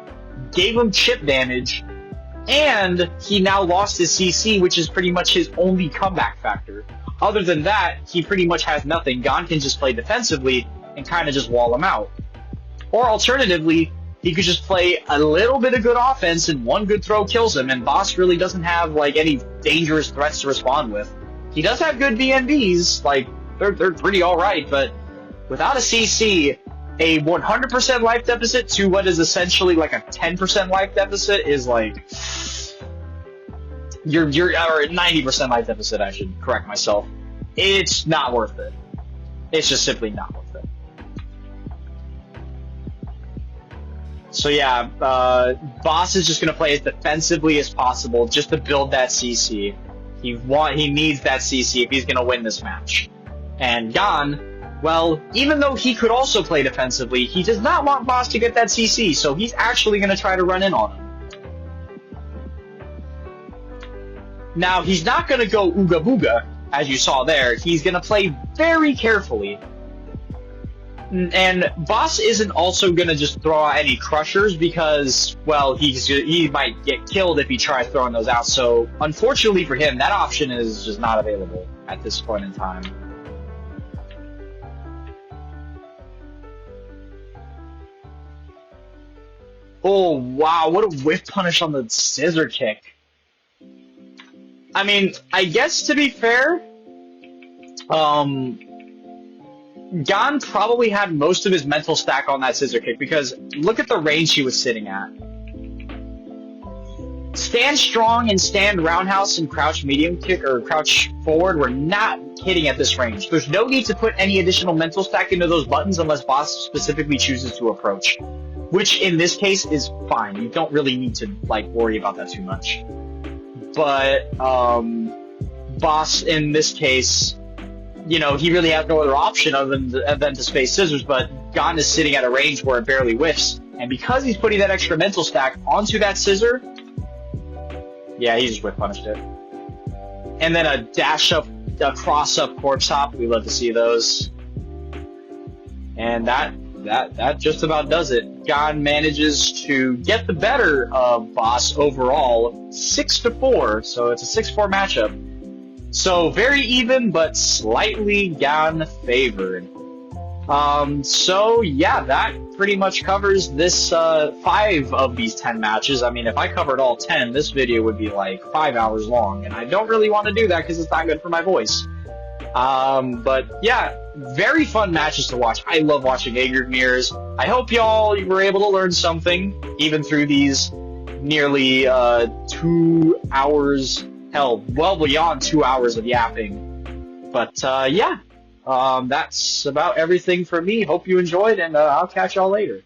gave him chip damage, and he now lost his CC, which is pretty much his only comeback factor. Other than that, he pretty much has nothing. Gon can just play defensively and kind of just wall him out. Or alternatively, he could just play a little bit of good offense and one good throw kills him, and boss really doesn't have, like, any dangerous threats to respond with. He does have good BNBs, like, they're pretty alright, but without a CC, a 100% life deficit to what is essentially like a 10% life deficit is like, or 90% life deficit, I should correct myself. It's not worth it. It's just simply not worth it. So yeah, boss is just going to play as defensively as possible just to build that CC. He needs that CC if he's going to win this match. And Gon, well, even though he could also play defensively, he does not want boss to get that CC, so he's actually going to try to run in on him. Now, he's not going to go ooga booga, as you saw there. He's going to play very carefully. And boss isn't also going to just throw out any crushers because, well, he might get killed if he tries throwing those out. So, unfortunately for him, that option is just not available at this point in time. Oh, wow, what a whiff punish on the scissor kick. I mean, I guess to be fair, Gon probably had most of his mental stack on that scissor kick because look at the range he was sitting at. Stand strong and stand roundhouse and crouch medium kick or crouch forward were not hitting at this range. There's no need to put any additional mental stack into those buttons unless boss specifically chooses to approach. Which in this case is fine. You don't really need to like worry about that too much. But boss in this case, you know, he really has no other option other than to space scissors, but Gon is sitting at a range where it barely whiffs, and because he's putting that extra mental stack onto that scissor, yeah, he just whiff punished it. And then a dash up, a cross up corpse hop, we love to see those. And that just about does it. Gon manages to get the better of boss overall, 6-4, so it's a 6-4 matchup. So very even, but slightly Gon favored. So yeah, that pretty much covers this 5 of these 10 matches. I mean, if I covered all 10, this video would be like 5 hours long, and I don't really want to do that because it's not good for my voice. But yeah, very fun matches to watch. I love watching Aegir mirrors. I hope y'all were able to learn something, even through these nearly 2 2 hours, hell, well beyond 2 hours of yapping. But yeah, that's about everything for me. Hope you enjoyed, and I'll catch y'all later.